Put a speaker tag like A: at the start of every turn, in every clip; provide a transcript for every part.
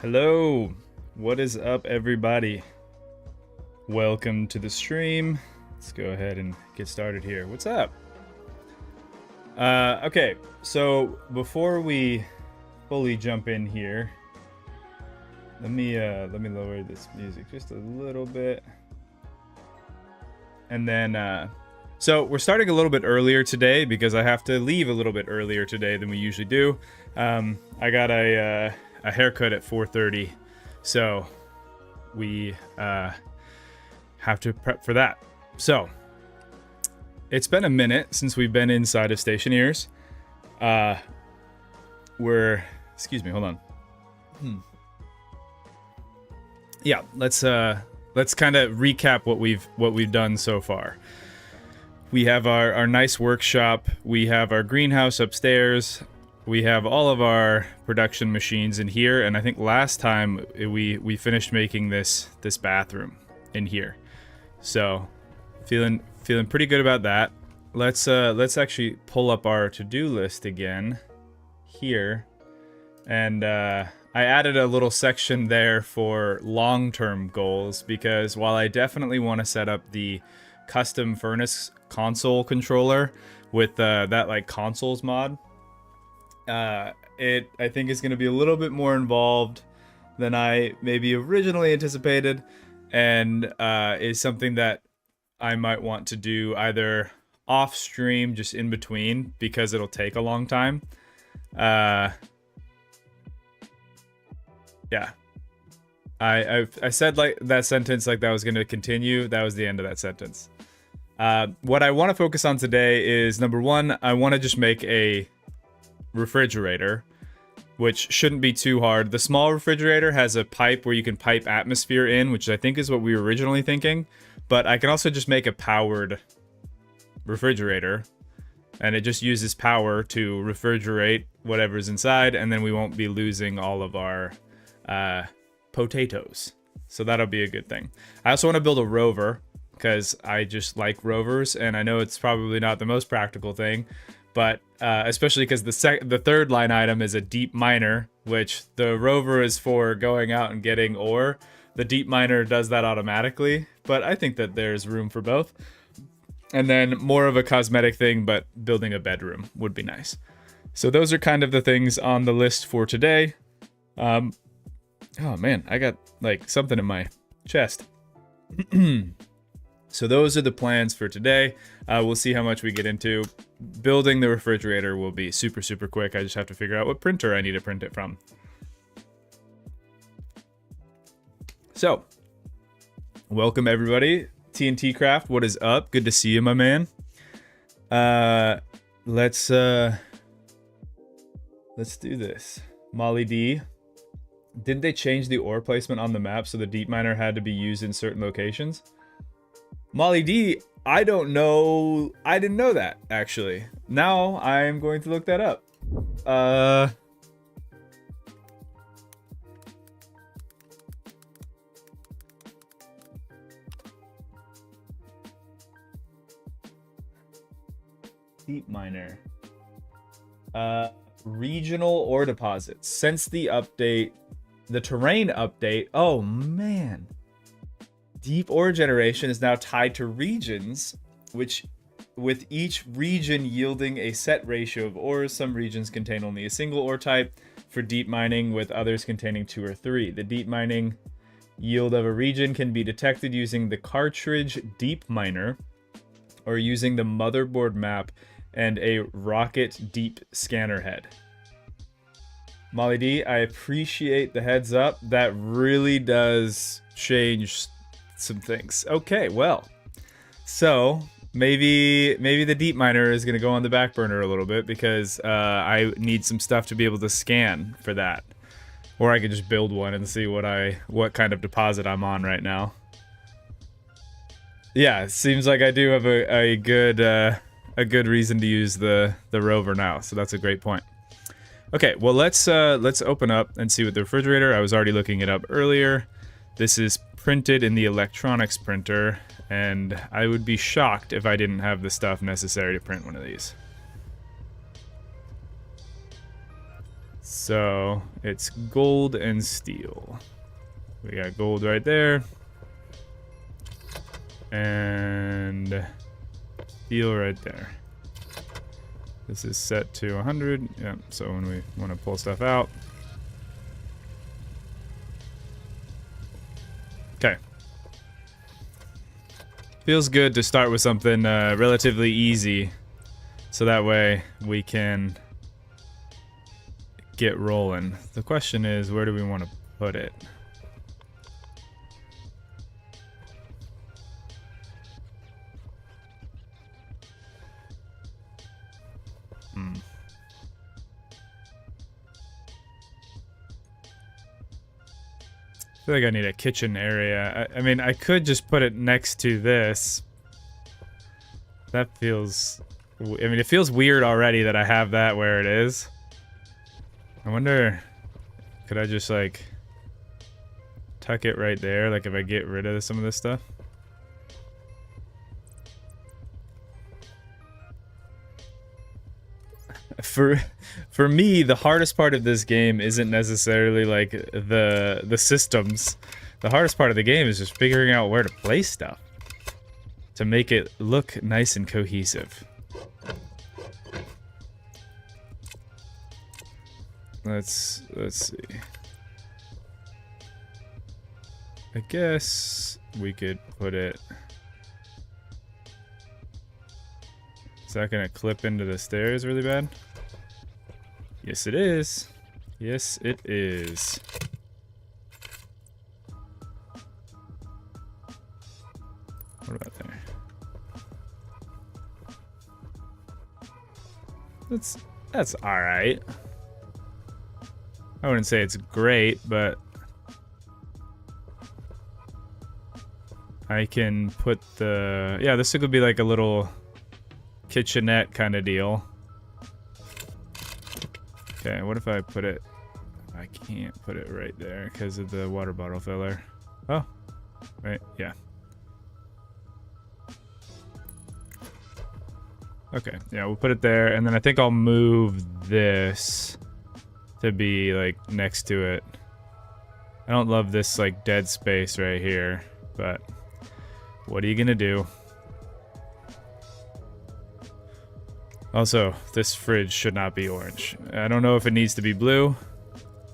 A: Hello, what is up, everybody? Welcome to the stream. Let's go ahead and get started here. What's up? Okay, so before we fully jump in here, let me lower this music just a little bit, and then so we're starting a little bit earlier today because I have to leave a little bit earlier today than we usually do. I got a haircut at 4:30, so we have to prep for that. So it's been a minute since we've been inside of Stationeers. Excuse me, hold on. Yeah, let's kind of recap what we've done so far. We have our nice workshop. We have our greenhouse upstairs. We have all of our production machines in here, and I think last time we finished making this bathroom in here. So feeling pretty good about that. Let's actually pull up our to-do list again here, and I added a little section there for long-term goals because while I definitely want to set up the custom furnace console controller with that like consoles mod, it I think is going to be a little bit more involved than I maybe originally anticipated, and is something that I might want to do either off stream, just in between, because it'll take a long time. Yeah. I said like that sentence like that was going to continue. That was the end of that sentence. What I want to focus on today is, number one, I want to just make a refrigerator, which shouldn't be too hard. The small refrigerator has a pipe where you can pipe atmosphere in, which I think is what we were originally thinking. But I can also just make a powered refrigerator, and it just uses power to refrigerate whatever's inside, and then we won't be losing all of our potatoes. So that'll be a good thing. I also want to build a rover because I just like rovers, and I know it's probably not the most practical thing, but especially because the third line item is a deep miner, which the rover is for going out and getting ore. The deep miner does that automatically, but I think that there's room for both. And then more of a cosmetic thing, but building a bedroom would be nice. So those are kind of the things on the list for today. Oh man, I got like something in my chest. So those are the plans for today. We'll see how much we get into. Building the refrigerator will be super, super quick. I just have to figure out what printer I need to print it from. So, welcome everybody. TNT Craft, what is up? Good to see you, my man. Let's do this. Molly D. Didn't they change the ore placement on the map so the deep miner had to be used in certain locations? Molly D, I don't know. I didn't know that, actually. Now I'm going to look that up. Deep miner. Regional ore deposits. Since the update, the terrain update. Oh man. Deep ore generation is now tied to regions, which with each region yielding a set ratio of ores. Some regions contain only a single ore type for deep mining, with others containing 2 or 3. The deep mining yield of a region can be detected using the cartridge deep miner or using the motherboard map and a rocket deep scanner head. Molly D, I appreciate the heads up. That really does change some things. Okay, well, so maybe the deep miner is going to go on the back burner a little bit because I need some stuff to be able to scan for that. Or I could just build one and see what kind of deposit I'm on right now. Yeah, it seems like I do have a good reason to use the rover now, so that's a great point. Okay, well let's open up and see what the refrigerator. I was already looking it up earlier. This is printed in the electronics printer, and I would be shocked if I didn't have the stuff necessary to print one of these. So it's gold and steel. We got gold right there. And steel right there. This is set to 100. Yeah, so when we want to pull stuff out. Okay. Feels good to start with something relatively easy, so that way we can get rolling. The question is, where do we want to put it? I feel like I need a kitchen area. I mean, I could just put it next to this. That feels... I mean, it feels weird already that I have that where it is. I wonder... Could I just, like... tuck it right there? Like, if I get rid of some of this stuff? for me, the hardest part of this game isn't necessarily like the systems. The hardest part of the game is just figuring out where to place stuff to make it look nice and cohesive. Let's see. I guess we could put it. Is that gonna clip into the stairs really bad? Yes, it is. Yes, it is. What about there? That's all right. I wouldn't say it's great, but I can put the... Yeah, this could be like a little kitchenette kind of deal. Okay, what if I put it... I can't put it right there because of the water bottle filler. Oh, right, yeah. Okay, yeah, we'll put it there, and then I think I'll move this to be like next to it. I don't love this like dead space right here, but what are you gonna do? Also, this fridge should not be orange. I don't know if it needs to be blue,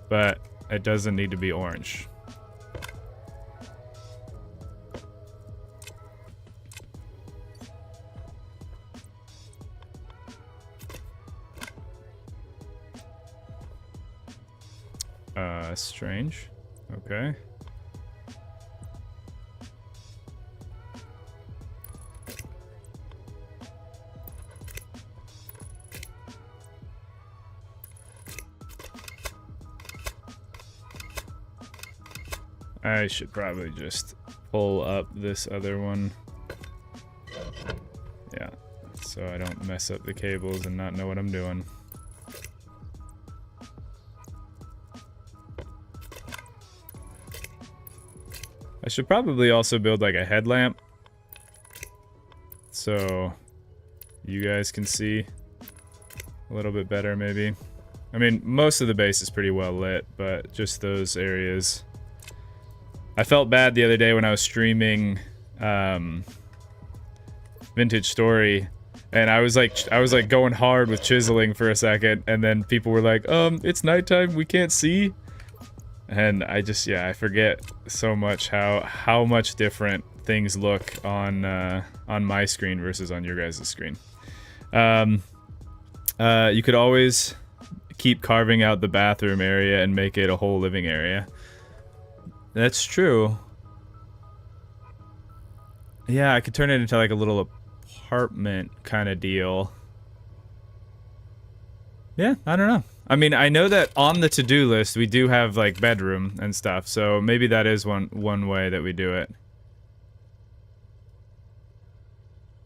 A: but it doesn't need to be orange. Strange. Okay. I should probably just pull up this other one. Yeah, so I don't mess up the cables and not know what I'm doing. I should probably also build like a headlamp so you guys can see a little bit better maybe. I mean, most of the base is pretty well lit, but just those areas. I felt bad the other day when I was streaming Vintage Story, and I was like going hard with chiseling for a second, and then people were like, it's nighttime, we can't see. And I just, yeah, I forget so much how much different things look on my screen versus on your guys' screen. You could always keep carving out the bathroom area and make it a whole living area. That's true. Yeah, I could turn it into like a little apartment kind of deal. Yeah, I don't know. I mean, I know that on the to-do list we do have like bedroom and stuff, so maybe that is one way that we do it.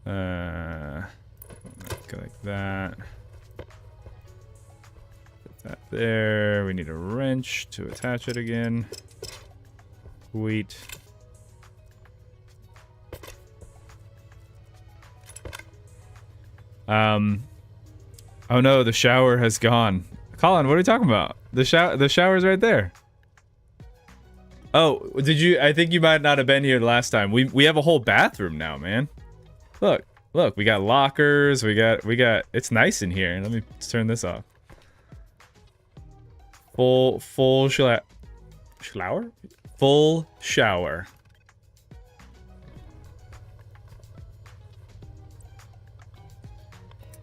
A: Go like that. Put that there. We need a wrench to attach it again. Sweet. Oh no, the shower has gone. Colin, what are you talking about? The shower's right there. Oh, did you? I think you might not have been here last time. We have a whole bathroom now, man. Look, we got lockers. We got. It's nice in here. Let me turn this off. Full shower. Full shower.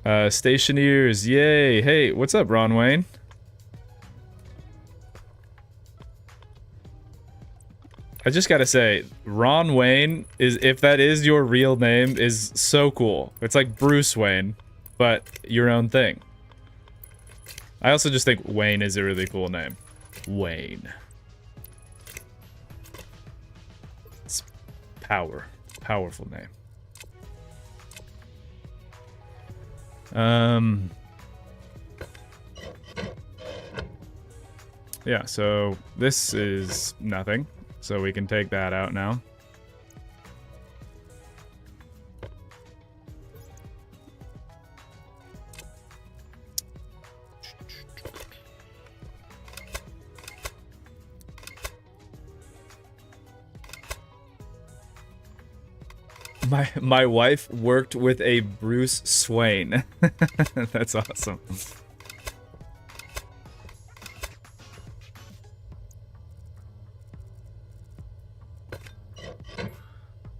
A: Stationeers, yay. Hey, what's up, Ron Wayne? I just gotta say, Ron Wayne is, if that is your real name, is so cool. It's like Bruce Wayne, but your own thing. I also just think Wayne is a really cool name. Wayne. It's powerful name. Yeah, so this is nothing, so we can take that out now. My wife worked with a Bruce Swain. That's awesome.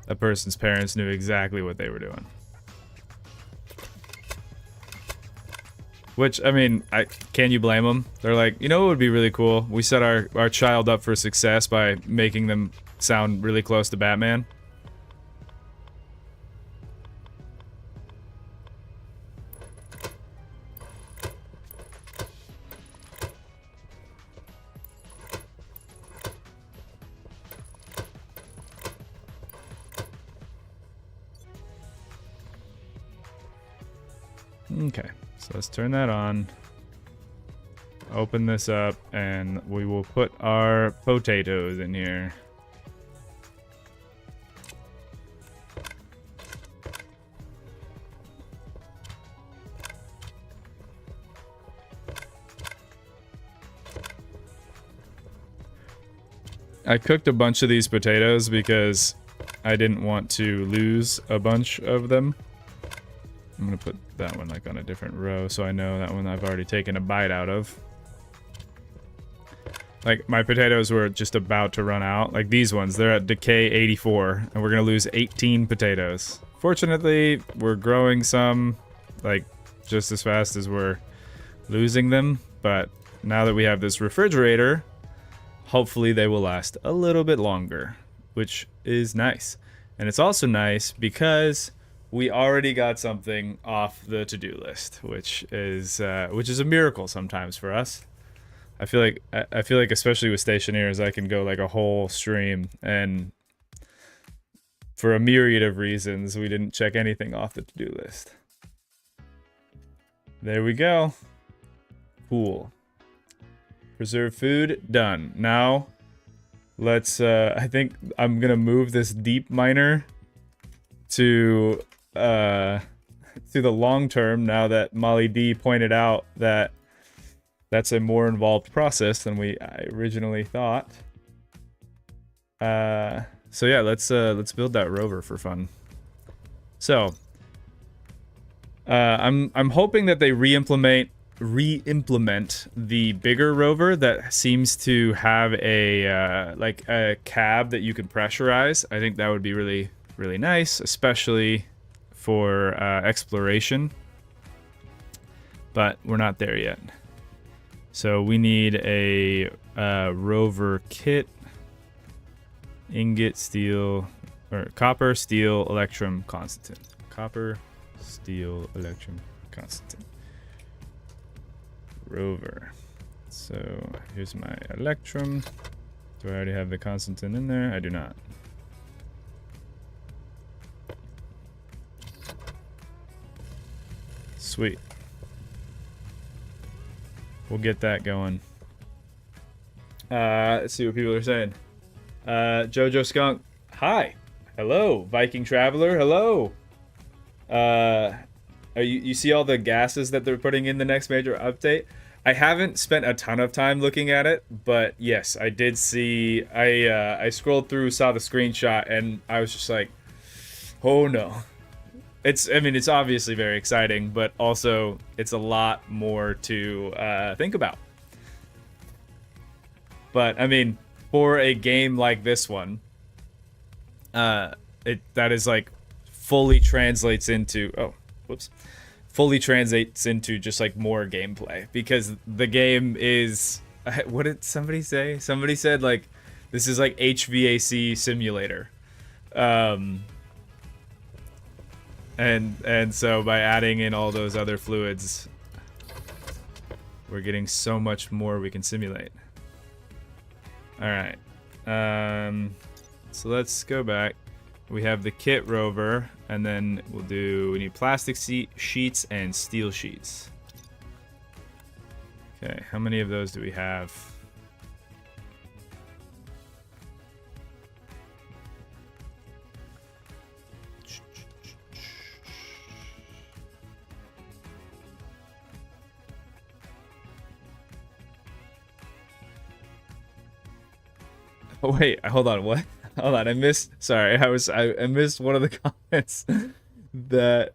A: That person's parents knew exactly what they were doing. Which, I mean, can you blame them? They're like, you know what would be really cool? We set our child up for success by making them sound really close to Batman. Okay, so let's turn that on. Open this up, and we will put our potatoes in here. I cooked a bunch of these potatoes because I didn't want to lose a bunch of them. I'm gonna put that one like on a different row so I know that one I've already taken a bite out of. Like, my potatoes were just about to run out. Like these ones, they're at decay 84, and we're gonna lose 18 potatoes. Fortunately, we're growing some, like, just as fast as we're losing them, but now that we have this refrigerator, hopefully they will last a little bit longer, which is nice. And it's also nice because we already got something off the to-do list, which is a miracle sometimes for us. I feel like especially with Stationeers, I can go like a whole stream, and for a myriad of reasons, we didn't check anything off the to-do list. There we go. Cool. Preserve food, done. Now, let's, I think I'm gonna move this deep miner to the long term now that Molly D pointed out that that's a more involved process than I originally thought. So yeah, let's build that rover for fun. So I'm hoping that they re-implement the bigger rover that seems to have a like a cab that you can pressurize. I think that would be really, really nice, especially for exploration. But we're not there yet. So we need a rover kit, ingot, steel, or copper, steel, electrum, constant. Copper, steel, electrum, constant. Rover. So here's my electrum. Do I already have the constant in there? I do not. Sweet. We'll get that going. Let's see what people are saying. Jojo Skunk, hi. Hello. Viking Traveler, hello. You see all the gases that they're putting in the next major update? I haven't spent a ton of time looking at it, but yes, I did see. I scrolled through, saw the screenshot, and I was just like, oh no. I mean, it's obviously very exciting, but also it's a lot more to think about. But I mean, for a game like this one, that is like fully translates into fully translates into just like more gameplay, because the game is, what did somebody say? Somebody said like this is like HVAC simulator. And so by adding in all those other fluids, we're getting so much more we can simulate. All right. So let's go back. We have the kit rover, and then we need plastic sheets and steel sheets. Okay, how many of those do we have? Oh wait, hold on, what? Hold on, I missed. Sorry, I missed one of the comments that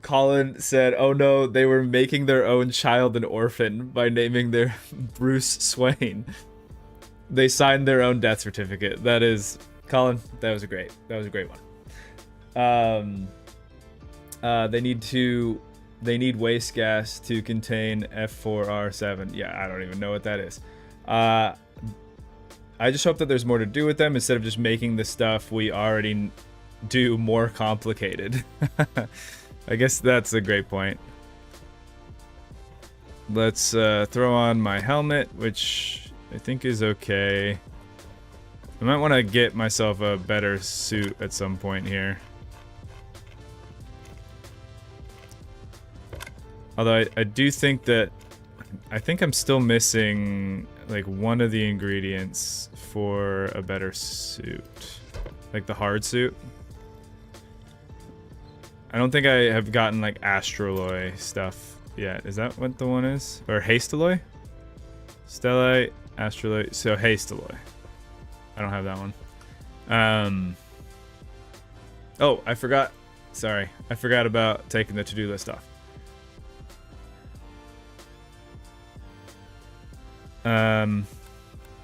A: Colin said, "Oh no, they were making their own child an orphan by naming their Bruce Swain. They signed their own death certificate." That is, Colin. That was a great one. They need waste gas to contain F4R7. Yeah, I don't even know what that is. I just hope that there's more to do with them instead of just making the stuff we already do more complicated. I guess that's a great point. Let's throw on my helmet, which I think is okay. I might want to get myself a better suit at some point here. Although I do think that I think I'm still missing like one of the ingredients for a better suit. Like the hard suit. I don't think I have gotten like astroloy stuff yet. Is that what the one is? Or hastaloy? Stellite, astroloy, so hastaloy. I don't have that one. Oh, I forgot. Sorry. I forgot about taking the to-do list off.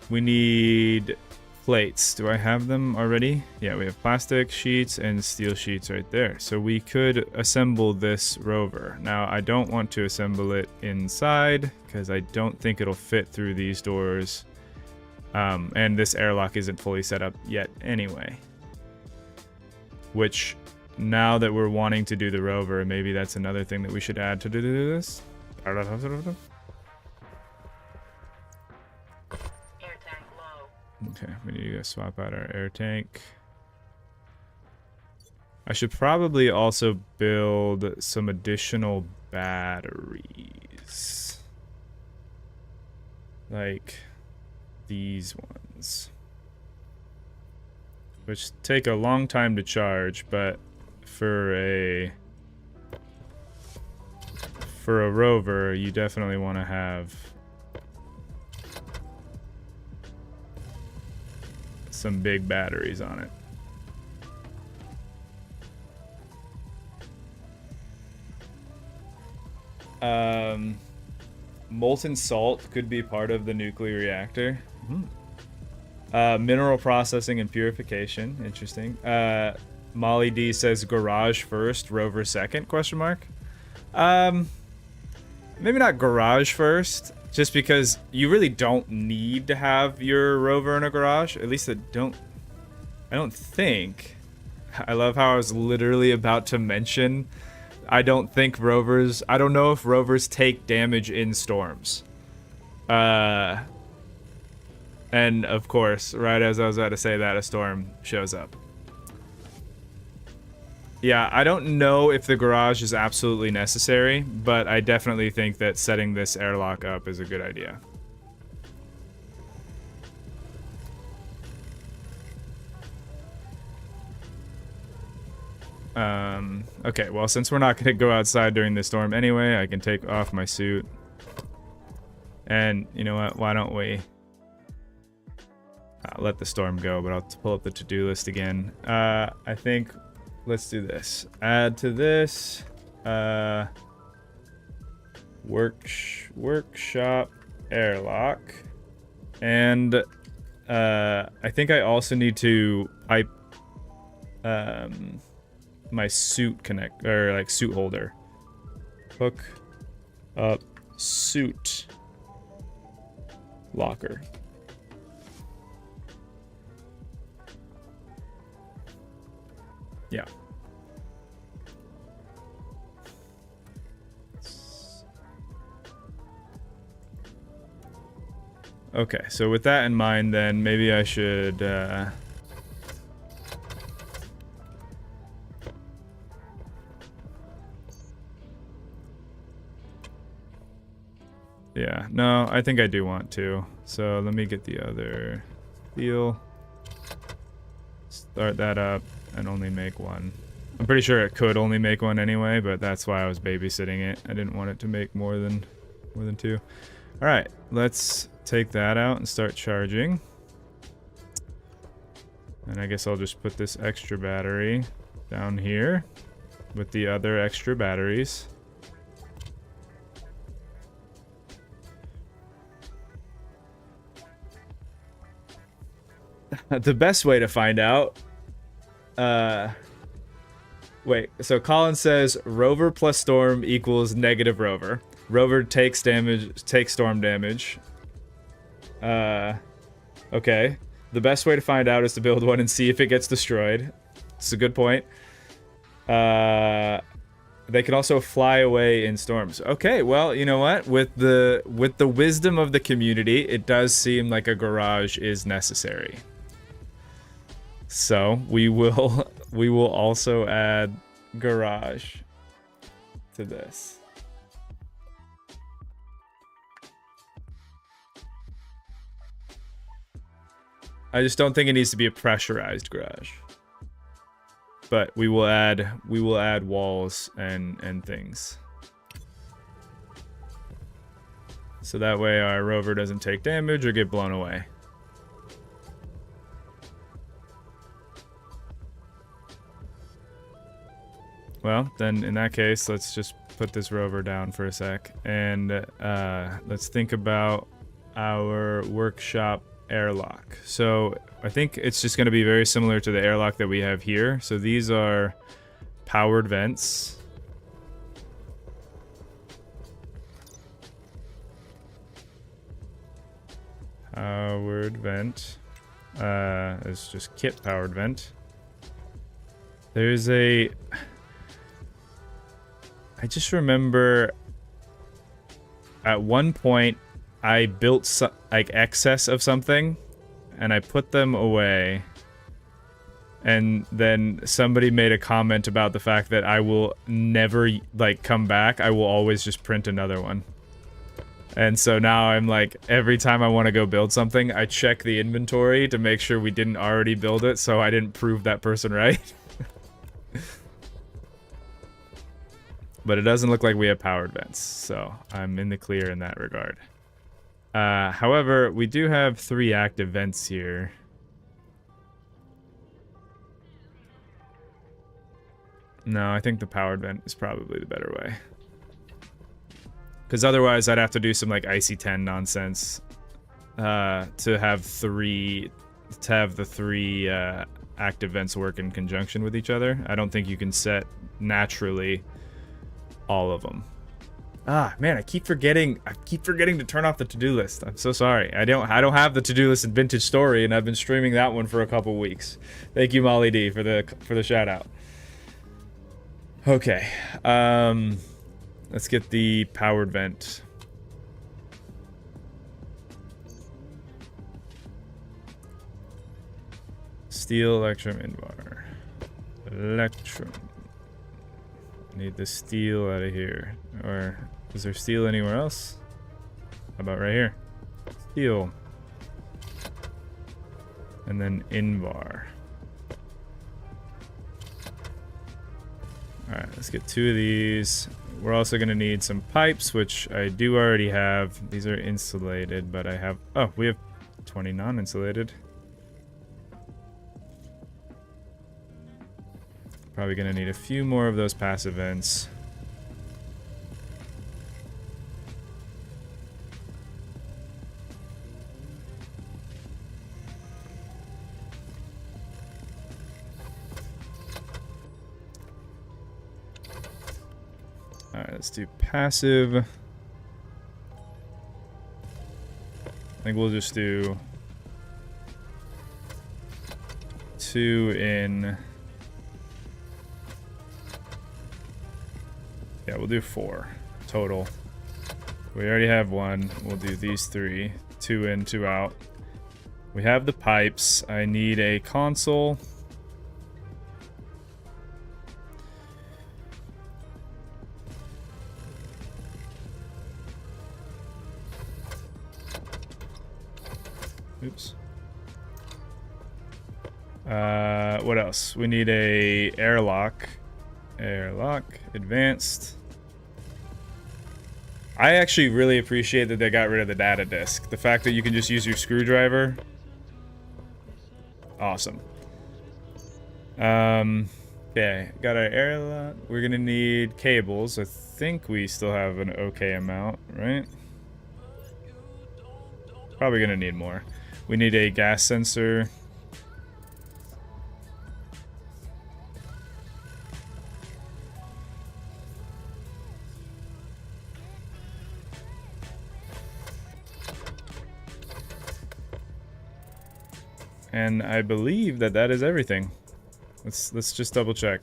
A: We need plates. Do I have them already? Yeah, we have plastic sheets and steel sheets right there. So we could assemble this rover. Now, I don't want to assemble it inside because I don't think it'll fit through these doors. And this airlock isn't fully set up yet anyway. Which, now that we're wanting to do the rover, maybe that's another thing that we should add to do this. Okay, we need to go swap out our air tank. I should probably also build some additional batteries. Like these ones. Which take a long time to charge, but for a rover, you definitely want to have some big batteries on it. Molten salt could be part of the nuclear reactor. Mineral processing and purification. Interesting. Molly D says garage first, rover second, question mark. Maybe not garage first, just because you really don't need to have your rover in a garage. At least I don't think. I love how I was literally about to mention I don't know if rovers take damage in storms. And of course, right as I was about to say that, a storm shows up. Yeah, I don't know if the garage is absolutely necessary, but I definitely think that setting this airlock up is a good idea. Okay, well, since we're not going to go outside during the storm anyway, I can take off my suit. And, you know what, why don't we let the storm go, but I'll pull up the to-do list again. I think, let's do this. Add to this, workshop airlock. And, I think I also need to pipe, my suit suit holder. Hook up suit locker. Yeah. Okay, so with that in mind, then maybe I should yeah, no, I think I do want to. So let me get the other steel. Start that up and only make one. I'm pretty sure it could only make one anyway, but that's why I was babysitting it. I didn't want it to make more than two. All right, let's take that out and start charging. And I guess I'll just put this extra battery down here with the other extra batteries. The best way to find out... wait, so Colin says rover plus storm equals negative rover. Rover takes damage, takes storm damage. Okay. The best way to find out is to build one and see if it gets destroyed. It's a good point. They can also fly away in storms. Okay, well, you know what? With the wisdom of the community, it does seem like a garage is necessary. So we will also add garage to this. I just don't think it needs to be a pressurized garage. But we will add walls and things. So that way our rover doesn't take damage or get blown away. Well, then in that case, let's just put this rover down for a sec. And let's think about our workshop airlock. So I think it's just going to be very similar to the airlock that we have here. So these are powered vents. Powered vent. It's just kit powered vent. There's a... I just remember at one point I built like excess of something and I put them away, and then somebody made a comment about the fact that I will never like come back. I will always just print another one. And so now I'm like, every time I want to go build something, I check the inventory to make sure we didn't already build it, so I didn't prove that person right. But it doesn't look like we have powered vents, so I'm in the clear in that regard. However, we do have 3 active vents here. No, I think the powered vent is probably the better way. Because otherwise I'd have to do some like IC10 nonsense to have the 3 active vents work in conjunction with each other. I don't think you can set naturally all of them. Ah, man, I keep forgetting to turn off the to-do list. I'm so sorry. I don't have the to-do list in Vintage Story, and I've been streaming that one for a couple weeks. Thank you, Molly D, for the shout out. Okay. Let's get the powered vent. Steel, electrum, invar. Electrum. Need the steel out of here. Or is there steel anywhere else? How about right here? Steel. And then invar. Alright, let's get 2 of these. We're also going to need some pipes, which I do already have. These are insulated, but I have... Oh, we have 20 non-insulated. Probably going to need a few more of those passive vents. Alright, let's do passive. I think we'll just do 2 in... Yeah, we'll do 4 total. We already have 1. We'll do these 3. 2 in, 2 out. We have the pipes. I need a console. Oops. What else? We need a airlock. Airlock. Advanced. I actually really appreciate that they got rid of the data disk. The fact that you can just use your screwdriver. Awesome. Okay, got our airlock. We're gonna need cables. I think we still have an okay amount, right? Probably gonna need more. We need a gas sensor. And I believe that that is everything. Let's just double check.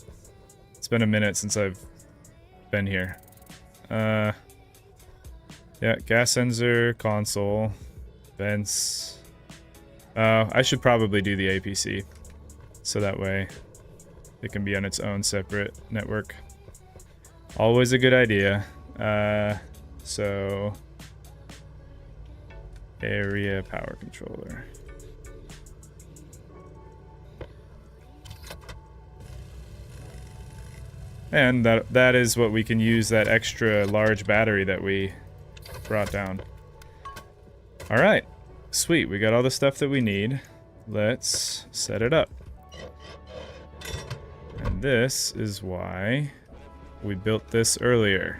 A: It's been a minute since I've been here. Yeah, gas sensor, console, vents. I should probably do the APC, so that way it can be on its own separate network. Always a good idea. So area power controller. And that is what we can use that extra large battery that we brought down. All right, sweet. We got all the stuff that we need. Let's set it up. And this is why we built this earlier.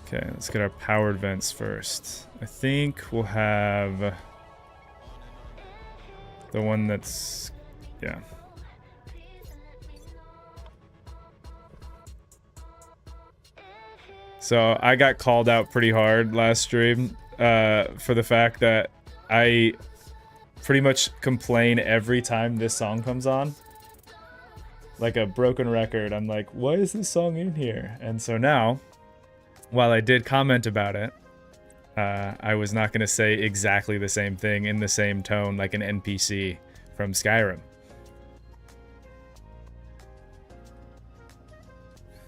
A: Okay, let's get our powered vents first. I think we'll have the one that's, yeah. So I got called out pretty hard last stream for the fact that I pretty much complain every time this song comes on. Like a broken record. I'm like, why is this song in here? And so now, while I did comment about it, I was not going to say exactly the same thing in the same tone like an NPC from Skyrim.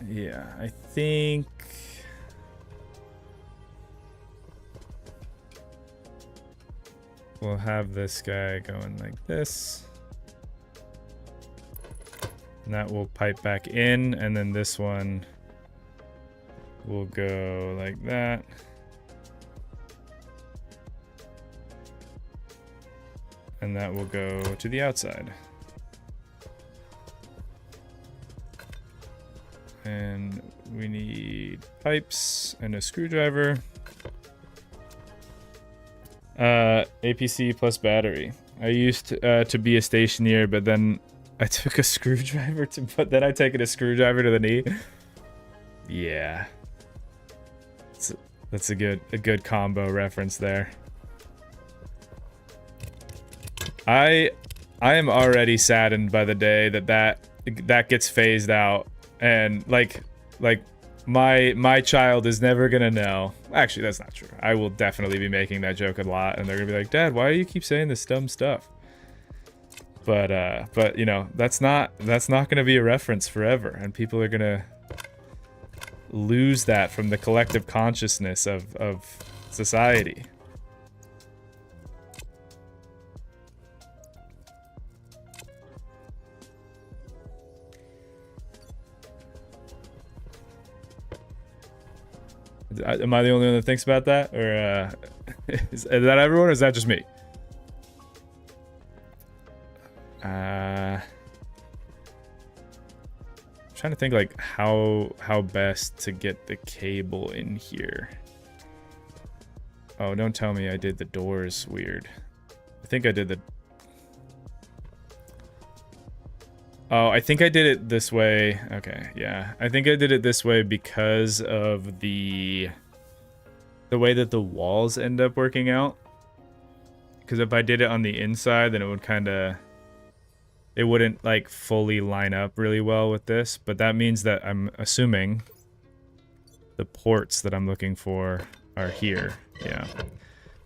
A: Yeah, I think... we'll have this guy going like this. And that will pipe back in, and then this one will go like that. And that will go to the outside. And we need pipes and a screwdriver. APC plus battery. I used to be a stationeer, but then I took a screwdriver to, but then I taken a screwdriver to the knee. Yeah, that's a good combo reference there. I am already saddened by the day that gets phased out, and like my child is never gonna know. Actually, that's not true. I will definitely be making that joke a lot, and they're gonna be like, "Dad, why do you keep saying this dumb stuff?" But you know, that's not gonna be a reference forever, and people are gonna lose that from the collective consciousness of society. Am I the only one that thinks about that, or is that everyone, or is that just me? I'm trying to think like how best to get the cable in here. Oh, don't tell me I did the doors weird. I think I did the... Oh, I think I did it this way. Okay, yeah. I think I did it this way because of the way that the walls end up working out. Because if I did it on the inside, then it would kind of... it wouldn't, like, fully line up really well with this. But that means that I'm assuming the ports that I'm looking for are here. Yeah.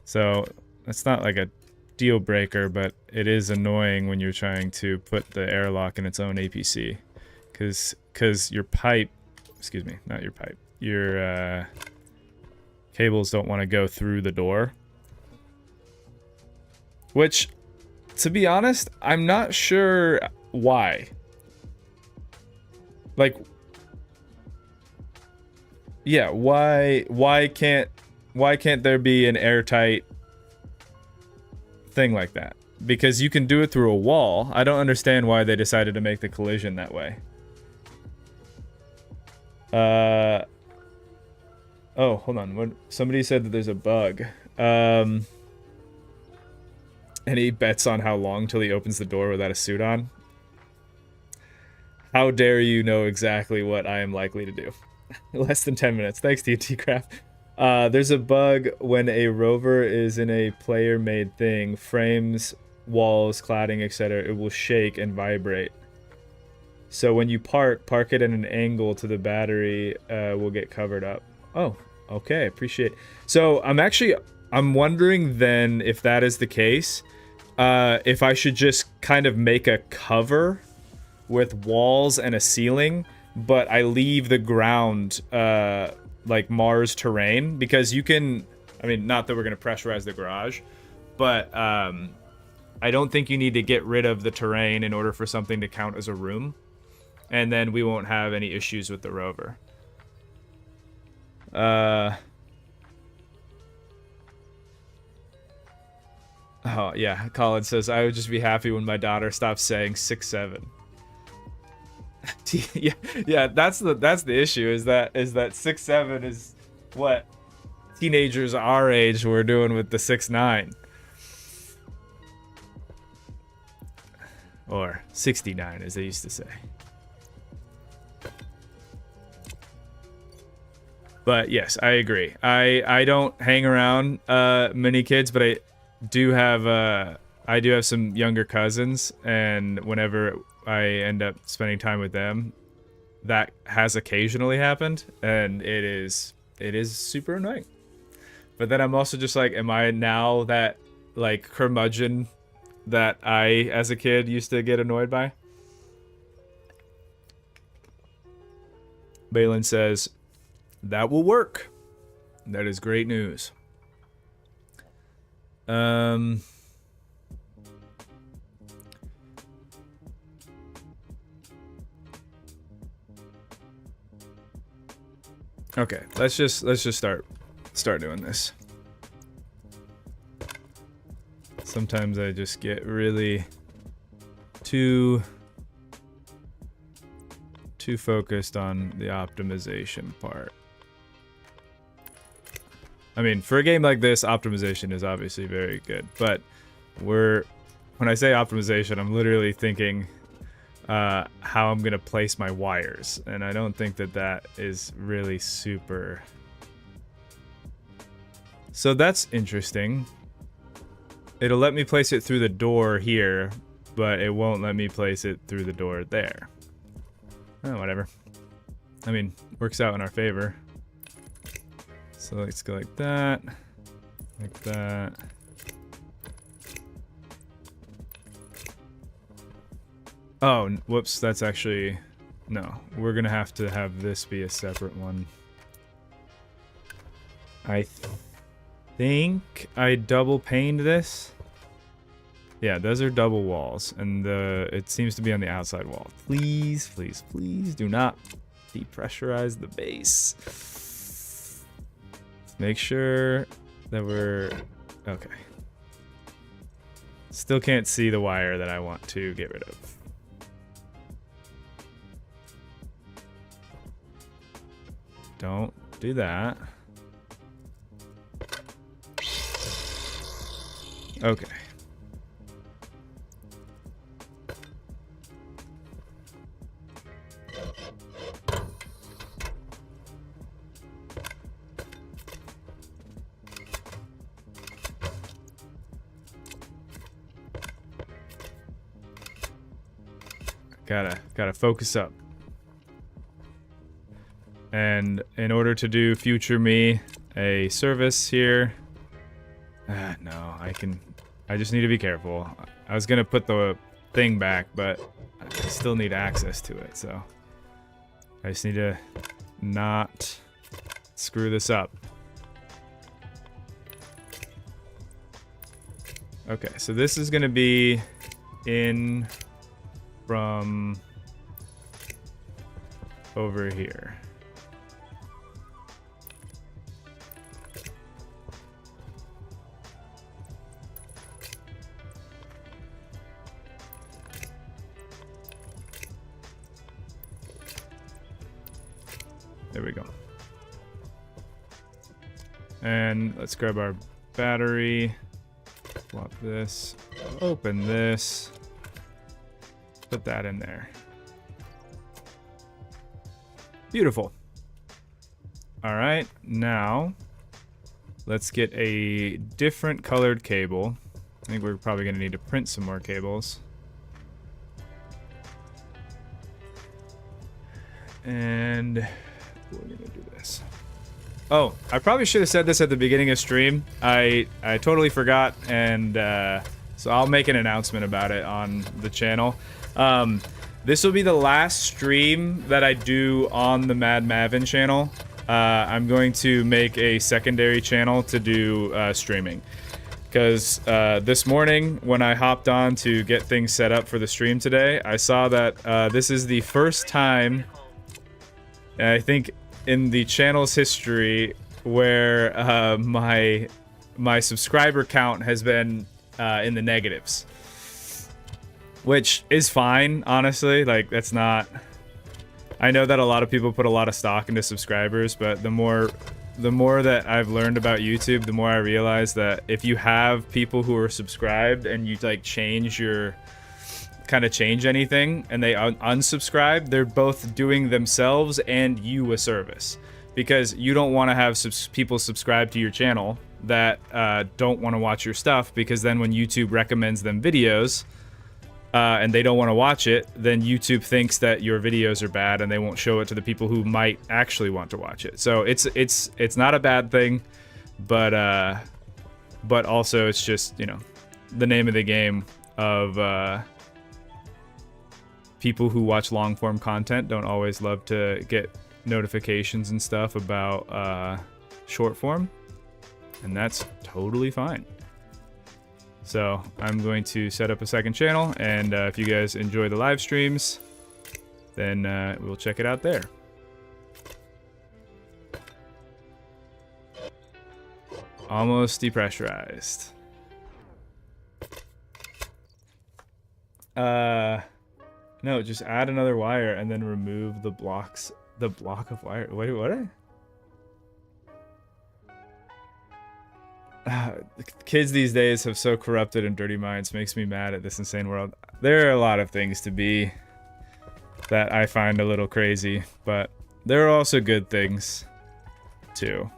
A: So, that's not like a deal breaker, but it is annoying when you're trying to put the airlock in its own APC, because your pipe, excuse me, not your pipe, your cables don't want to go through the door, which, to be honest, I'm not sure why. Like, Yeah, why can't there be an airtight thing like that? Because you can do it through a wall. I don't understand why they decided to make the collision that way. Oh, hold on. What, somebody said that there's a bug. And he bets on how long till he opens the door without a suit on. How dare you know exactly what I am likely to do? Less than 10 minutes. Thanks, TNT Craft. There's a bug when a rover is in a player-made thing. Frames, walls, cladding, etc. It will shake and vibrate. So when you park it at an angle to the battery will get covered up. Oh, okay. Appreciate it. So I'm wondering then if that is the case, if I should just kind of make a cover with walls and a ceiling, but I leave the ground like Mars terrain, because you can, I mean, not that we're going to pressurize the garage, but I don't think you need to get rid of the terrain in order for something to count as a room. And then we won't have any issues with the rover. Oh, yeah. Colin says, I would just be happy when my daughter stops saying 6'7". Yeah, that's the issue, is that 6'7" is what teenagers our age were doing with the 6'9". Or 69, as they used to say. But yes, I agree. I don't hang around many kids, but I do have some younger cousins, and whenever I end up spending time with them, that has occasionally happened, and it is super annoying. But then I'm also just like, am I now that like curmudgeon that I as a kid used to get annoyed by? Balin says, that will work. That is great news. Okay, let's just start doing this. Sometimes I just get really too focused on the optimization part. I mean, for a game like this, optimization is obviously very good, but when I say optimization, I'm literally thinking how I'm gonna place my wires, and I don't think that is really super. So that's interesting. It'll let me place it through the door here, but it won't let me place it through the door there. Oh, whatever. I mean, works out in our favor. So let's go like that, like that. Oh, whoops, that's actually, no. We're gonna have to have this be a separate one. I think I double paned this. Yeah, those are double walls, and it seems to be on the outside wall. Please, please, please do not depressurize the base. Let's make sure that we're okay. Still can't see the wire that I want to get rid of. Don't do that. Okay. Gotta focus up. And in order to do future me a service here, no, I just need to be careful. I was gonna put the thing back, but I still need access to it, so I just need to not screw this up. Okay, so this is gonna be in from over here. There we go. And let's grab our battery. Swap this. Open this. Put that in there. Beautiful. All right, now let's get a different colored cable. I think we're probably going to need to print some more cables. And we're going to do this. Oh, I probably should have said this at the beginning of stream. I totally forgot, and so I'll make an announcement about it on the channel. This will be the last stream that I do on the Mad Mavin channel. I'm going to make a secondary channel to do streaming. Because this morning, when I hopped on to get things set up for the stream today, I saw that this is the first time, I think, in the channel's history where my subscriber count has been in the negatives. Which is fine, honestly. Like, that's not... I know that a lot of people put a lot of stock into subscribers, but the more that I've learned about YouTube, the more I realize that if you have people who are subscribed and you like change anything and they unsubscribe, they're both doing themselves and you a service, because you don't want to have people subscribe to your channel that don't want to watch your stuff, because then when YouTube recommends them videos and they don't want to watch it, then YouTube thinks that your videos are bad and they won't show it to the people who might actually want to watch it. So it's not a bad thing, but also it's just, you know, the name of the game of people who watch long form content don't always love to get notifications and stuff about short form, and that's totally fine. So I'm going to set up a second channel, and if you guys enjoy the live streams, then we'll check it out there. Almost depressurized. No, just add another wire and then remove the block of wire. Wait, what? Kids these days have so corrupted and dirty minds. Makes me mad at this insane world. There are a lot of things to be that I find a little crazy, but there are also good things too.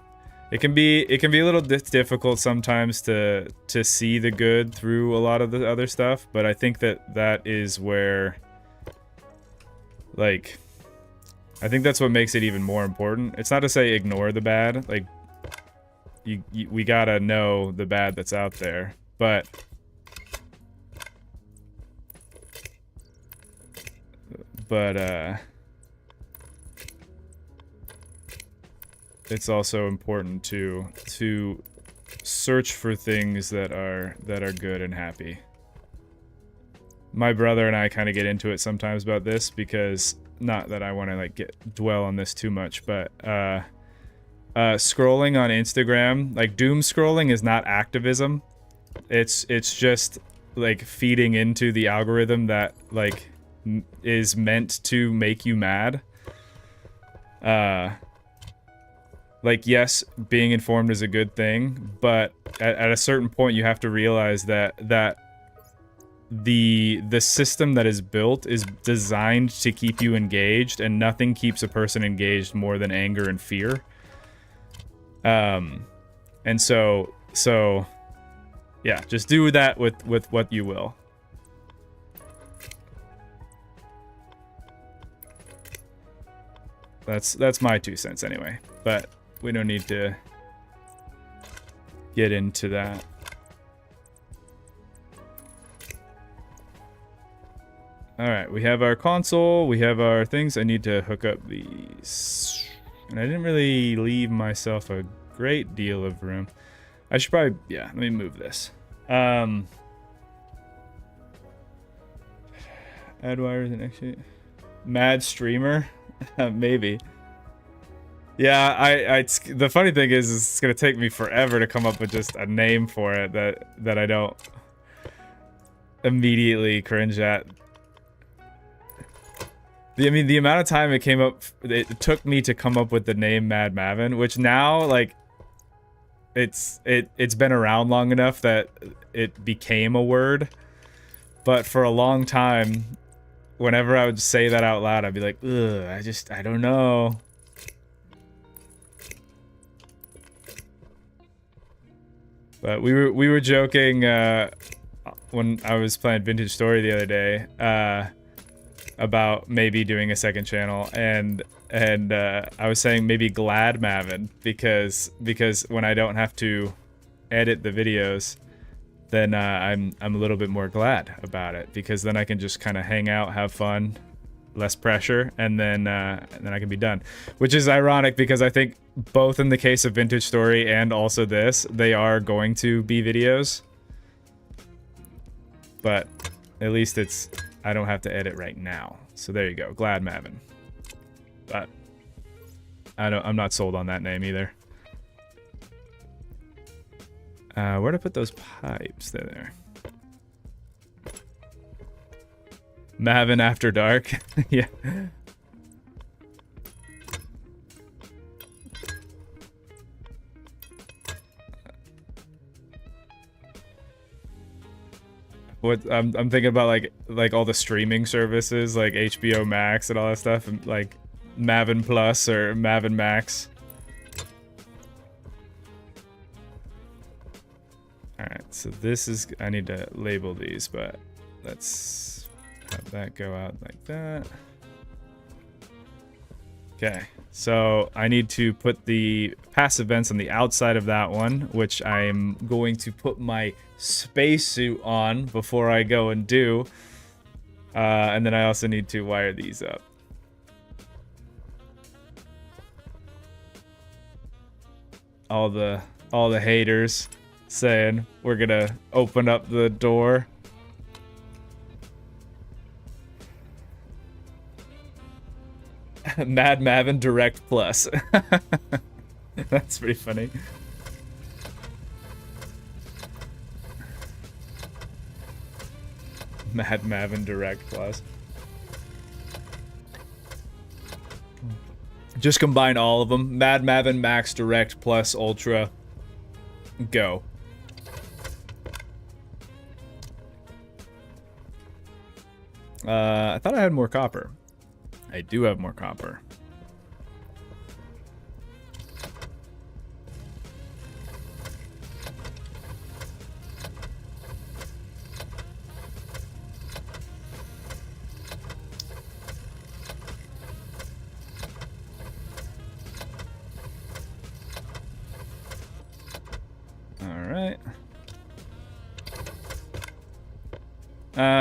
A: It can be a little difficult sometimes to see the good through a lot of the other stuff, but I think that is where, like, I think that's what makes it even more important. It's not to say ignore the bad, like, we gotta know the bad that's out there, but it's also important to search for things that are good and happy. My brother and I kind of get into it sometimes about this, because not that I want to like dwell on this too much, but scrolling on Instagram, like doom scrolling, is not activism. It's just like feeding into the algorithm that like is meant to make you mad. Like, yes, being informed is a good thing, but at a certain point you have to realize that the system that is built is designed to keep you engaged, and nothing keeps a person engaged more than anger and fear. And so yeah, just do that with what you will. That's my 2 cents anyway, but we don't need to get into that. Alright, we have our console, we have our things. I need to hook up these. And I didn't really leave myself a great deal of room. I should probably, yeah, let me move this. Add wires and actually... Mad streamer? Maybe. Yeah, the funny thing is it's gonna take me forever to come up with just a name for it that I don't immediately cringe at. I mean, the amount of time it took me to come up with the name Mad Mavin, which now, like, it's been around long enough that it became a word. But for a long time, whenever I would say that out loud, I'd be like, ugh, I don't know. But we were joking when I was playing Vintage Story the other day about maybe doing a second channel, and I was saying maybe Glad Mavin because when I don't have to edit the videos, then I'm a little bit more glad about it, because then I can just kind of hang out, have fun, less pressure, and then I can be done. Which is ironic because I think both in the case of Vintage Story and also this, they are going to be videos. But at least I don't have to edit right now. So there you go, Glad Mavin. But I'm not sold on that name either. Where to put those pipes? There. Mavin After Dark. Yeah. What I'm thinking about, like all the streaming services, like HBO Max and all that stuff, and like Mavin Plus or Mavin Max. Alright, so this is, I need to label these, but let's have that go out like that. Okay, so I need to put the passive vents on the outside of that one, which I'm going to put my spacesuit on before I go and do. And then I also need to wire these up. All the haters saying we're gonna open up the door. Mad Mavin Direct Plus. That's pretty funny. Mad Mavin Direct Plus. Just combine all of them. Mad Mavin Max Direct Plus Ultra. Go. I thought I had more copper. I do have more copper.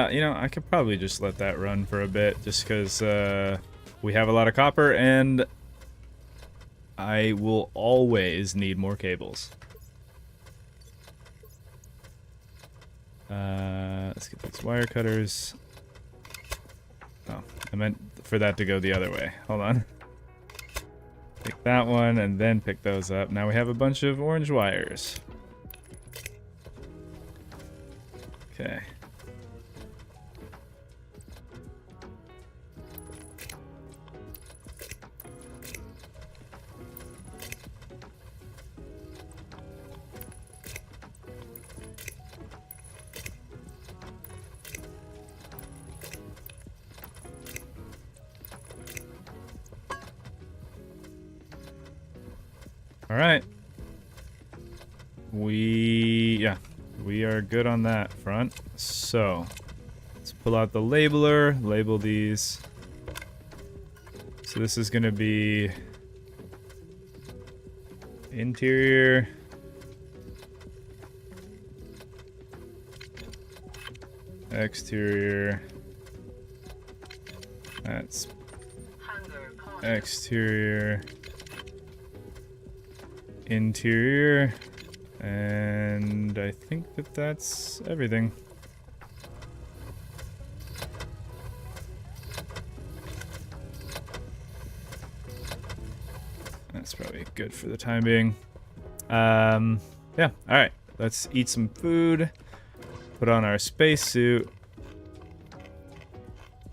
A: You know, I could probably just let that run for a bit, just because we have a lot of copper, and I will always need more cables. Let's get these wire cutters. Oh, I meant for that to go the other way. Hold on. Pick that one, and then pick those up. Now we have a bunch of orange wires. Okay. Alright. We are good on that front. So, let's pull out the labeler, label these. So this is going to be interior, exterior, that's exterior, interior, and I think that that's everything. That's probably good for the time being. Yeah, alright. Let's eat some food, put on our spacesuit,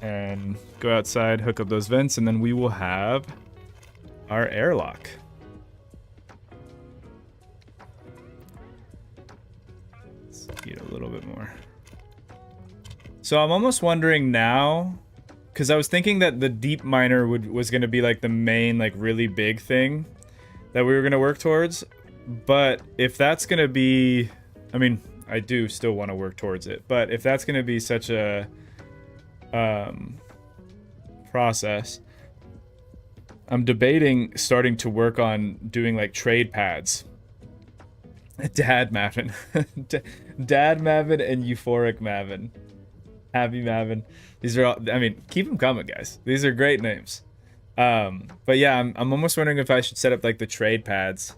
A: and go outside, hook up those vents, and then we will have our airlock. Let's eat a little bit more. So I'm almost wondering now, because I was thinking that the deep miner was going to be like the main, like really big thing that we were going to work towards. But if that's going to be, I mean, I do still want to work towards it. But if that's going to be such a process, I'm debating starting to work on doing like trade pads. Dad Mavin. Dad Mavin and Euphoric Mavin. Happy Mavin. These are all, I mean, keep them coming, guys. These are great names. But yeah, I'm almost wondering if I should set up like the trade pads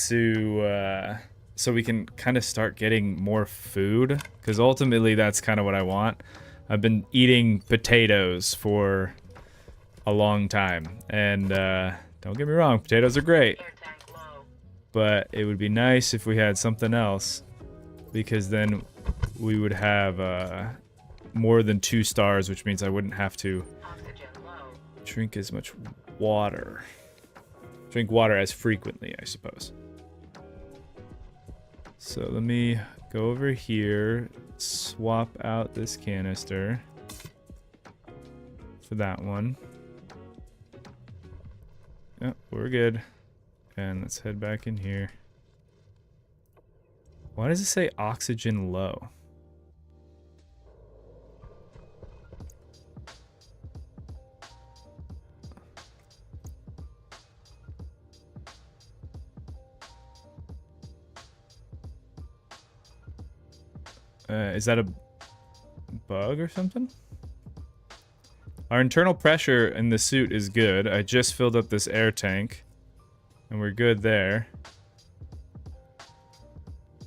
A: to so we can kind of start getting more food, because ultimately that's kind of what I want. I've been eating potatoes for a long time, and don't get me wrong, potatoes are great, but it would be nice if we had something else, because then we would have more than 2 stars, which means I wouldn't have to drink as much water. Drink water as frequently, I suppose. So let me go over here, swap out this canister for that one. Yep, we're good. And let's head back in here. Why does it say oxygen low? Is that a bug or something? Our internal pressure in the suit is good. I just filled up this air tank, and we're good there.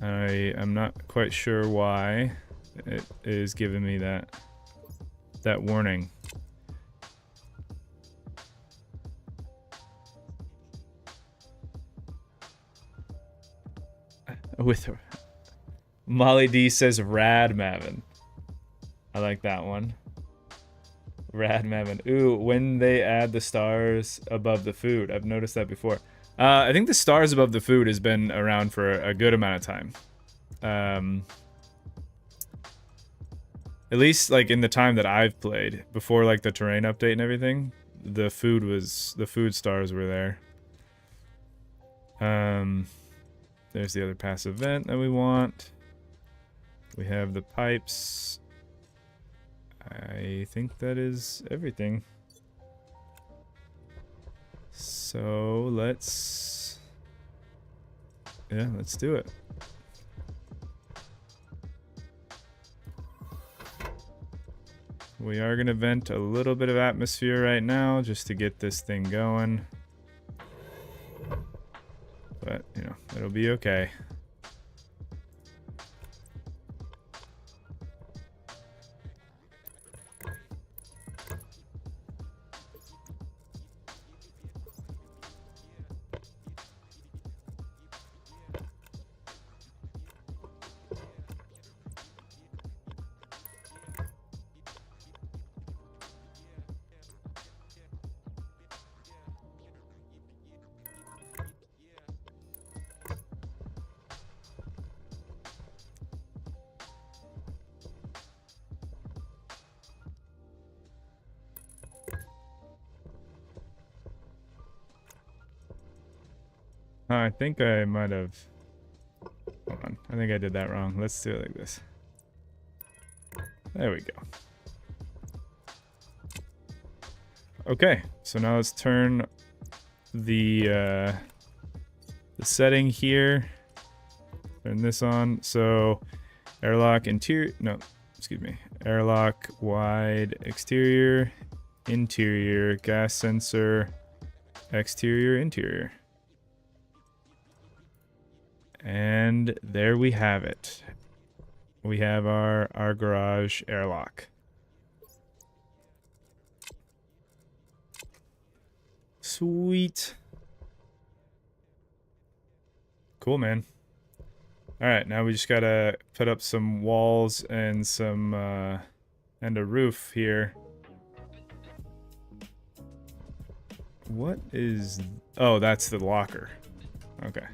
A: I'm not quite sure why it is giving me that warning. With Molly D says Rad Mavin. I like that one. Rad Mavin. Ooh, when they add the stars above the food. I've noticed that before. I think the stars above the food has been around for a good amount of time. At least like in the time that I've played, before like the terrain update and everything, the food stars were there. There's the other passive vent that we want. We have the pipes. I think that is everything. So let's do it. We are gonna vent a little bit of atmosphere right now just to get this thing going. But, you know, it'll be okay. I think I might have... Hold on. I think I did that wrong. Let's do it like this. There we go. Okay, so now let's turn the setting here. Turn this on. So airlock interior... No, excuse me. Airlock wide exterior, interior, gas sensor, exterior, interior. And there we have it. We have our garage airlock. Sweet. Cool, man. All right, now we just gotta put up some walls and some and a roof here. What is... Oh, that's the locker. Okay.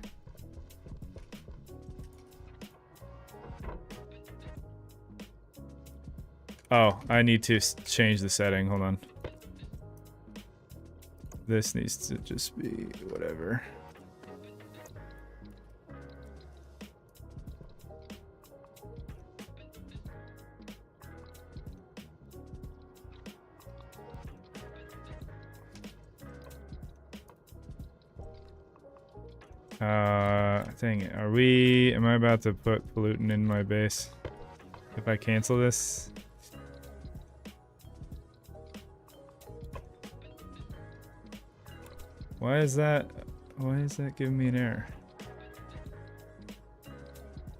A: Oh, I need to change the setting. Hold on. This needs to just be whatever. Dang it. Am I about to put pollutant in my base? If I cancel this? Why is that giving me an error?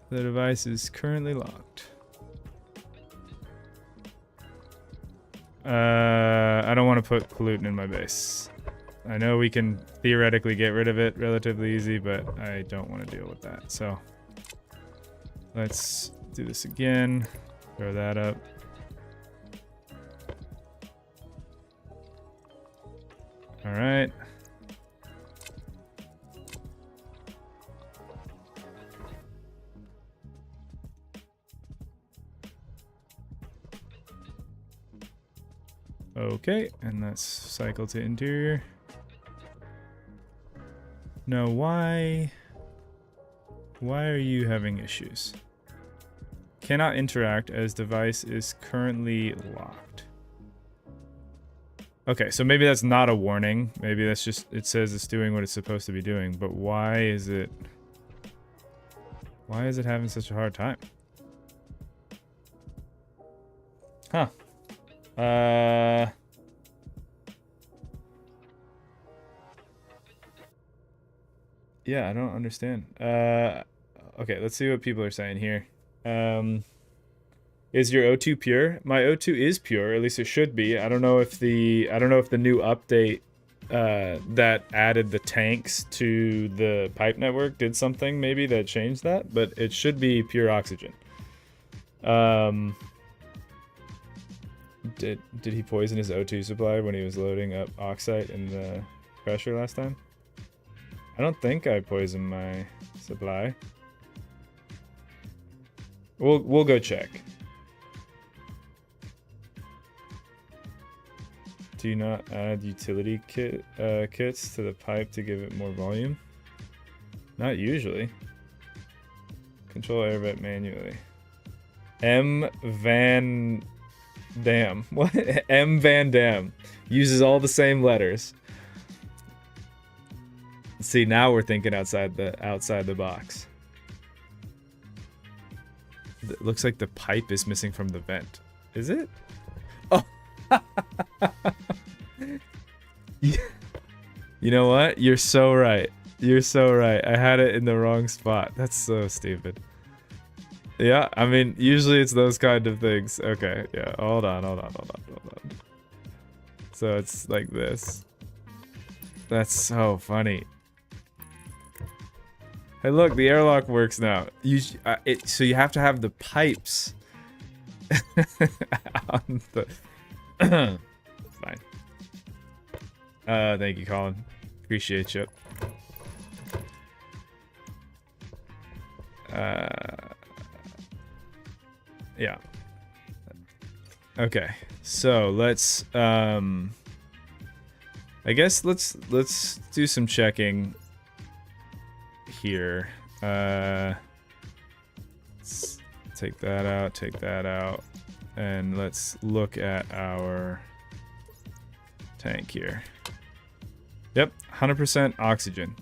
A: The device is currently locked. I don't want to put pollutant in my base. I know we can theoretically get rid of it relatively easy, but I don't want to deal with that. So let's do this again. Throw that up. All right. Okay, and that's cycle to interior. Now, why are you having issues? Cannot interact as device is currently locked. Okay, so maybe that's not a warning. Maybe that's just, it says it's doing what it's supposed to be doing, but why is it having such a hard time? Huh. Yeah, I don't understand. Okay, let's see what people are saying here. Is your O2 pure? My O2 is pure, at least it should be. I don't know if the new update that added the tanks to the pipe network did something maybe that changed that, but it should be pure oxygen. Did he poison his O2 supply when he was loading up oxide in the pressure last time? I don't think I poisoned my supply. We'll go check. Do you not add utility kits to the pipe to give it more volume? Not usually. Control air vent manually. M. Van Dam. What? M. Van Dam. Uses all the same letters. See, now we're thinking outside the box. It looks like the pipe is missing from the vent. Is it? Oh. You know what? You're so right. You're so right. I had it in the wrong spot. That's so stupid. Yeah, I mean, usually it's those kind of things. Okay, yeah. Hold on. So it's like this. That's so funny. Hey, look, the airlock works now. So you have to have the pipes on the. Fine. Thank you, Colin. Appreciate you. Yeah. Okay. So let's. I guess let's do some checking here. Let's take that out, and let's look at our tank here. Yep, 100% oxygen.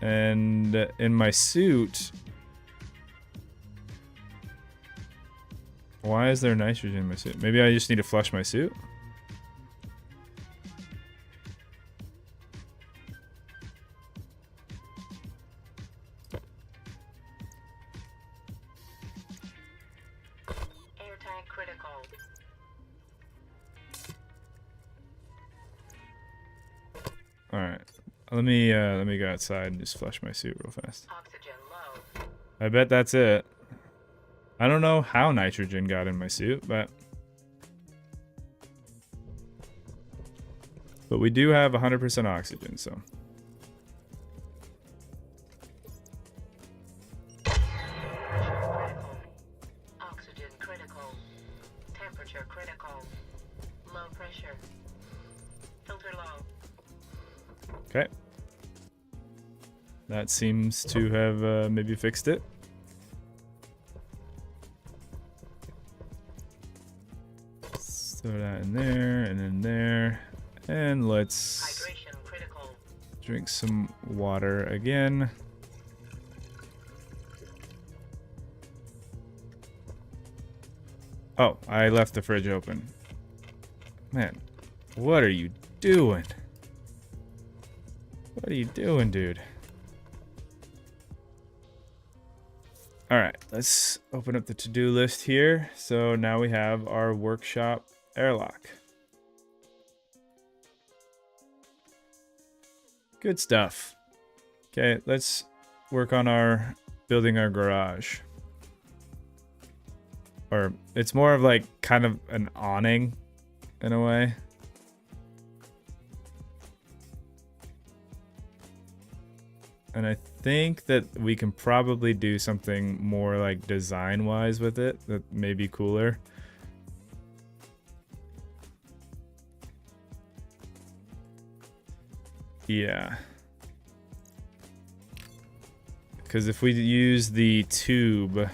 A: And in my suit, why is there nitrogen in my suit? Maybe I just need to flush my suit? Let me go outside and just flush my suit real fast. Oxygen low. I bet that's it. I don't know how nitrogen got in my suit, but we do have 100% oxygen, so.
B: Oxygen critical. Temperature critical. Low pressure. Filter low.
A: Okay. That seems to have maybe fixed it. Let's throw that in there and in there. And let's
B: Hydration critical.
A: drink some water again. Oh, I left the fridge open. Man, what are you doing? What are you doing, dude? Alright, let's open up the to-do list here. So now we have our workshop airlock. Good stuff. Okay, let's work on our building our garage. Or it's more of like kind of an awning in a way. And I think that we can probably do something more like design-wise with it that may be cooler. Yeah. Because if we use the tube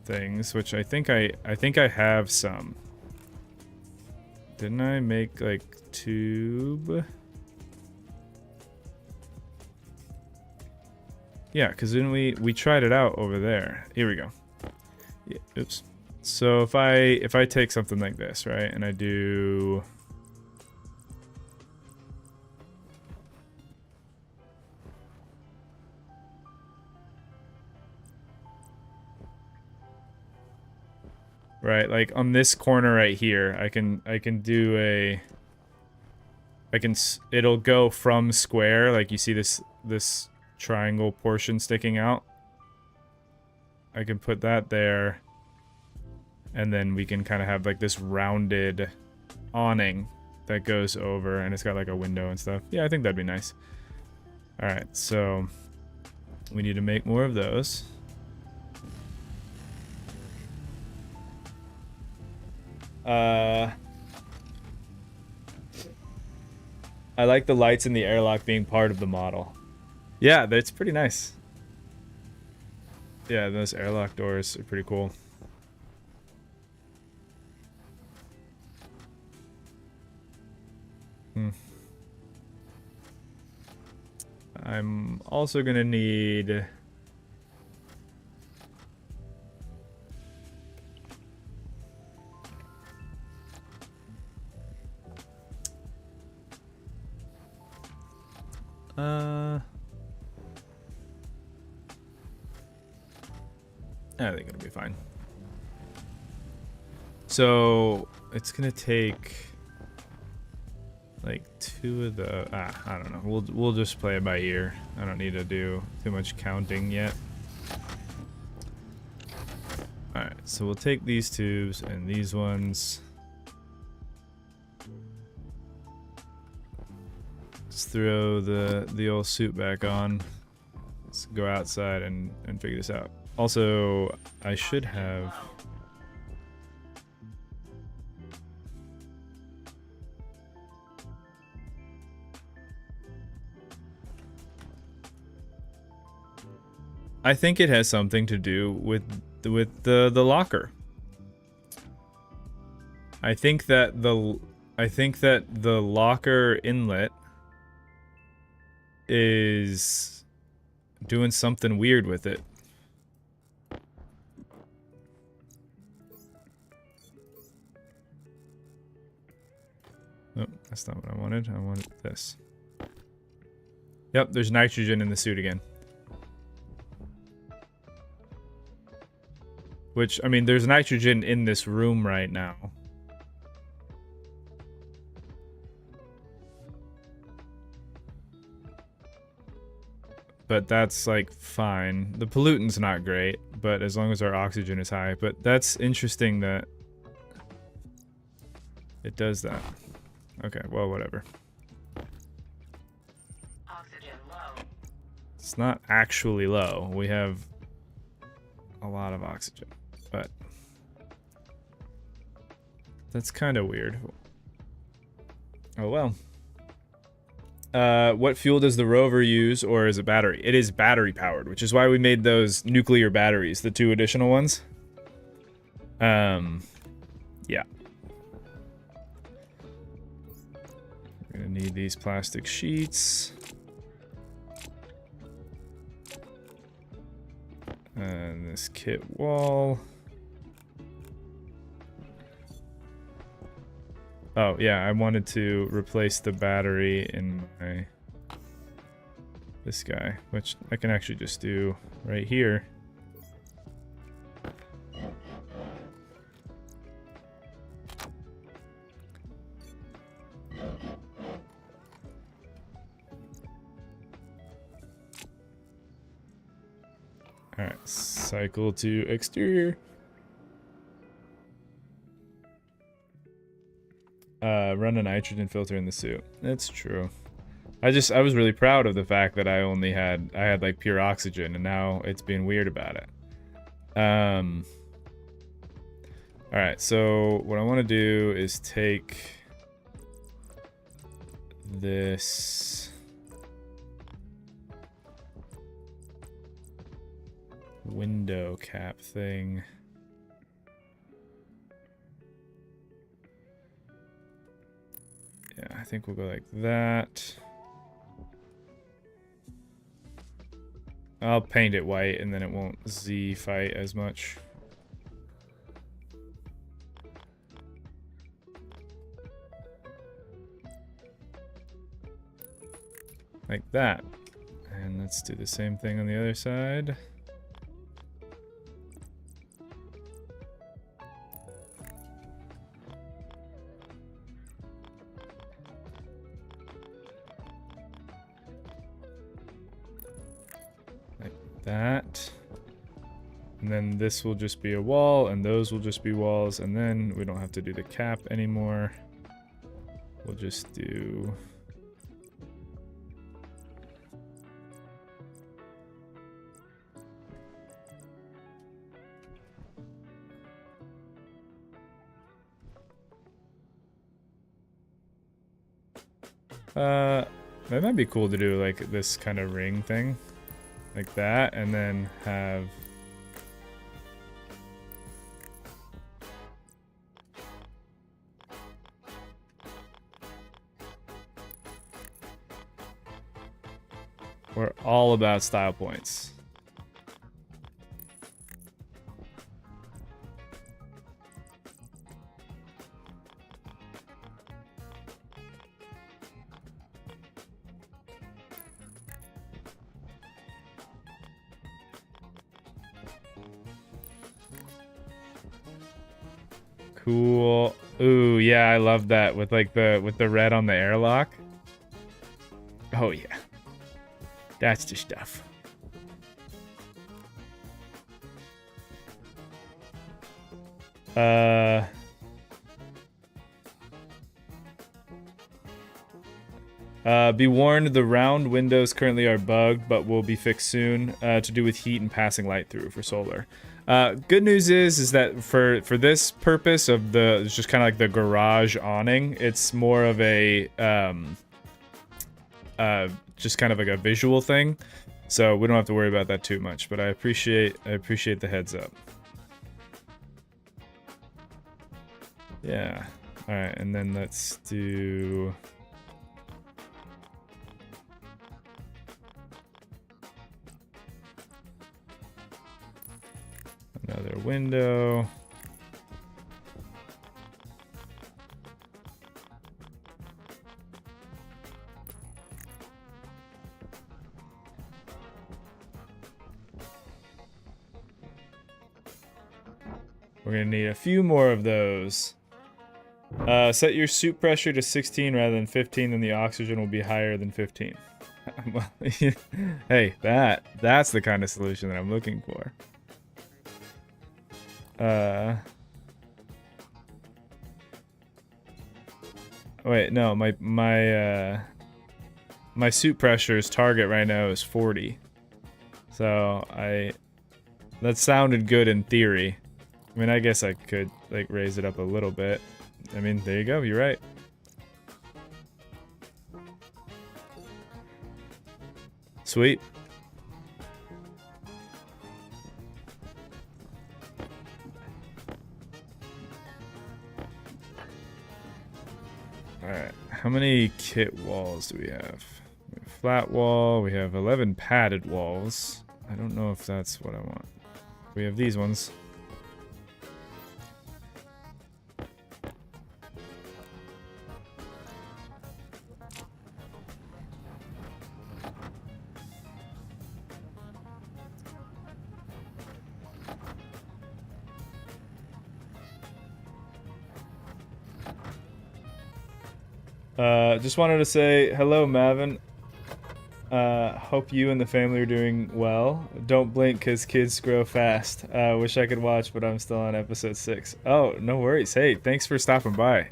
A: things, which I think I have some. Didn't I make like tube? Yeah, because then we tried it out over there. Here we go. Yeah, oops. So if I take something like this, right, and I do right, like on this corner right here, I can do a it'll go from square, like you see this triangle portion sticking out. I can put that there, and then we can kind of have like this rounded awning that goes over, and it's got like a window and stuff. Yeah, I think that'd be nice. All right, so we need to make more of those. I like the lights in the airlock being part of the model. Yeah, that's pretty nice. Yeah, those airlock doors are pretty cool. I'm also gonna need I think it'll be fine. So it's gonna take like 2 of the I don't know. We'll just play it by ear. I don't need to do too much counting yet. All right, so we'll take these tubes and these ones. Let's throw the old suit back on. Let's go outside and figure this out. Also, I should have I think it has something to do with the locker. I think that the locker inlet is doing something weird with it. Oh, that's not what I wanted. I wanted this. Yep, there's nitrogen in the suit again. Which, I mean, there's nitrogen in this room right now. but that's like fine. The pollutant's not great, but as long as our oxygen is high. But that's interesting that it does that. Okay, well, whatever.
B: Oxygen low.
A: It's not actually low. We have a lot of oxygen, but that's kind of weird. Oh well. What fuel does the rover use, or is it battery? It is battery powered, which is why we made those nuclear batteries, the 2 additional ones. Yeah. We're gonna need these plastic sheets. And this kit wall. Oh, yeah, I wanted to replace the battery in my... this guy, which I can actually just do right here. Alright, cycle to exterior. Run a nitrogen filter in the suit. That's true. I was really proud of the fact that I had like pure oxygen, and now it's being weird about it. Alright, so what I want to do is take this window cap thing. Yeah, I think we'll go like that. I'll paint it white and then it won't Z fight as much. Like that. And let's do the same thing on the other side. That, and then this will just be a wall, and those will just be walls, and then we don't have to do the cap anymore. We'll just do that might be cool to do like this kind of ring thing. Like that, and then have we're all about style points. Cool. Ooh, yeah, I love that with like the red on the airlock. Oh yeah. That's the stuff. Be warned, the round windows currently are bugged, but will be fixed soon, to do with heat and passing light through for solar. Good news is that for this purpose of it's just kind of like the garage awning, it's more of a just kind of like a visual thing, so we don't have to worry about that too much. But I appreciate the heads up. Yeah. All right, and then let's do. Another window. We're gonna need a few more of those. Set your suit pressure to 16 rather than 15, then the oxygen will be higher than 15. Well, hey, that's the kind of solution that I'm looking for. Wait, no, my suit pressure's target right now is 40. So that sounded good in theory. I mean, I guess I could like raise it up a little bit. I mean, there you go. You're right. Sweet. Alright, how many kit walls do we have? We have flat wall, we have 11 padded walls. I don't know if that's what I want. We have these ones. Just wanted to say hello, Mavin. Hope you and the family are doing well. Don't blink because kids grow fast. Wish I could watch, but I'm still on episode 6. Oh, no worries. Hey, thanks for stopping by.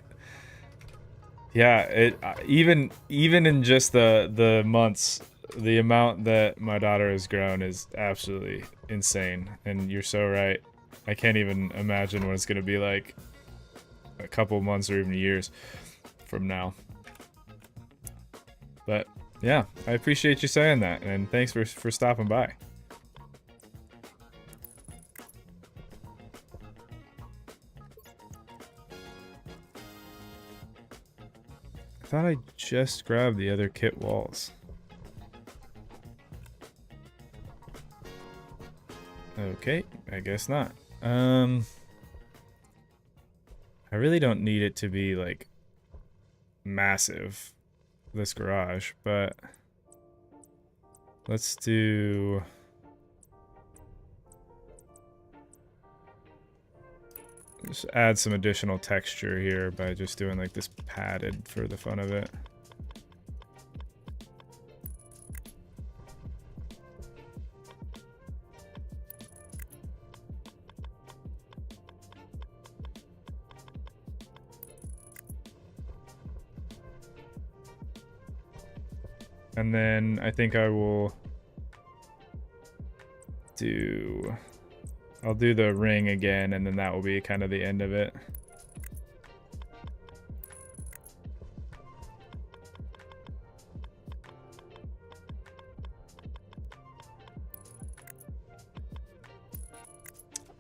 A: Yeah, even in just the months, the amount that my daughter has grown is absolutely insane. And you're so right. I can't even imagine what it's gonna be like a couple months or even years from now. But yeah, I appreciate you saying that, and thanks for stopping by. I thought I just grabbed the other kit walls. Okay, I guess not. I really don't need it to be like massive, this garage, but let's do just add some additional texture here by just doing like this padded for the fun of it. And then I think I will I'll do the ring again, and then that will be kind of the end of it.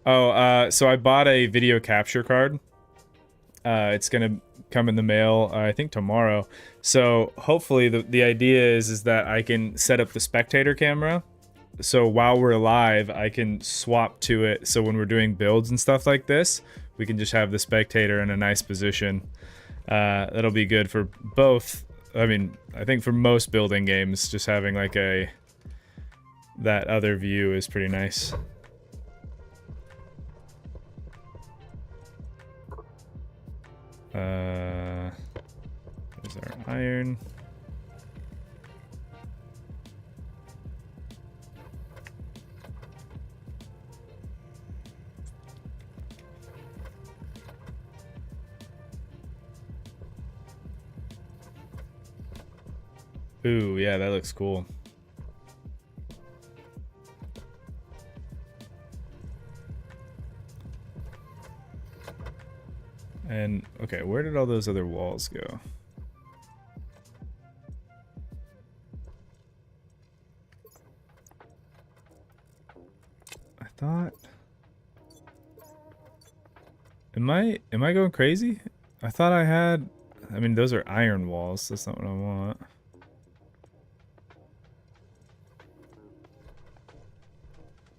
A: Oh, so I bought a video capture card. It's gonna come in the mail, I think tomorrow. So hopefully the idea is that I can set up the spectator camera. So while we're live, I can swap to it. So when we're doing builds and stuff like this, we can just have the spectator in a nice position. That'll be good for both. I mean, I think for most building games, just having like that other view is pretty nice. There's our iron. Ooh, yeah, that looks cool. And, okay, where did all those other walls go? I thought... Am I going crazy? I thought I had... I mean, those are iron walls. That's not what I want.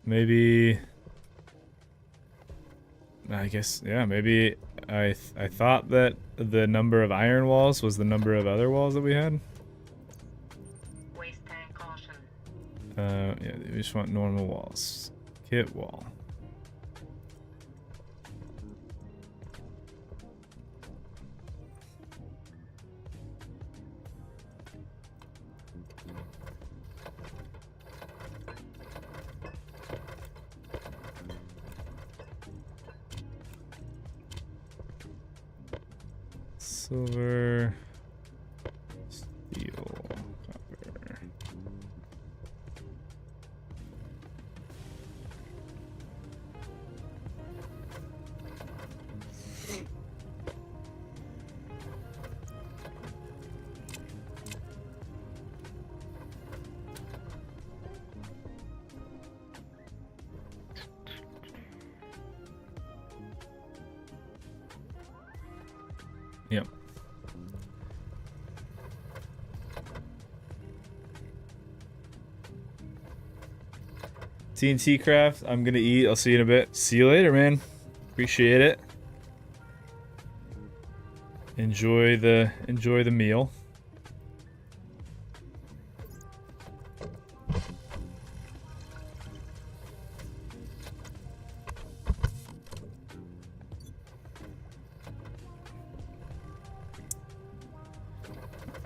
A: Maybe... I guess, yeah, maybe I thought that the number of iron walls was the number of other walls that we had.
B: Waste tank caution.
A: Yeah, we just want normal walls. Kit wall. Silver, steel, copper. Yep. TNT craft, I'm gonna eat. I'll see you in a bit. See you later, man. Appreciate it. Enjoy the meal.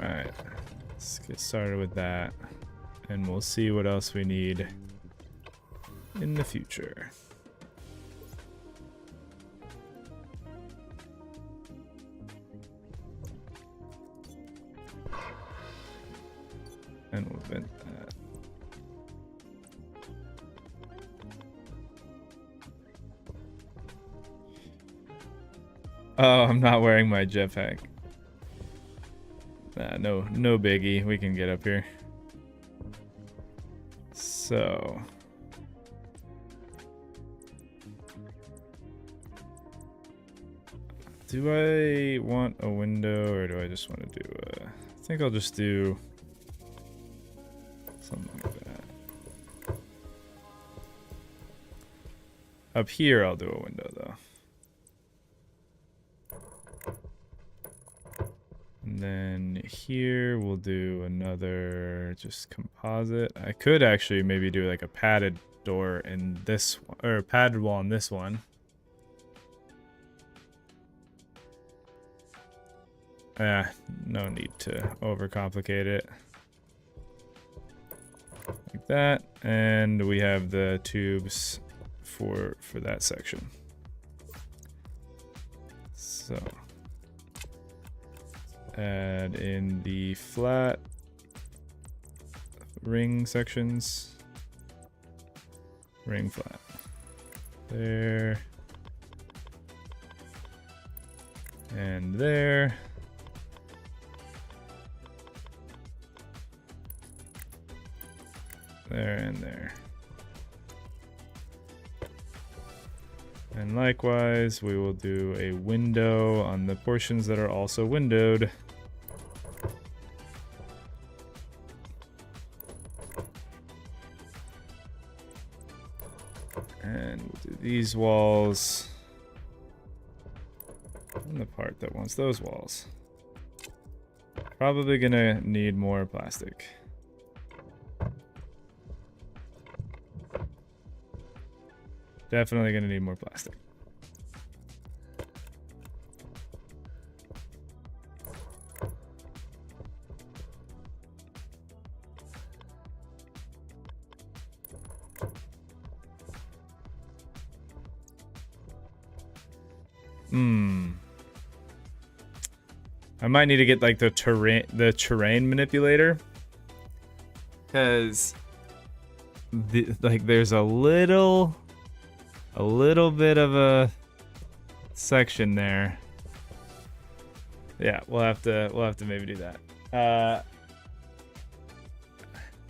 A: Alright, let's get started with that, and we'll see what else we need in the future. And we'll vent that. Oh, I'm not wearing my jetpack. Nah, no biggie. We can get up here. So, do I want a window, or do I just want to do I think I'll just do something like that. Up here I'll do a window though. And then here we'll do another just composite. I could actually maybe do like a padded door in this one, or a padded wall in this one. No need to overcomplicate it. Like that. And we have the tubes for that section. So add in the flat ring sections. Ring flat. There. And there. There and there. And likewise, we will do a window on the portions that are also windowed. And we'll do these walls on the part that wants those walls. Probably gonna need more plastic. Definitely gonna need more plastic. I might need to get like the terrain manipulator, because like there's a little bit of a section there. Yeah, we'll have to maybe do that.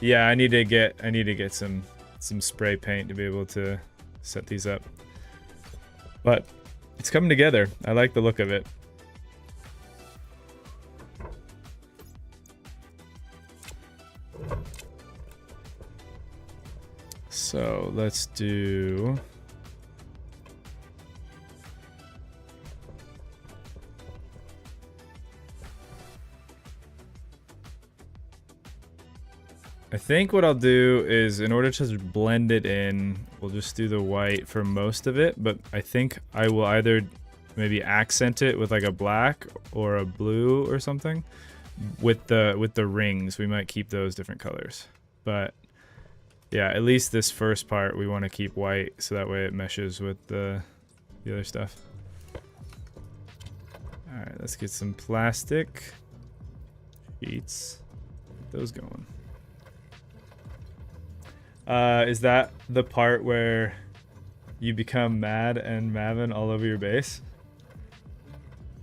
A: Yeah, I need to get some spray paint to be able to set these up. But it's coming together. I like the look of it. So let's do I think what I'll do is, in order to blend it in, we'll just do the white for most of it, but I think I will either maybe accent it with like a black or a blue or something. With the rings, we might keep those different colors. But yeah, at least this first part we want to keep white, so that way it meshes with the other stuff. All right, let's get some plastic sheets. Get those going. Is that the part where you become mad and Mavin all over your base?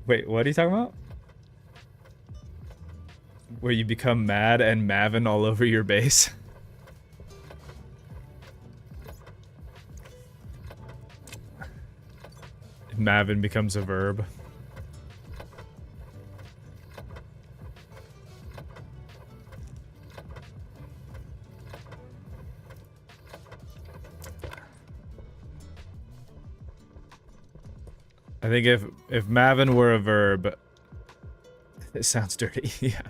A: Wait, what are you talking about? Where you become mad and Mavin all over your base? Mavin becomes a verb. I think if Mavin were a verb, it sounds dirty. Yeah.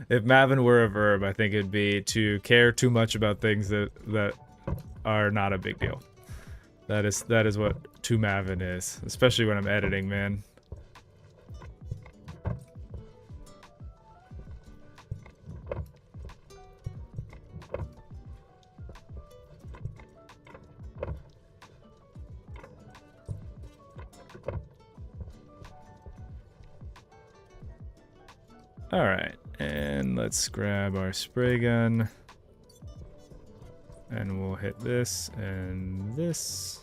A: If Mavin were a verb, I think it'd be to care too much about things that are not a big deal. That is what to Mavin is, especially when I'm editing, man. All right, and let's grab our spray gun. And we'll hit this and this.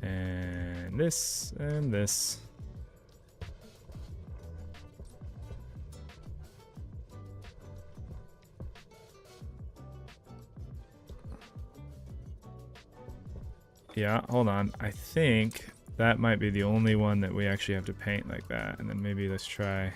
A: And this and this. Yeah, hold on. I think that might be the only one that we actually have to paint like that. And then maybe let's try...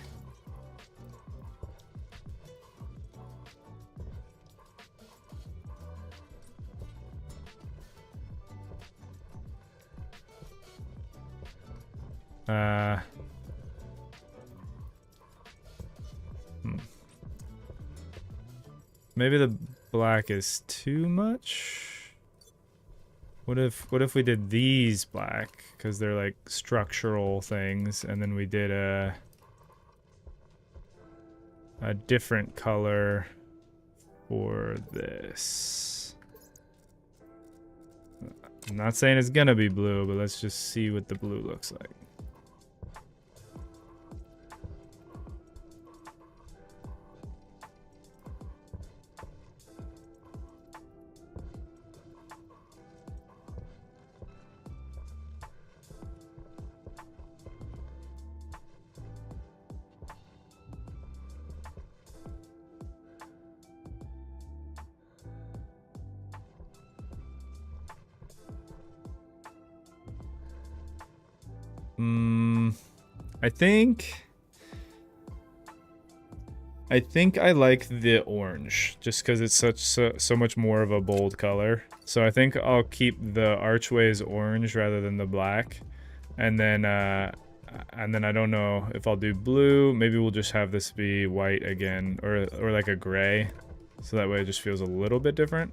A: Maybe the black is too much? What if we did these black? Because they're like structural things, and then we did a different color for this. I'm not saying it's gonna be blue, but let's just see what the blue looks like. I think I like the orange just because it's so much more of a bold color. So I think I'll keep the archways orange rather than the black, and then I don't know if I'll do blue. Maybe we'll just have this be white again, or like a gray, so that way it just feels a little bit different.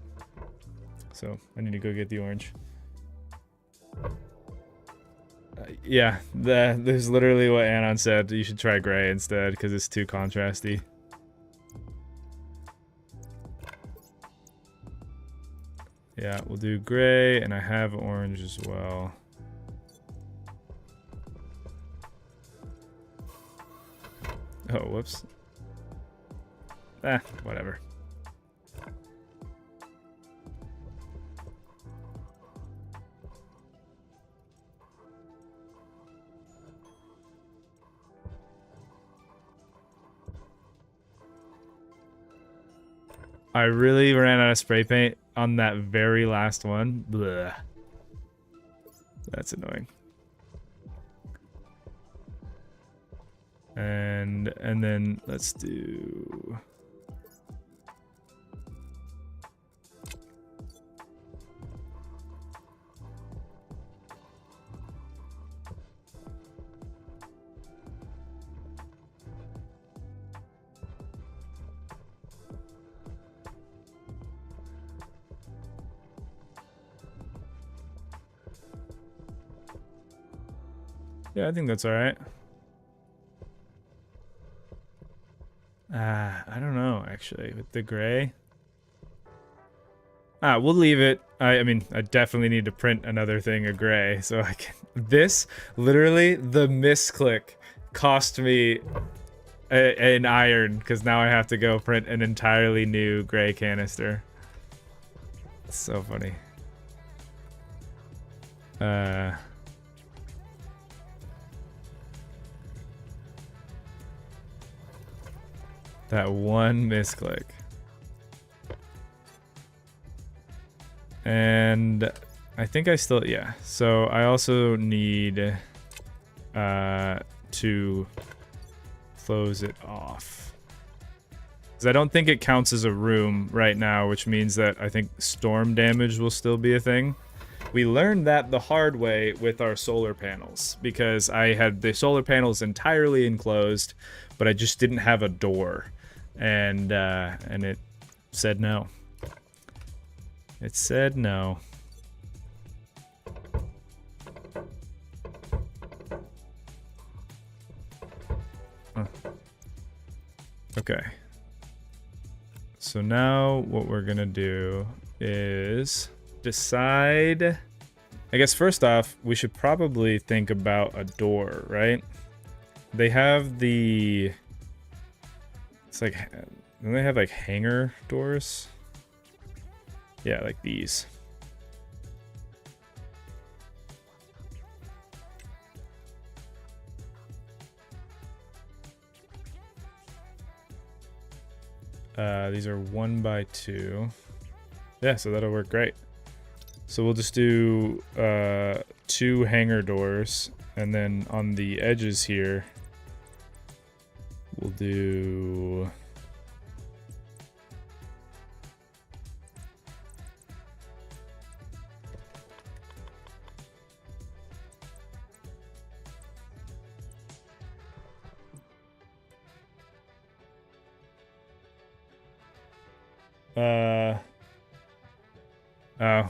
A: So I need to go get the orange. Yeah, there's literally what Anon said. You should try gray instead because it's too contrasty. Yeah, we'll do gray, and I have orange as well. Oh, whoops. Whatever. I really ran out of spray paint on that very last one. Blah. That's annoying. And then let's do... Yeah, I think that's all right. I don't know, actually, with the gray. We'll leave it. I mean, I definitely need to print another thing of gray so I can. This literally the misclick cost me an iron because now I have to go print an entirely new gray canister. It's so funny. That one misclick. And I think I still, yeah. So I also need to close it off. Because I don't think it counts as a room right now, which means that I think storm damage will still be a thing. We learned that the hard way with our solar panels, because I had the solar panels entirely enclosed, but I just didn't have a door. And it said no. It said no. Huh. Okay. So now what we're gonna do is decide. I guess first off, we should probably think about a door, right? They have the. It's like, don't they have like hanger doors? Yeah, like these. These are 1x2. Yeah, so that'll work great. So we'll just do 2 hanger doors, and then on the edges here, we'll do. Oh,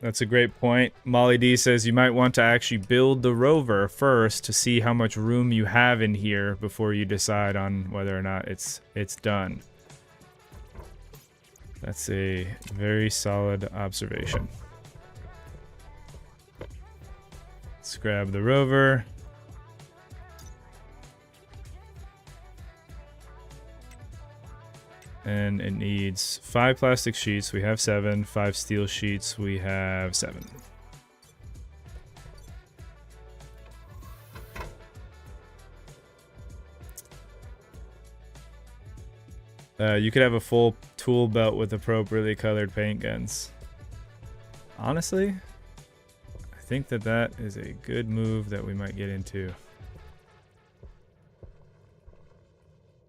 A: that's a great point. Molly D says you might want to actually build the rover first to see how much room you have in here before you decide on whether or not it's done. That's a very solid observation. Let's grab the rover. And it needs 5 plastic sheets. We have 7. 5 steel sheets. We have 7. You could have a full tool belt with appropriately colored paint guns. Honestly, I think that is a good move that we might get into.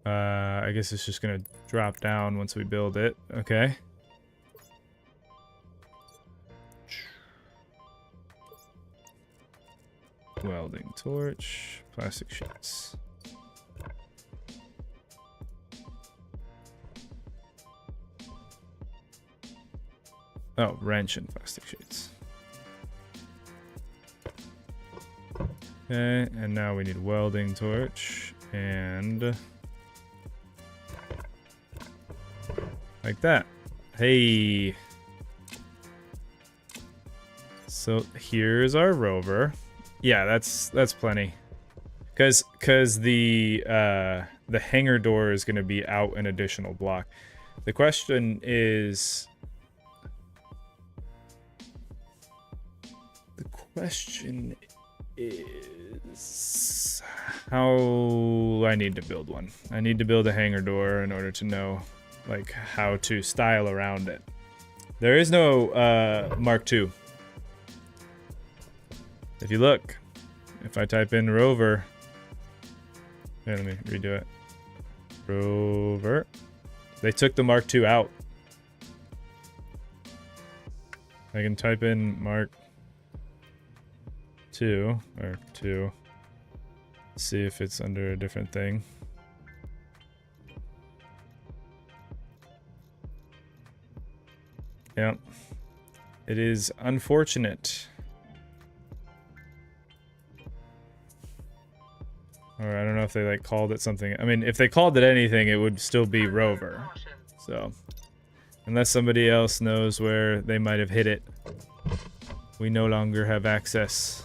A: I guess it's just gonna drop down once we build it. Okay. Welding torch, plastic sheets. Oh, wrench and plastic sheets. Okay, and now we need welding torch and like that. Hey. So here's our rover. Yeah, that's plenty. Cause the hanger door is gonna be out an additional block. The question is how I need to build one. I need to build a hanger door in order to know like how to style around it. There is no Mark II. If you look, if I type in rover, here, let me redo it. Rover. They took the Mark II out. I can type in Mark II or 2. See if it's under a different thing. Yeah, it is unfortunate. Or I don't know if they like called it something. I mean, if they called it anything, it would still be rover. So Unless somebody else knows where they might have hit it, we no longer have access.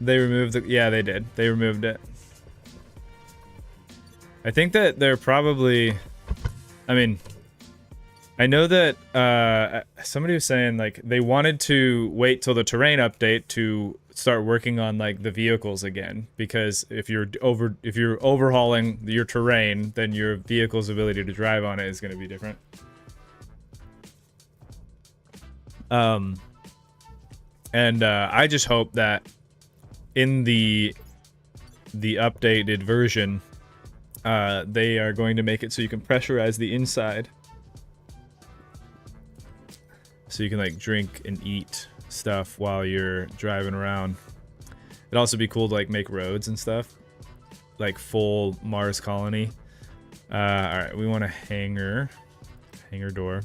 A: They removed the... Yeah, they did. They removed it. I think that they're probably... I mean... I know that somebody was saying, like, they wanted to wait till the terrain update to start working on, like, the vehicles again. Because if you're overhauling your terrain, then your vehicle's ability to drive on it is going to be different. And I just hope that in the updated version, they are going to make it so you can pressurize the inside. So you can, like, drink and eat stuff while you're driving around. It'd also be cool to, like, make roads and stuff. Like, full Mars colony. Alright, we want a hangar. Hangar door.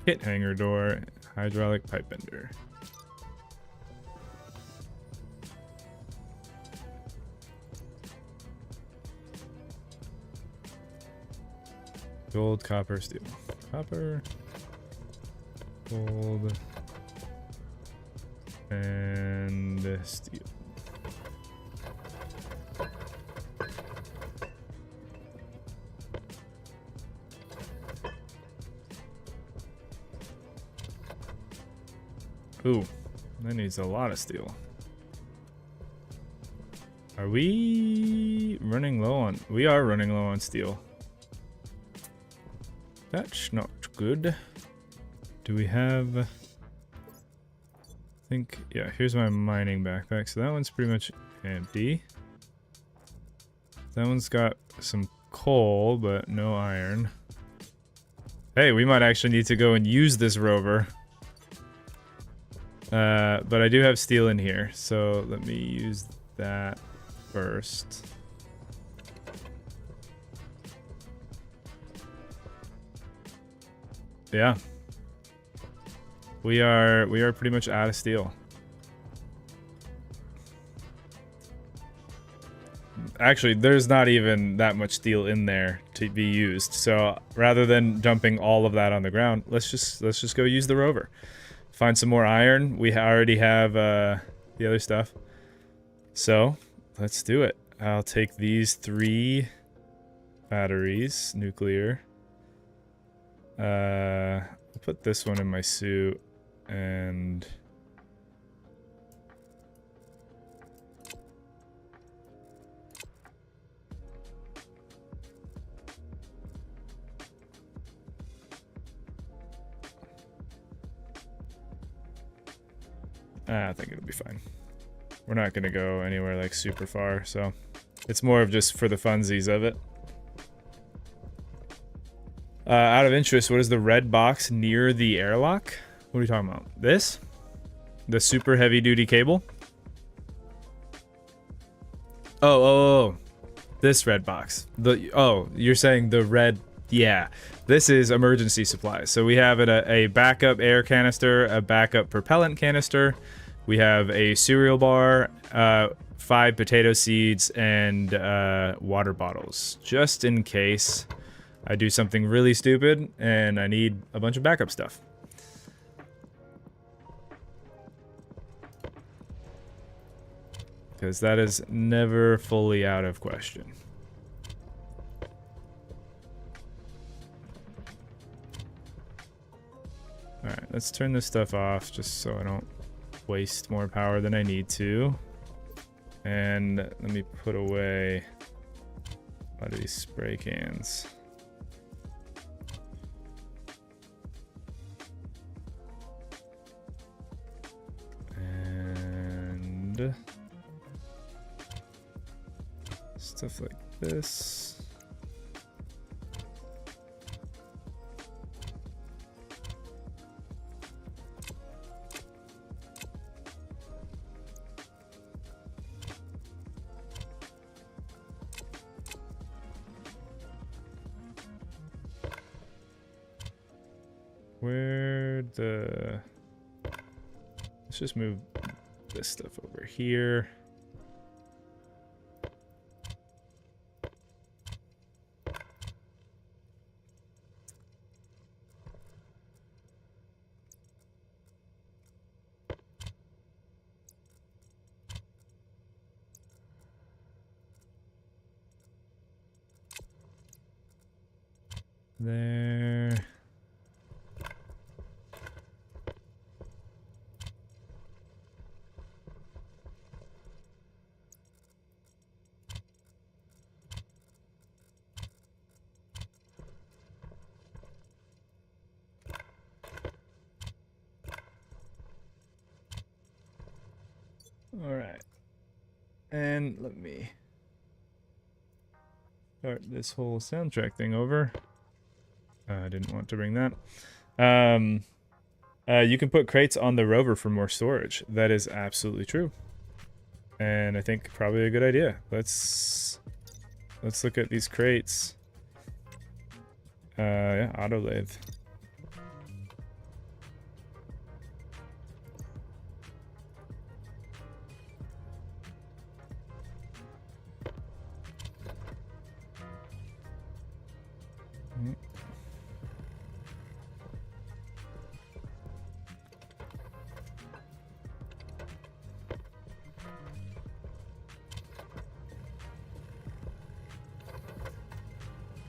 A: Hit hangar door. Hydraulic pipe bender. Gold, copper, steel. Copper. Gold. And steel. Ooh, that needs a lot of steel. Are we running low on... We are running low on steel. That's not good. Do we have... I think... Yeah, here's my mining backpack. So that one's pretty much empty. That one's got some coal, but no iron. Hey, we might actually need to go and use this rover. But I do have steel in here, so let me use that first. Yeah. We are pretty much out of steel. Actually, there's not even that much steel in there to be used. So rather than dumping all of that on the ground, let's just go use the rover. Find some more iron. We already have the other stuff. So let's do it. I'll take these 3 batteries, nuclear. I'll put this one in my suit and I think it'll be fine. We're not gonna go anywhere like super far, so it's more of just for the funsies of it. Out of interest, what is the red box near the airlock? What are you talking about? This? The super heavy duty cable? Oh. This red box. You're saying the red... Yeah. This is emergency supplies. So we have a backup air canister, a backup propellant canister. We have a cereal bar, 5 potato seeds, and water bottles. Just in case I do something really stupid and I need a bunch of backup stuff. Because that is never fully out of question. Alright, let's turn this stuff off just so I don't waste more power than I need to. And let me put away a lot of these spray cans. And stuff like this. Let's just move this stuff over here. There. All right. And let me start this whole soundtrack thing over. I didn't want to bring that. You can put crates on the rover for more storage. That is absolutely true. And I think probably a good idea. Let's look at these crates. Yeah, auto lathe.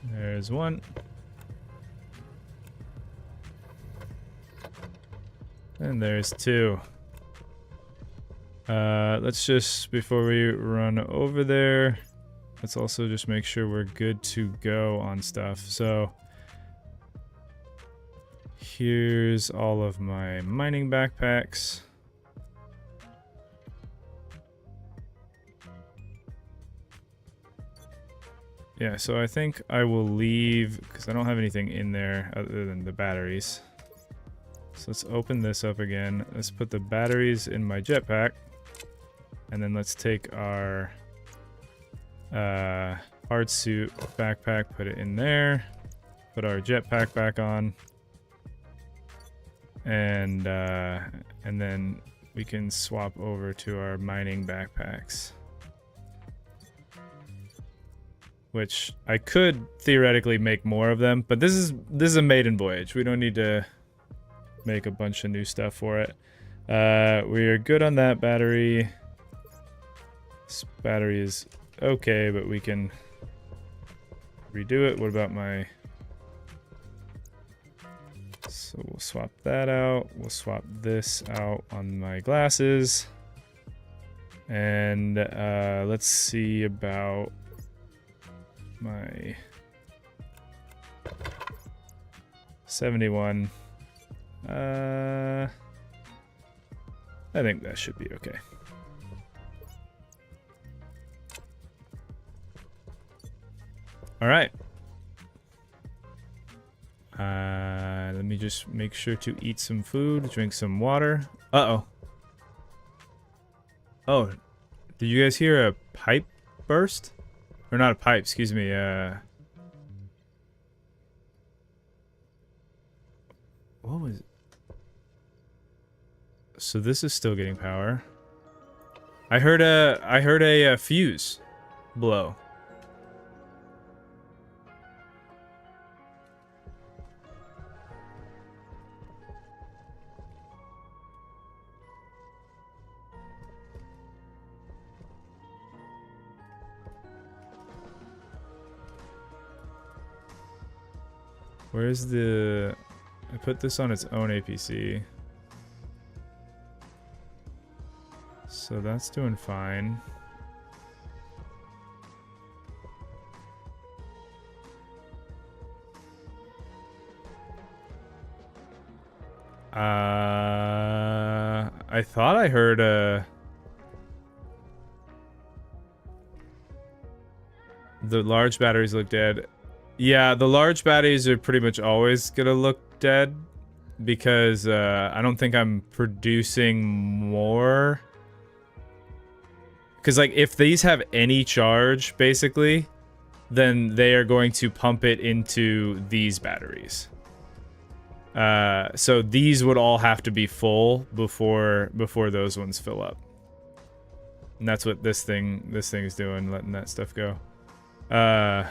A: There's one. And there's two. Let's just, before we run over there, let's also just make sure we're good to go on stuff. So here's all of my mining backpacks. Yeah, so I think I will leave, because I don't have anything in there other than the batteries. So let's open this up again. Let's put the batteries in my jetpack. And then let's take our hard suit backpack, put it in there. Put our jetpack back on. And then we can swap over to our mining backpacks. Which I could theoretically make more of them, but this is a maiden voyage. We don't need to make a bunch of new stuff for it. We are good on that battery. This battery is okay, but we can redo it. What about my... So we'll swap that out. We'll swap this out on my glasses. And let's see about my 71. I think that should be okay. All right. Let me just make sure to eat some food, drink some water. Uh-oh. Oh, did you guys hear a pipe burst? Or not a pipe, excuse me, what was it? So this is still getting power. I heard a fuse blow. Where's the... I put this on its own APC. So that's doing fine. I thought I heard the large batteries look dead. Yeah, the large batteries are pretty much always gonna look dead because I don't think I'm producing more. Because like if these have any charge, basically, then they are going to pump it into these batteries. So these would all have to be full before those ones fill up. And that's what this thing's doing, letting that stuff go. I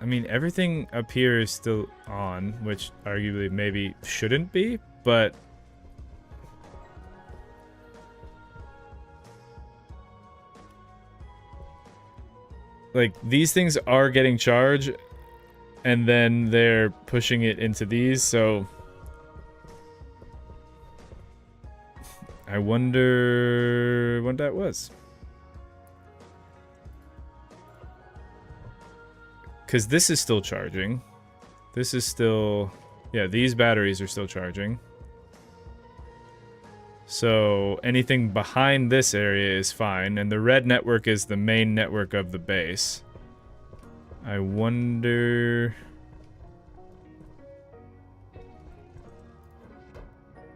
A: mean, everything up here is still on, which arguably maybe shouldn't be, but like these things are getting charged and then they're pushing it into these, so I wonder what that was. Because this is still charging. This is still... Yeah, these batteries are still charging. So anything behind this area is fine. And the red network is the main network of the base. I wonder...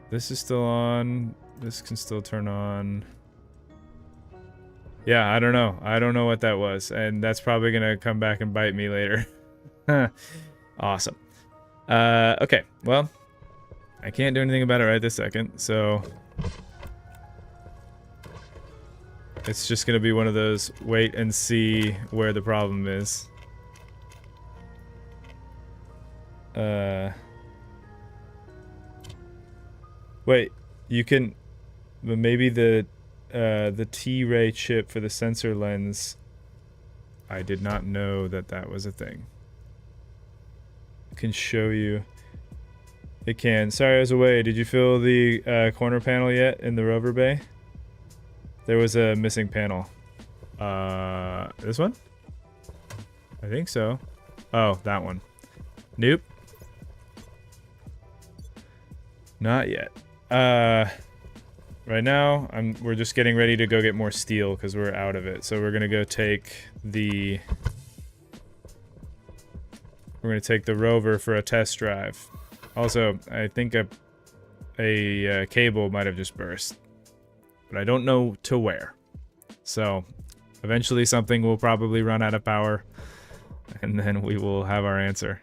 A: This is still on. This can still turn on. Yeah, I don't know. I don't know what that was. And that's probably going to come back and bite me later. Awesome. Okay, well, I can't do anything about it right this second, so it's just going to be one of those wait and see where the problem is. Wait, you can... But maybe the T-ray chip for the sensor lens, I did not know that that was a thing. It can show you. It can. Sorry I was away. Did you fill the corner panel yet in the rover bay? There was a missing panel. This one? I think so. Oh, that one. Nope. Not yet. Right now, we're just getting ready to go get more steel because we're out of it. So we're gonna go take the... We're gonna take the rover for a test drive. Also, I think a cable might have just burst, but I don't know to where. So eventually something will probably run out of power, and then we will have our answer.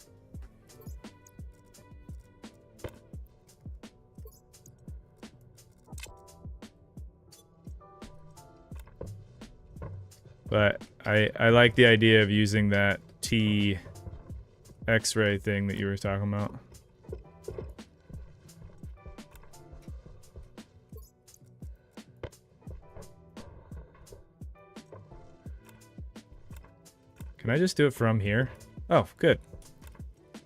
A: But I like the idea of using that T X-ray thing that you were talking about. Can I just do it from here? Oh, good.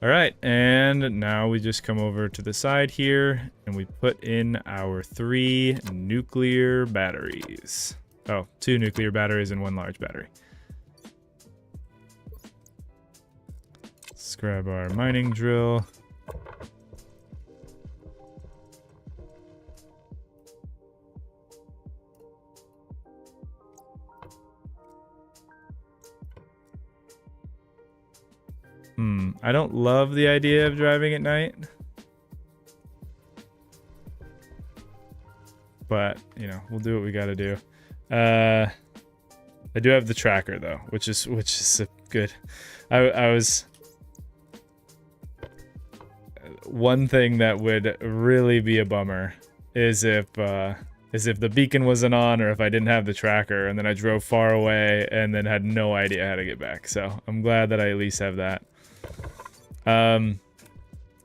A: All right, and now we just come over to the side here and we put in our 3 nuclear batteries. Oh, 2 nuclear batteries and 1 large battery. Let's grab our mining drill. I don't love the idea of driving at night. But, you know, we'll do what we gotta do. I do have the tracker though, which is a good. I was one thing that would really be a bummer is if the beacon wasn't on or if I didn't have the tracker and then I drove far away and then had no idea how to get back. So I'm glad that I at least have that.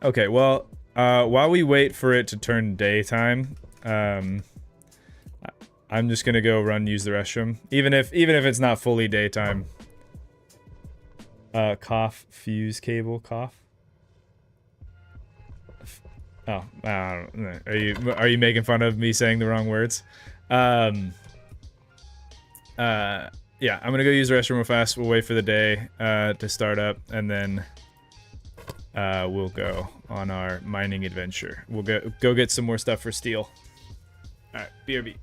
A: Okay, well, while we wait for it to turn daytime, I'm just gonna go use the restroom, even if it's not fully daytime. Cough, fuse cable, cough. Oh, I don't know. Are you making fun of me saying the wrong words? Yeah, I'm gonna go use the restroom real fast. We'll wait for the day to start up, and then we'll go on our mining adventure. We'll go get some more stuff for steel. All right, BRB.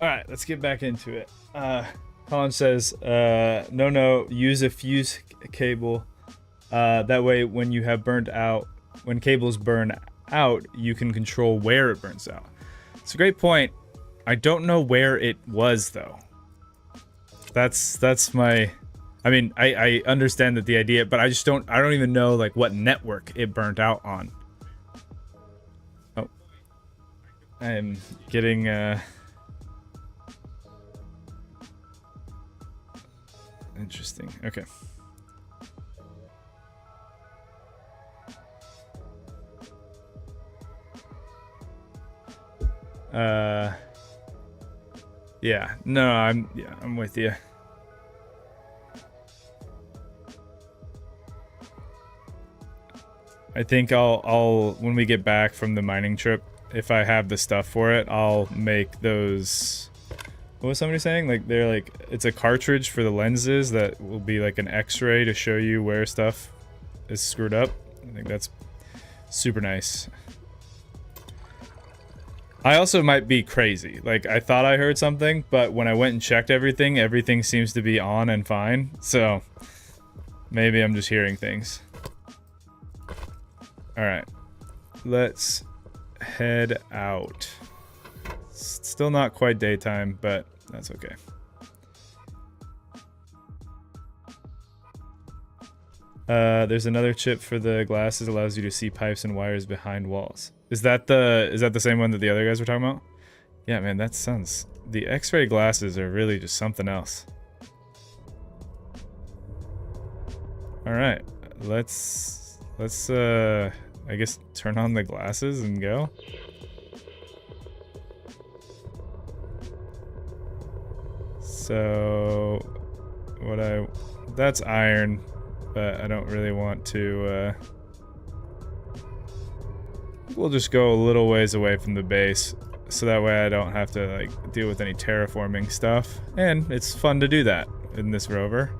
A: All right, let's get back into it. Colin says, no, use a fuse cable. That way, when you have burned out, when cables burn out, you can control where it burns out. It's a great point. I don't know where it was though. That's my. I mean, I understand that the idea, but I don't even know like what network it burnt out on. Oh, I'm getting interesting. Okay. Yeah. No, I'm with you. I think I'll when we get back from the mining trip, if I have the stuff for it, I'll make those. What was somebody saying? Like they're like it's a cartridge for the lenses that will be like an X-ray to show you where stuff is screwed up. I think that's super nice. I also might be crazy. Like I thought I heard something, but when I went and checked everything seems to be on and fine. So maybe I'm just hearing things. All right, let's head out. It's still not quite daytime, but that's okay. There's another chip for the glasses, allows you to see pipes and wires behind walls. Is that the same one that the other guys were talking about? Yeah, man, that sounds. The X-ray glasses are really just something else. All right, let's I guess turn on the glasses and go. So that's iron, but I don't really want to we'll just go a little ways away from the base so that way I don't have to like deal with any terraforming stuff, and it's fun to do that in this rover.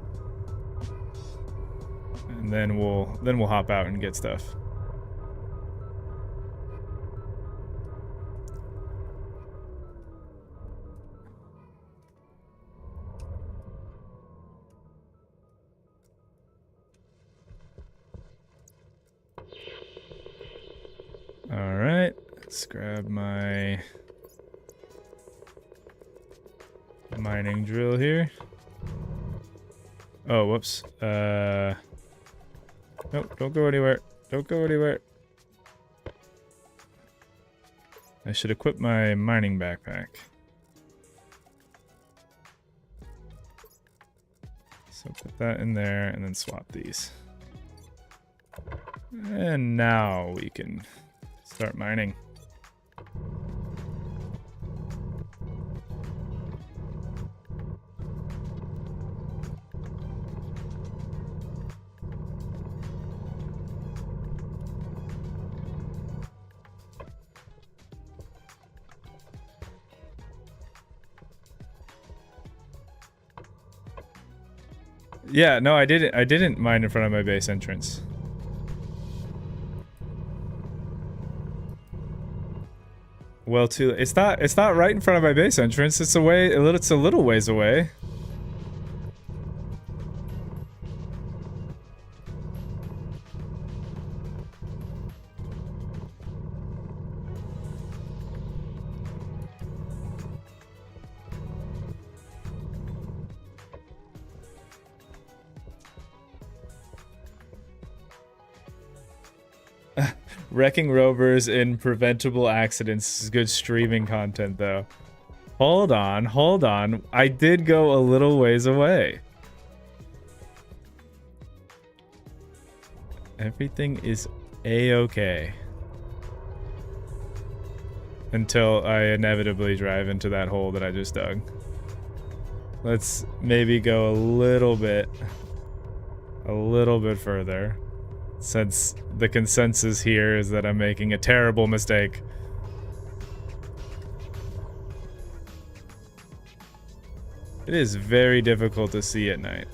A: And then we'll hop out and get stuff. All right, let's grab my mining drill here. Oh, whoops. Nope, don't go anywhere. Don't go anywhere. I should equip my mining backpack. So put that in there and then swap these. And now we can start mining. Yeah, no, I didn't mine in front of my base entrance. Well, it's not right in front of my base entrance. It's a little ways away. Wrecking rovers in preventable accidents is good streaming content, though. Hold on. I did go a little ways away. Everything is a-okay. Until I inevitably drive into that hole that I just dug. Let's maybe go a little bit further. Since the consensus here is that I'm making a terrible mistake. It is very difficult to see at night.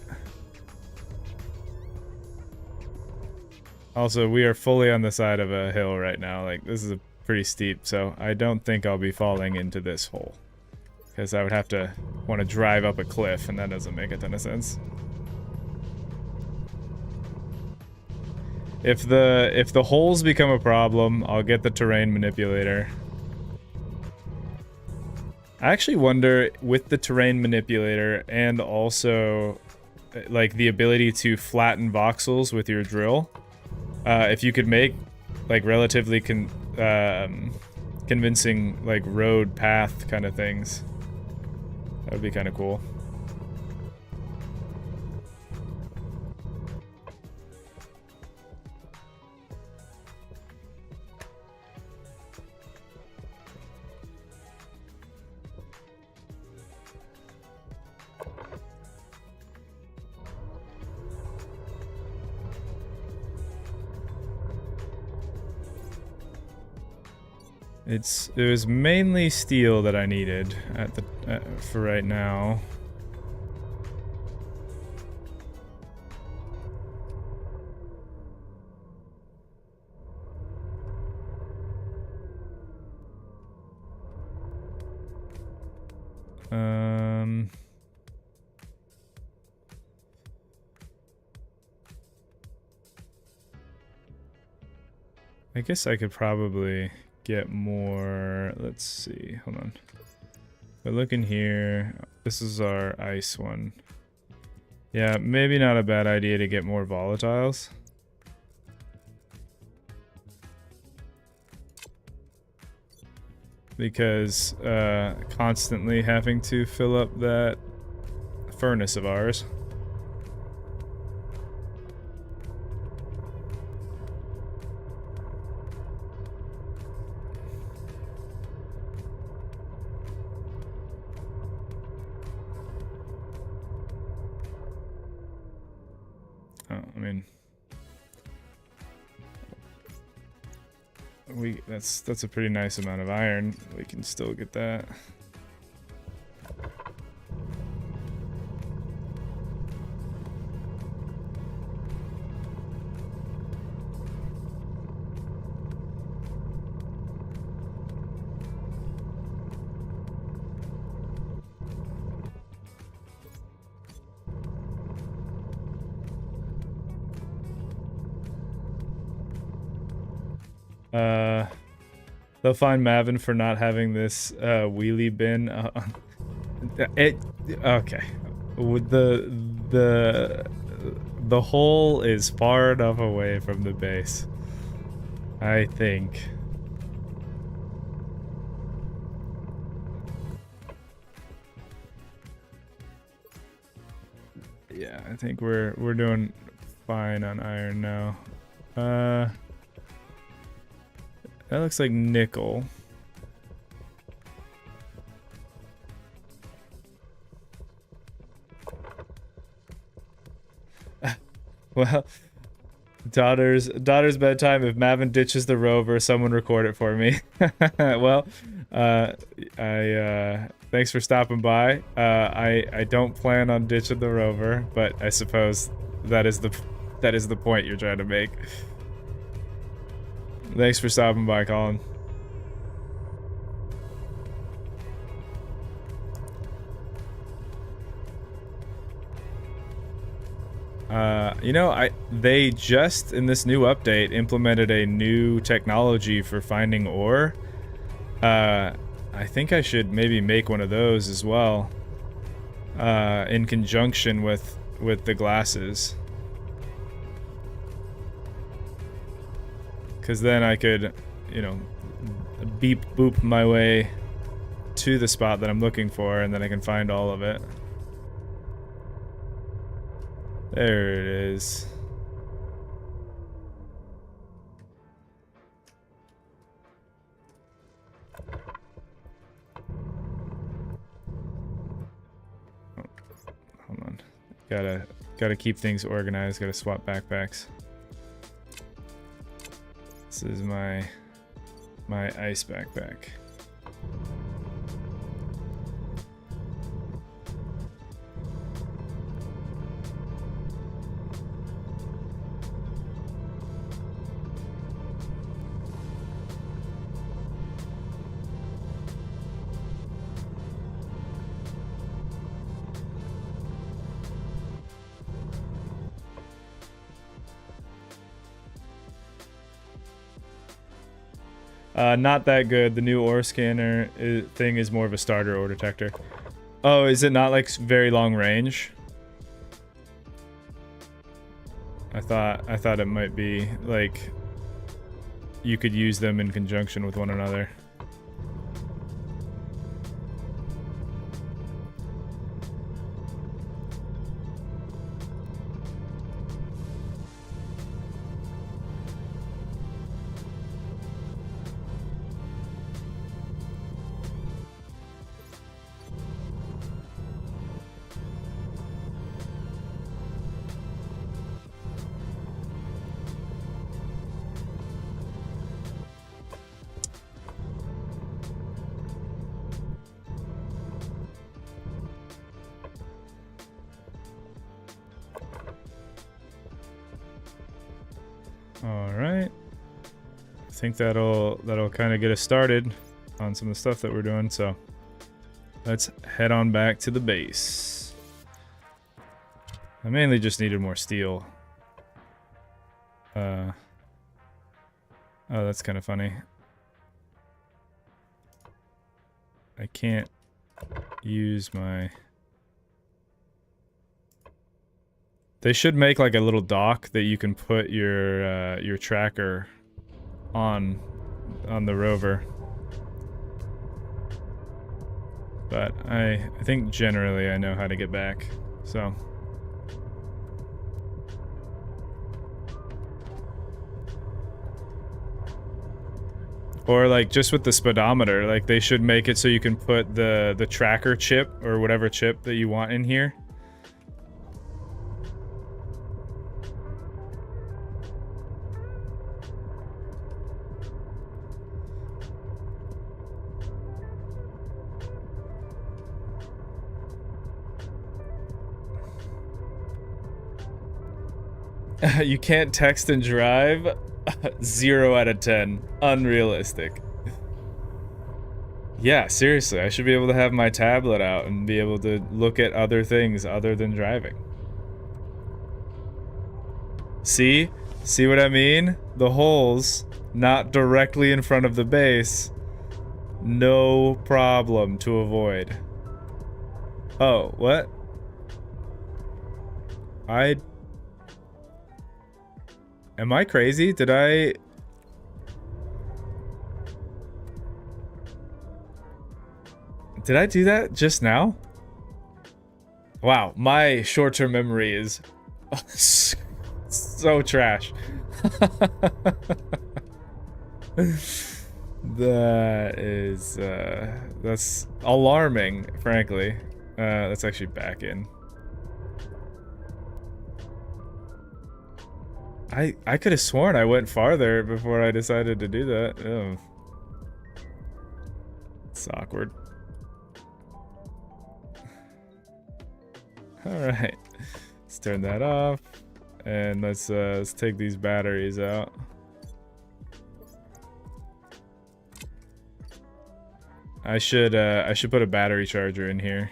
A: Also, we are fully on the side of a hill right now. Like, this is pretty steep, so I don't think I'll be falling into this hole. because I would have to want to drive up a cliff, and that doesn't make a ton of sense. If the holes become a problem, I'll get the terrain manipulator. I actually wonder, with the terrain manipulator and also like the ability to flatten voxels with your drill, if you could make like relatively convincing like road path kind of things, that would be kind of cool. It was mainly steel that I needed at the for right now. I guess I could probably get more. Let's see, hold on. So look in here. This is our ice one. Yeah, maybe not a bad idea to get more volatiles. Because constantly having to fill up that furnace of ours. I mean, that's a pretty nice amount of iron. We can still get that. They'll find Mavin for not having this wheelie bin. Okay. With the hole is far enough away from the base, I think. Yeah, I think we're doing fine on iron now. That looks like nickel. Well, daughter's bedtime. If Mavin ditches the rover, someone record it for me. Well, thanks for stopping by. I don't plan on ditching the rover, but I suppose that is the point you're trying to make. Thanks for stopping by, Colin. You know, they just in this new update implemented a new technology for finding ore. I think I should maybe make one of those as well, in conjunction with the glasses. Because then I could, you know, beep boop my way to the spot that I'm looking for, and then I can find all of it. There it is. Oh, hold on. Gotta keep things organized. Gotta swap backpacks. This is my ice backpack. Not that good. The new ore scanner thing is more of a starter ore detector. Oh, is it not like very long range? I thought it might be like you could use them in conjunction with one another. Alright. I think that'll kind of get us started on some of the stuff that we're doing, so let's head on back to the base. I mainly just needed more steel. Oh, that's kind of funny. I can't use my... They should make like a little dock that you can put your tracker on the rover. But I think generally I know how to get back, so. Or like just with the speedometer, like they should make it so you can put the tracker chip or whatever chip that you want in here. You can't text and drive? 0 out of 10. Unrealistic. Yeah, seriously, I should be able to have my tablet out and be able to look at other things other than driving. See? See what I mean? The holes, not directly in front of the base. No problem to avoid. Oh, what? Am I crazy? Did I do that just now? Wow, my short-term memory is so trash. That is, that's alarming, frankly. Let's actually back in. I could have sworn I went farther before I decided to do that. Oh. It's awkward. Alright. Let's turn that off. And let's take these batteries out. I should put a battery charger in here.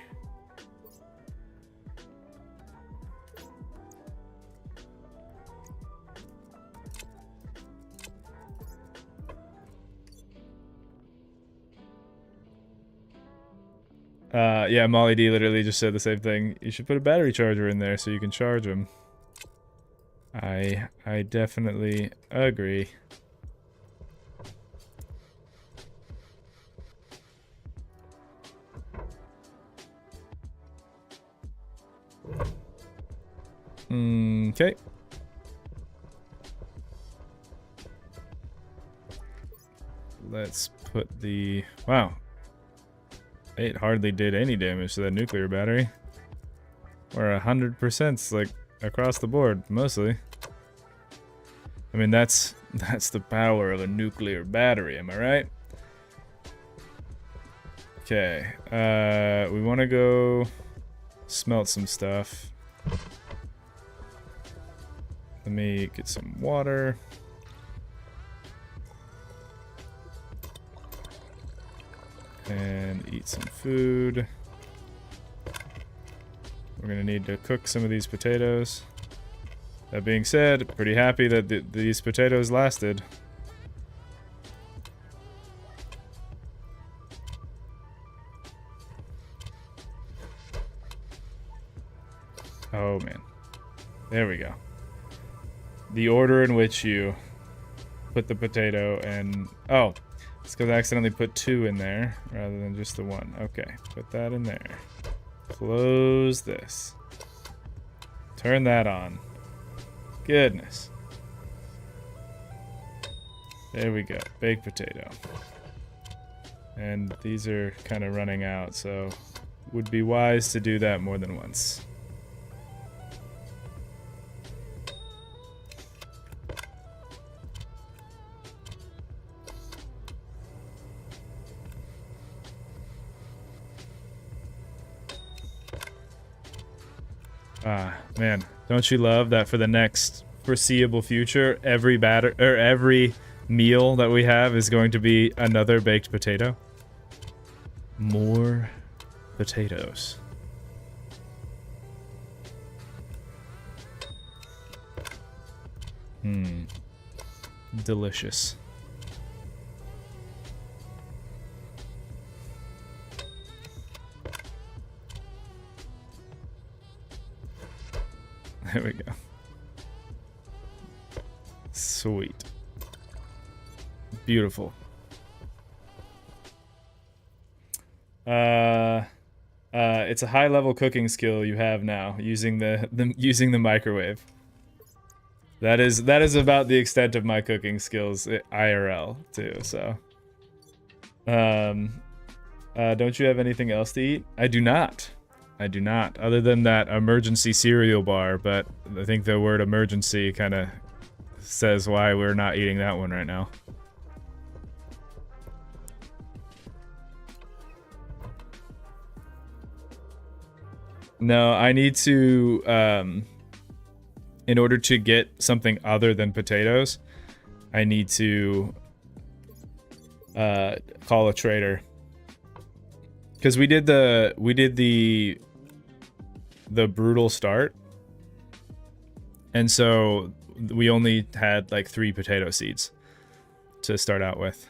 A: Yeah, Molly D literally just said the same thing. You should put a battery charger in there so you can charge them. I definitely agree. Okay. Let's put the... Wow. It hardly did any damage to that nuclear battery. Or 100% like across the board, mostly. I mean, that's the power of a nuclear battery, am I right? Okay, we want to go smelt some stuff. Let me get some water. And eat some food. We're gonna need to cook some of these potatoes. That being said, pretty happy that these potatoes lasted. Oh man. There we go. The order in which you put the potato and... Oh, it's because I accidentally put 2 in there rather than just the 1. Okay, put that in there. Close this. Turn that on. Goodness. There we go. Baked potato. And these are kind of running out, so would be wise to do that more than once. Ah, man, don't you love that for the next foreseeable future, every every meal that we have is going to be another baked potato? More potatoes. Delicious. There we go. Sweet. Beautiful. It's a high-level cooking skill you have now, using the microwave. That is about the extent of my cooking skills IRL too. So, don't you have anything else to eat? I do not. I do not, other than that emergency cereal bar, but I think the word emergency kind of says why we're not eating that one right now. No, I need to, in order to get something other than potatoes, I need to call a trader. Because we did the brutal start, and so we only had like 3 potato seeds to start out with.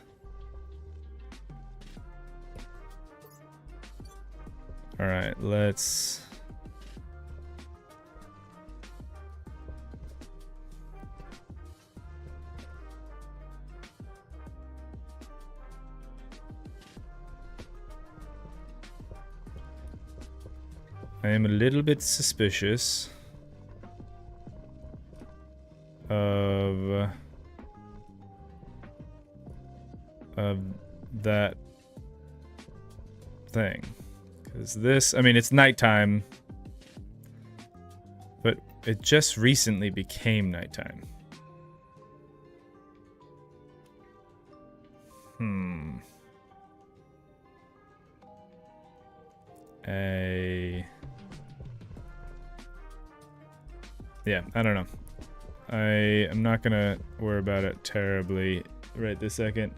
A: All right, let's. I am a little bit suspicious of that thing, because this, I mean, it's nighttime, but it just recently became nighttime. Yeah, I don't know. I'm not gonna worry about it terribly right this second.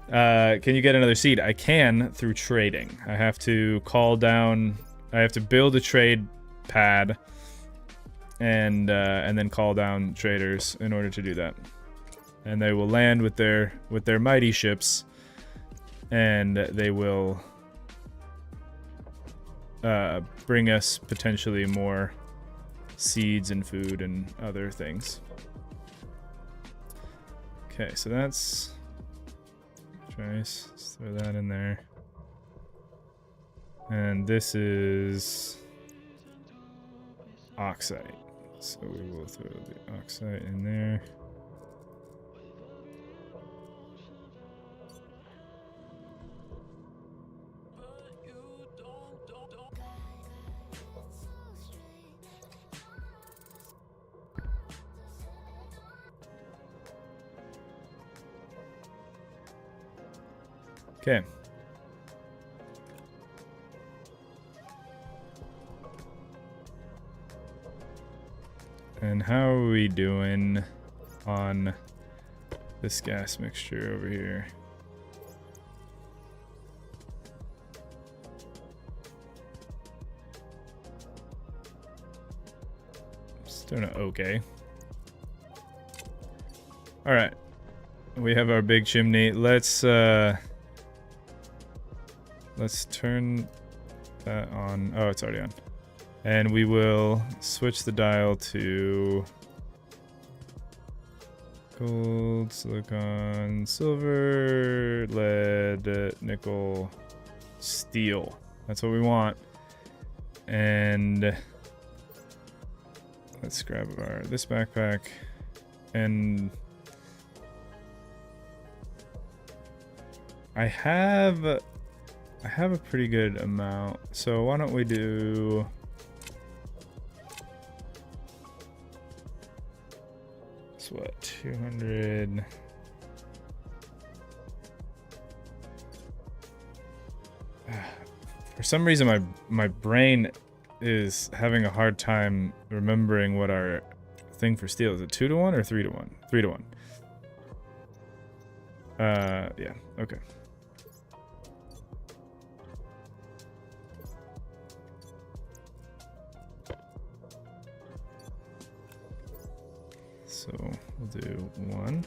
A: Can you get another seed? I can through trading. I have to call down. I have to build a trade pad, and then call down traders in order to do that. And they will land with their mighty ships, and they will bring us potentially more seeds and food and other things. Okay, so that's nice. Let's throw that in there. And this is oxide. So we will throw the oxide in there. Okay. And how are we doing on this gas mixture over here? Just doing it okay. All right. We have our big chimney. Let's turn that on. Oh, it's already on. And we will switch the dial to gold, silicon, silver, lead, nickel, steel. That's what we want. And let's grab this backpack. And I have a pretty good amount. So why don't we do... what, 200. For some reason my brain is having a hard time remembering what our thing for steel is. It 2 to 1 or 3 to 1? 3 to 1. Yeah, okay. So we'll do 1,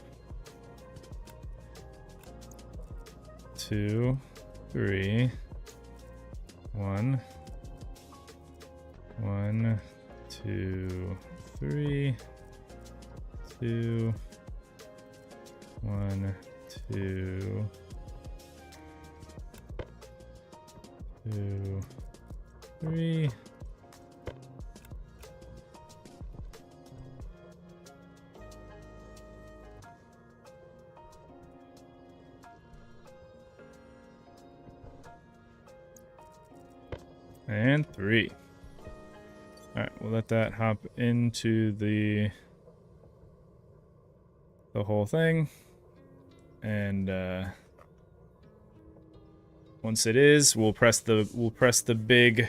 A: 2, 3, 1, 1, 2, 3, 2, 1, 2, 2, 3. And 3. All right, we'll let that hop into the whole thing. And once it is, we'll press the big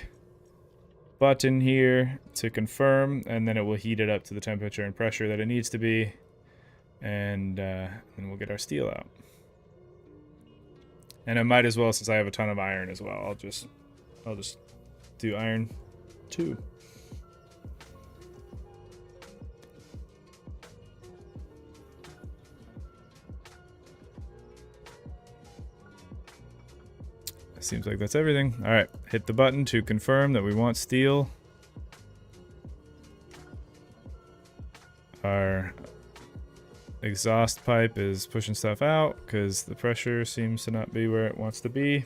A: button here to confirm, and then it will heat it up to the temperature and pressure that it needs to be. And then we'll get our steel out. And I might as well, since I have a ton of iron as well, I'll just do iron 2. Seems like that's everything. All right, hit the button to confirm that we want steel. Our exhaust pipe is pushing stuff out because the pressure seems to not be where it wants to be.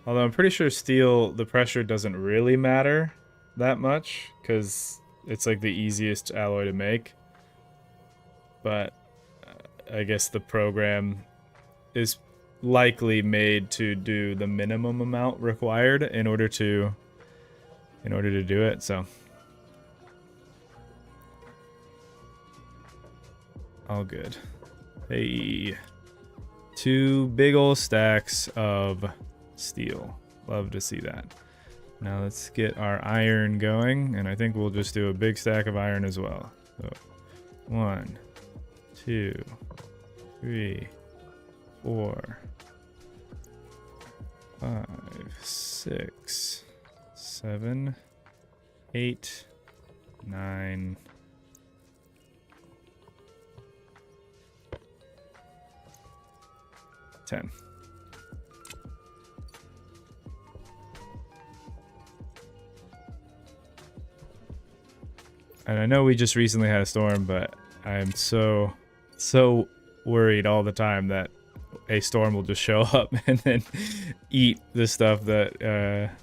A: Although I'm pretty sure steel, the pressure doesn't really matter that much because it's like the easiest alloy to make. But I guess the program is likely made to do the minimum amount required in order to do it. So all good. Hey, 2 big old stacks of steel. Love to see that. Now let's get our iron going, and I think we'll just do a big stack of iron as well. So 1, 2, 3, 4, 5, 6, 7, 8, 9, 10. And I know we just recently had a storm, but I'm so worried all the time that a storm will just show up and then eat the stuff that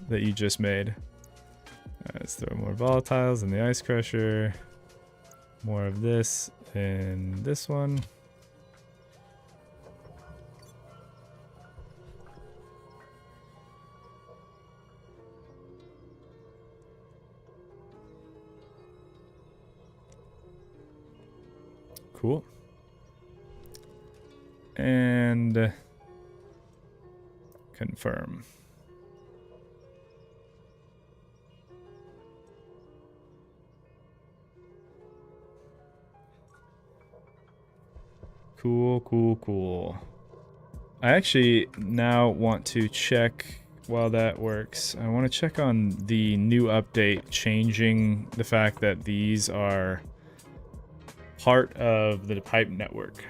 A: that you just made. Let's throw more volatiles in the ice crusher. More of this in this one. Cool. And confirm. Cool. I actually now want to check, while that works, I want to check on the new update changing the fact that these are part of the pipe network.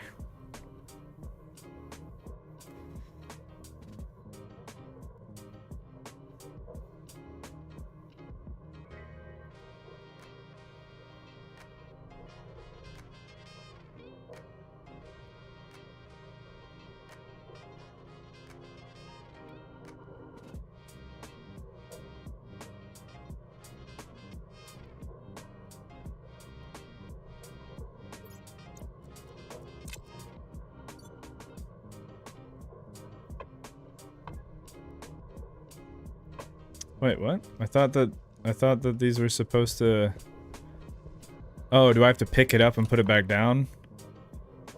A: Wait, what? I thought that these were supposed to... Oh, do I have to pick it up and put it back down?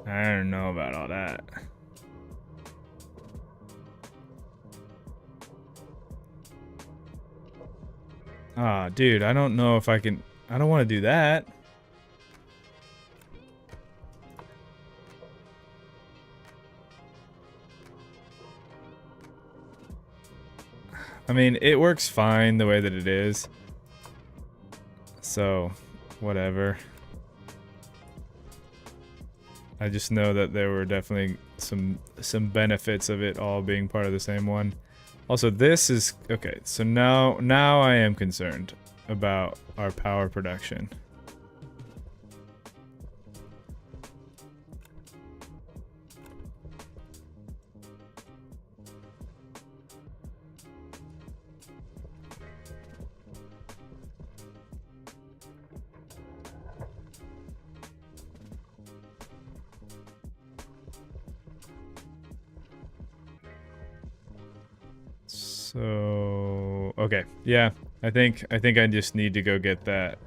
A: I don't know about all that. Ah, dude, I don't know if I can... I don't want to do that. I mean, it works fine the way that it is. So, whatever. I just know that there were definitely some benefits of it all being part of the same one. Also, this is... Okay, so now I am concerned about our power production. So, okay, yeah, I think I just need to go get that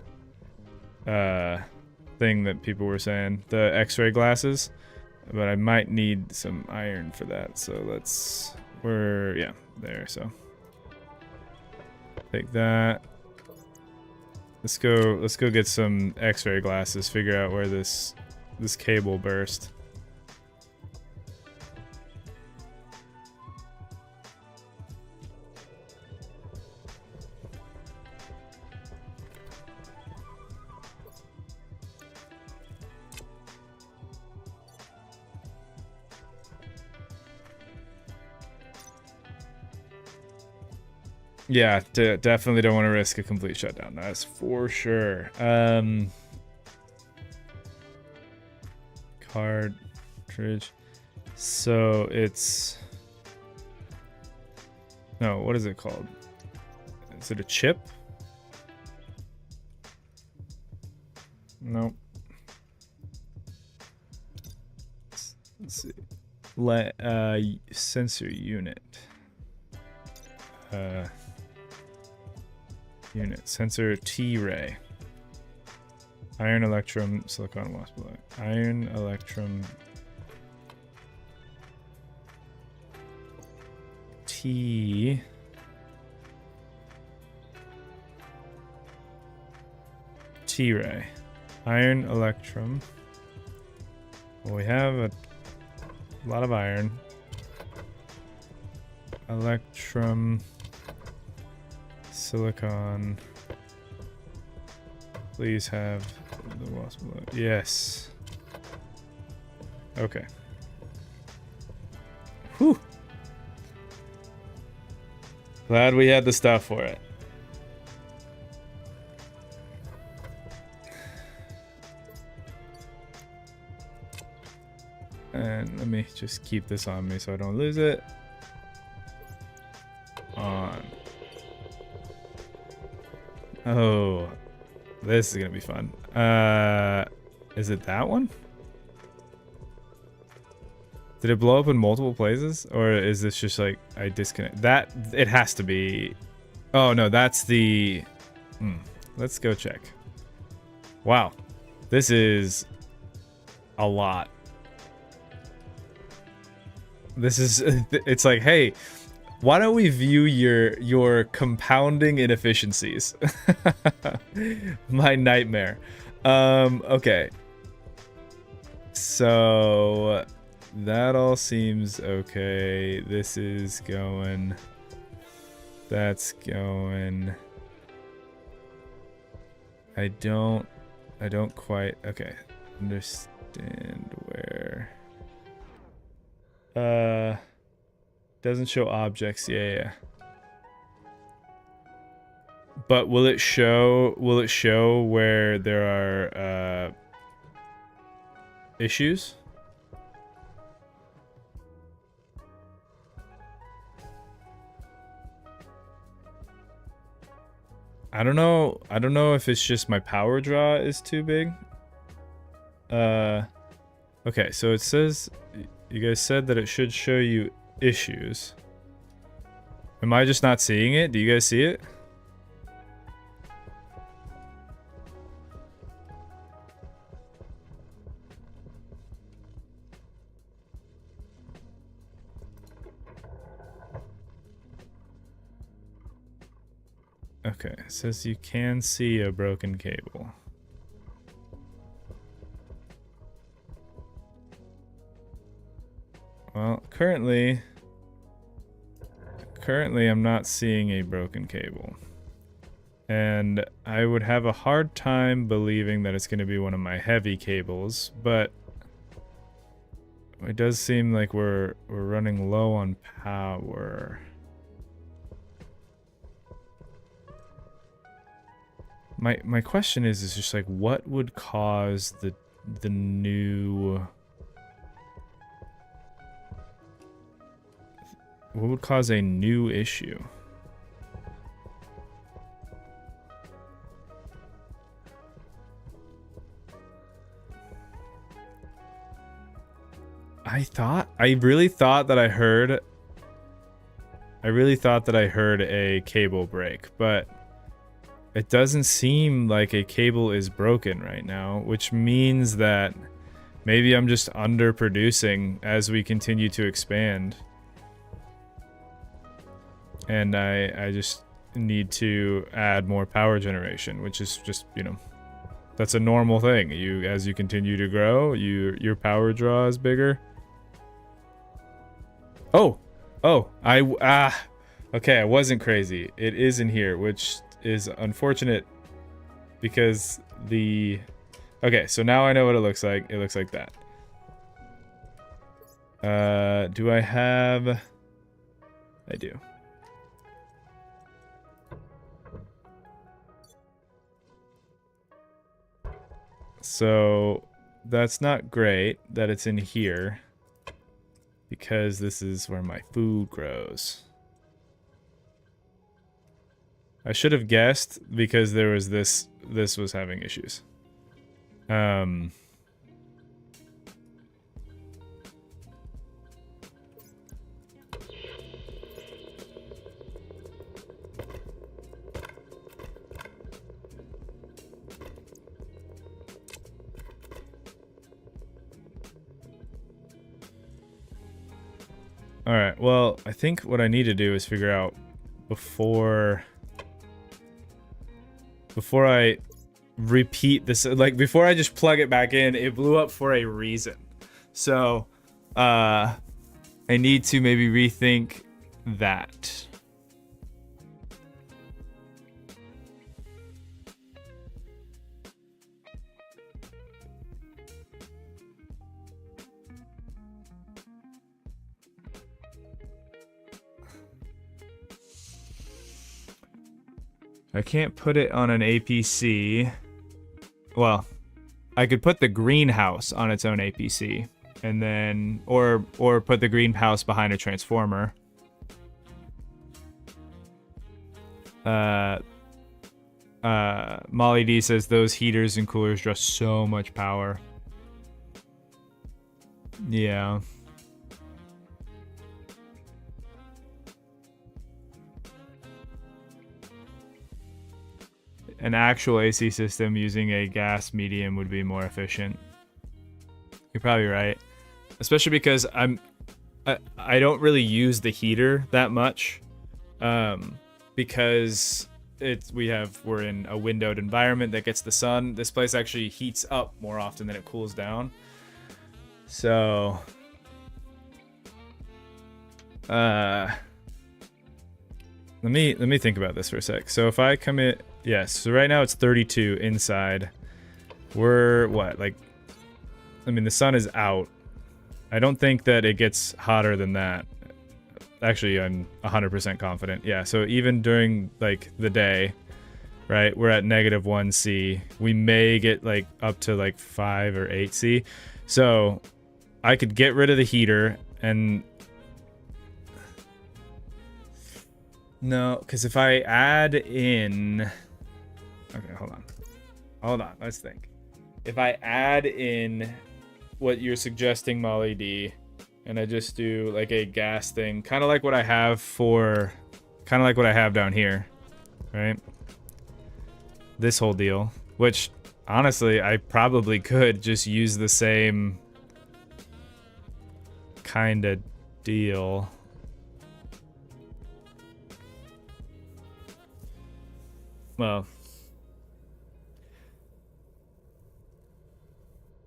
A: thing that people were saying, the X-ray glasses, but I might need some iron for that. So yeah, there. So take that. Let's go get some X-ray glasses. Figure out where this cable burst. Yeah, definitely don't want to risk a complete shutdown. That's for sure. Cartridge. So it's... No, what is it called? Is it a chip? Nope. Let's see. Sensor unit. Unit sensor T-ray. Iron electrum silicon wasp block. Iron electrum T T-ray. Iron electrum. Well, we have a lot of iron. Electrum silicon. Please have the wasp block. Yes. Okay. Whew. Glad we had the stuff for it. And let me just keep this on me so I don't lose it. On. Oh, this is gonna be fun. Is it that one? Did it blow up in multiple places, or is this just like I disconnect? That it has to be. Oh no, that's the. Let's go check. Wow, this is a lot. This is. It's like, hey. Why don't we view your compounding inefficiencies? My nightmare. Okay. So that all seems okay. This is going. That's going. I don't quite understand where. Doesn't show objects. Yeah. But will it show where there are issues? I don't know if it's just my power draw is too big. Okay, so it says you guys said that it should show you issues. Am I just not seeing it? Do you guys see it? Okay, it says you can see a broken cable. Well, currently I'm not seeing a broken cable. And I would have a hard time believing that it's going to be one of my heavy cables, but it does seem like we're running low on power. My question is just like, what would cause the new... What would cause a new issue? I really thought that I heard a cable break, but it doesn't seem like a cable is broken right now, which means that maybe I'm just underproducing as we continue to expand. And I just need to add more power generation, which is just, you know, that's a normal thing. As you continue to grow, your power draw is bigger. Okay, I wasn't crazy. It is in here, which is unfortunate because okay, so now I know what it looks like. It looks like that. Do I have... I do. So that's not great that it's in here, because this is where my food grows. I should have guessed because there was this was having issues. Alright, well, I think what I need to do is figure out before I repeat this, like before I just plug it back in, it blew up for a reason. So, I need to maybe rethink that. I can't put it on an APC. Well, I could put the greenhouse on its own APC, and then or put the greenhouse behind a transformer. Molly D says those heaters and coolers draw so much power. Yeah. An actual AC system using a gas medium would be more efficient. You're probably right. Especially because I don't really use the heater that much. Because we're in a windowed environment that gets the sun. This place actually heats up more often than it cools down. So let me think about this for a sec. So if I come in, yes, so right now it's 32 inside. We're what, like, I mean, the sun is out. I don't think that it gets hotter than that. Actually, I'm 100% confident. Yeah, so even during like the day, right, we're at -1C. We may get like up to like 5 or 8C. So I could get rid of the heater and no, because if I add in... Okay, hold on, let's think. If I add in what you're suggesting, Molly D, and I just do like a gas thing, kind of like what I have for Kind of like what I have down here, right? This whole deal, which honestly, I probably could just use the same kind of deal. Well,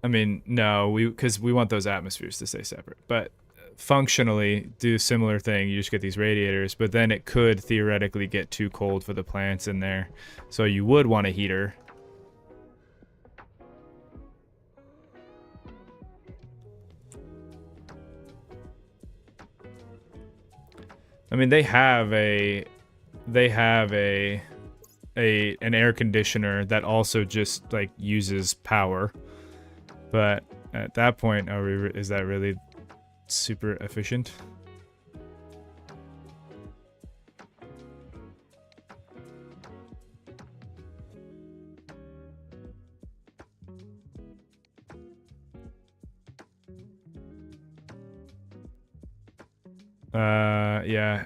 A: I mean, no, because we want those atmospheres to stay separate. But functionally, do a similar thing. You just get these radiators, but then it could theoretically get too cold for the plants in there. So you would want a heater. I mean, they have an air conditioner that also just like uses power. But at that point, is that really super efficient? Yeah.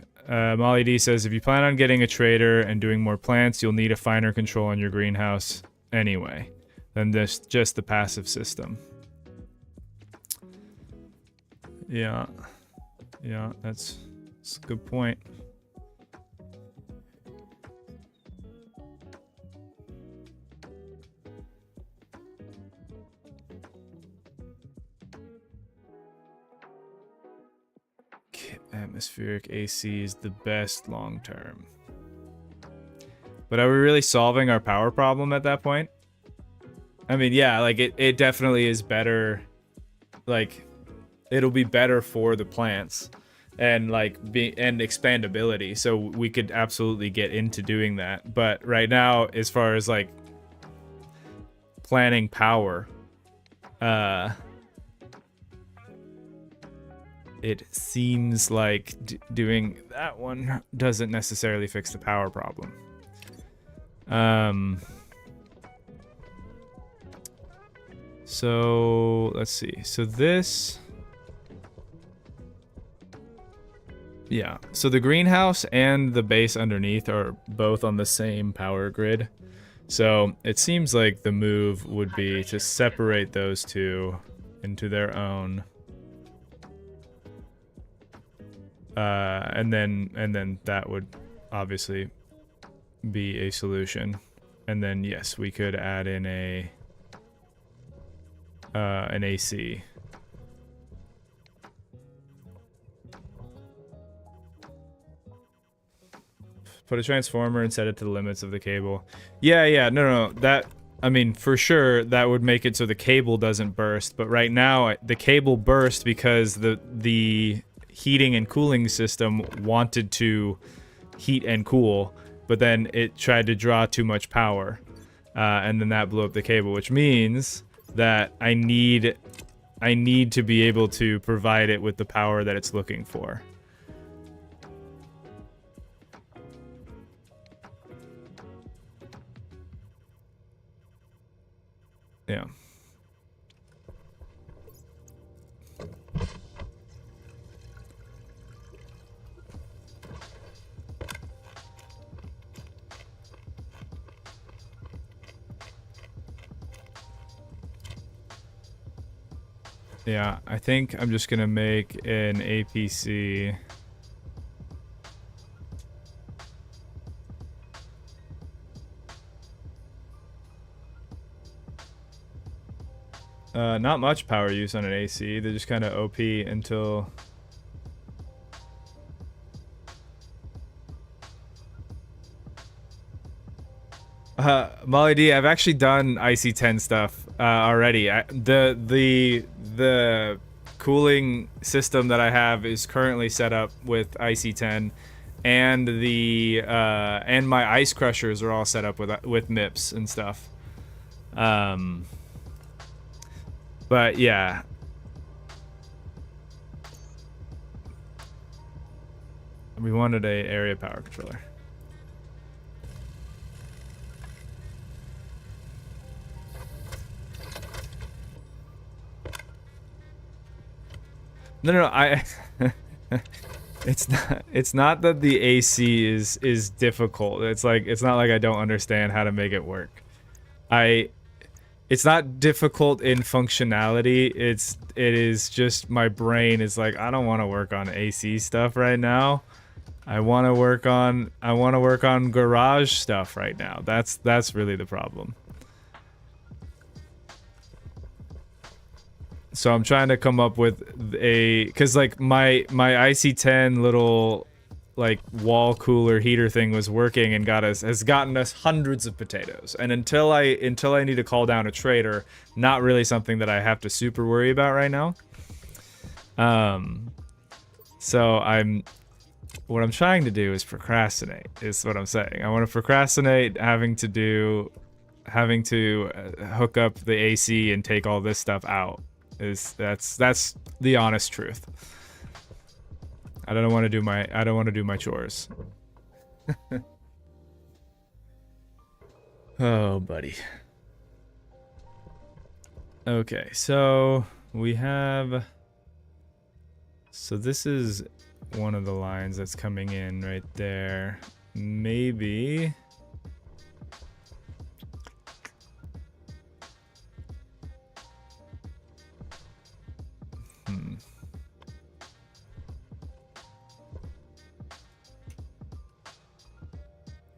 A: Molly D says, if you plan on getting a trader and doing more plants, you'll need a finer control on your greenhouse anyway than just the passive system. Yeah. Yeah, that's a good point. Atmospheric AC is the best long term. But are we really solving our power problem at that point? I mean, yeah, like it definitely is better. Like, it'll be better for the plants and and expandability. So we could absolutely get into doing that. But right now, as far as like planning power, it seems like doing that one doesn't necessarily fix the power problem. So let's see. So this, yeah. So the greenhouse and the base underneath are both on the same power grid. So it seems like the move would be to separate those two into their own. And then that would obviously be a solution. And then yes, we could add in an AC. Put a transformer and set it to the limits of the cable. Yeah, no. That, I mean, for sure, that would make it so the cable doesn't burst. But right now, the cable burst because the heating and cooling system wanted to heat and cool, but then it tried to draw too much power, and then that blew up the cable, which means that I need to be able to provide it with the power that it's looking for. Yeah. Yeah, I think I'm just gonna make an APC. Not much power use on an AC. They're just kind of OP until... Molly D, I've actually done IC10 stuff already. The cooling system that I have is currently set up with IC10, and and my ice crushers are all set up with MIPS and stuff. But yeah. We wanted a area power controller. No, I It's not that the AC is difficult. It's not like I don't understand how to make it work. It's not difficult in functionality. It is just my brain is like, I don't want to work on AC stuff right now. I want to work on garage stuff right now. That's really the problem. So I'm trying to come up with cuz like my IC10 little like wall cooler heater thing was working and has gotten us hundreds of potatoes. And until I need to call down a trader, not really something that I have to super worry about right now. So what I'm trying to do is procrastinate, is what I'm saying. I want to procrastinate having to hook up the AC and take all this stuff out. That's the honest truth. I don't want to do my chores. Oh, buddy. Okay, so this is one of the lines that's coming in right there. Maybe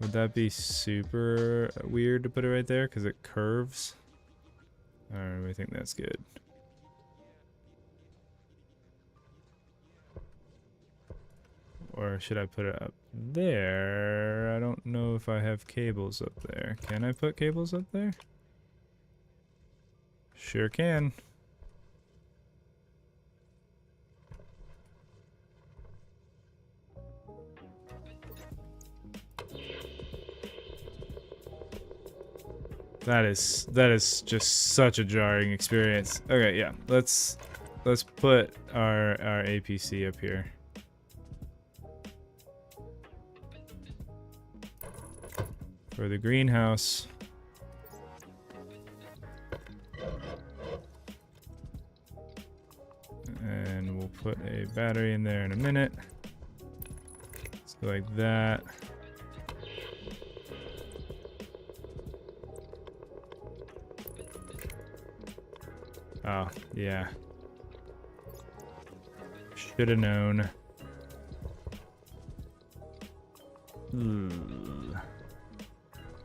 A: would that be super weird to put it right there because it curves? Alright, I think that's good. Or should I put it up there? I don't know if I have cables up there. Can I put cables up there? Sure can. That is just such a jarring experience. Okay, yeah. Let's put our APC up here. For the greenhouse. And we'll put a battery in there in a minute. So like that. Oh, yeah. Should have known.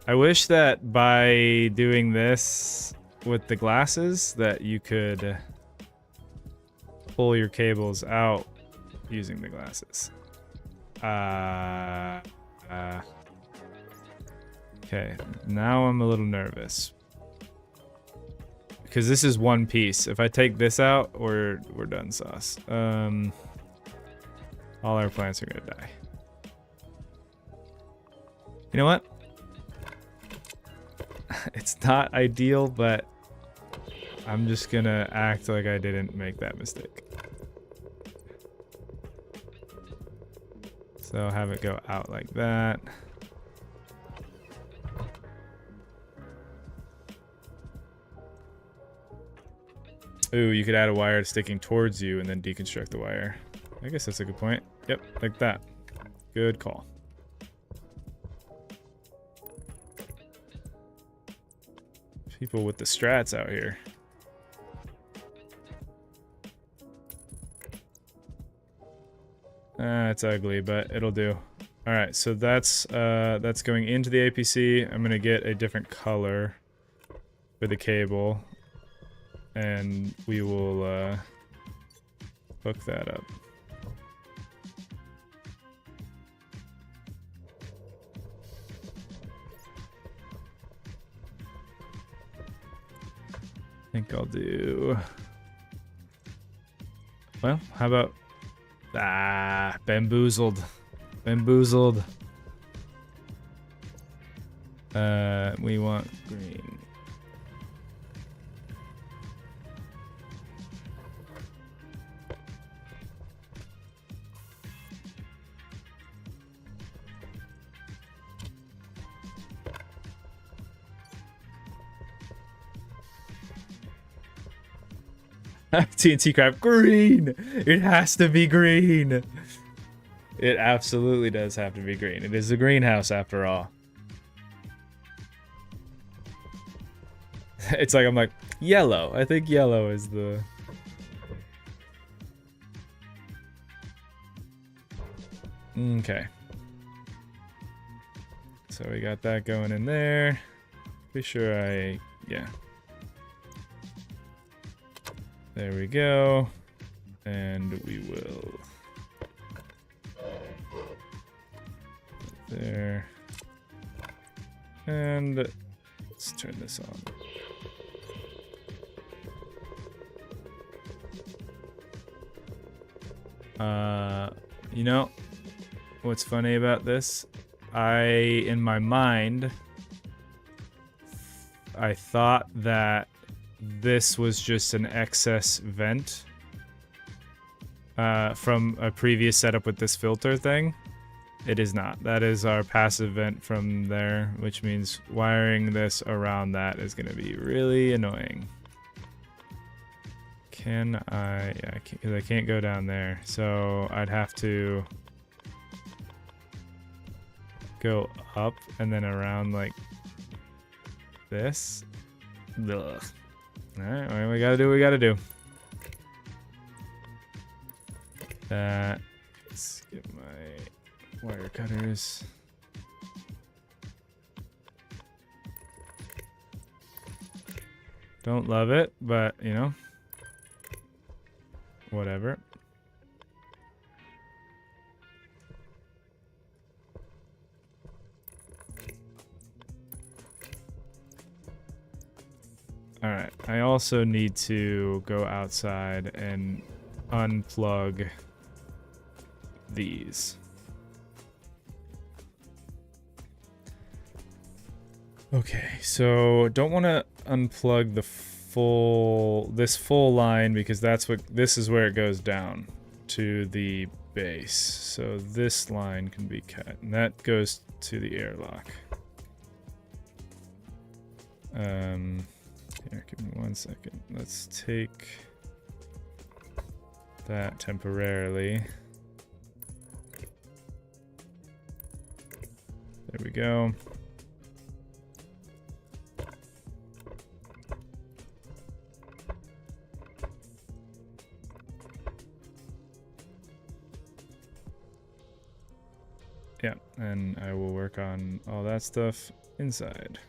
A: I wish that by doing this with the glasses that you could pull your cables out using the glasses. Okay, now I'm a little nervous. Because this is one piece. If I take this out, we're done sauce. All our plants are gonna die. You know what? It's not ideal, but I'm just gonna act like I didn't make that mistake. So have it go out like that. Ooh, you could add a wire sticking towards you and then deconstruct the wire. I guess that's a good point. Yep, like that. Good call. People with the strats out here. It's ugly, but it'll do. All right, so that's going into the APC. I'm gonna get a different color for the cable. And we will hook that up. I think I'll do... Well, how about... bamboozled. Bamboozled. We want green. TNT crab, green! It has to be green! It absolutely does have to be green. It is a greenhouse after all. It's like, I'm like, yellow. I think yellow is the... Okay. So we got that going in there. Be sure I... Yeah. There we go. And we will... There. And let's turn this on. You know, what's funny about this? In my mind, I thought that this was just an excess vent from a previous setup with this filter thing. It is not. That is our passive vent from there, which means wiring this around that is going to be really annoying. Can I... Yeah, because I can't go down there. So I'd have to go up and then around like this. Ugh. Alright, well, we gotta do what we gotta do. Let's get my wire cutters. Don't love it, but you know, whatever. Alright, I also need to go outside and unplug these. Okay, so don't want to unplug the this full line because this is where it goes down to the base. So this line can be cut, and that goes to the airlock. Here, give me 1 second. Let's take that temporarily. There we go. Yeah, and I will work on all that stuff inside.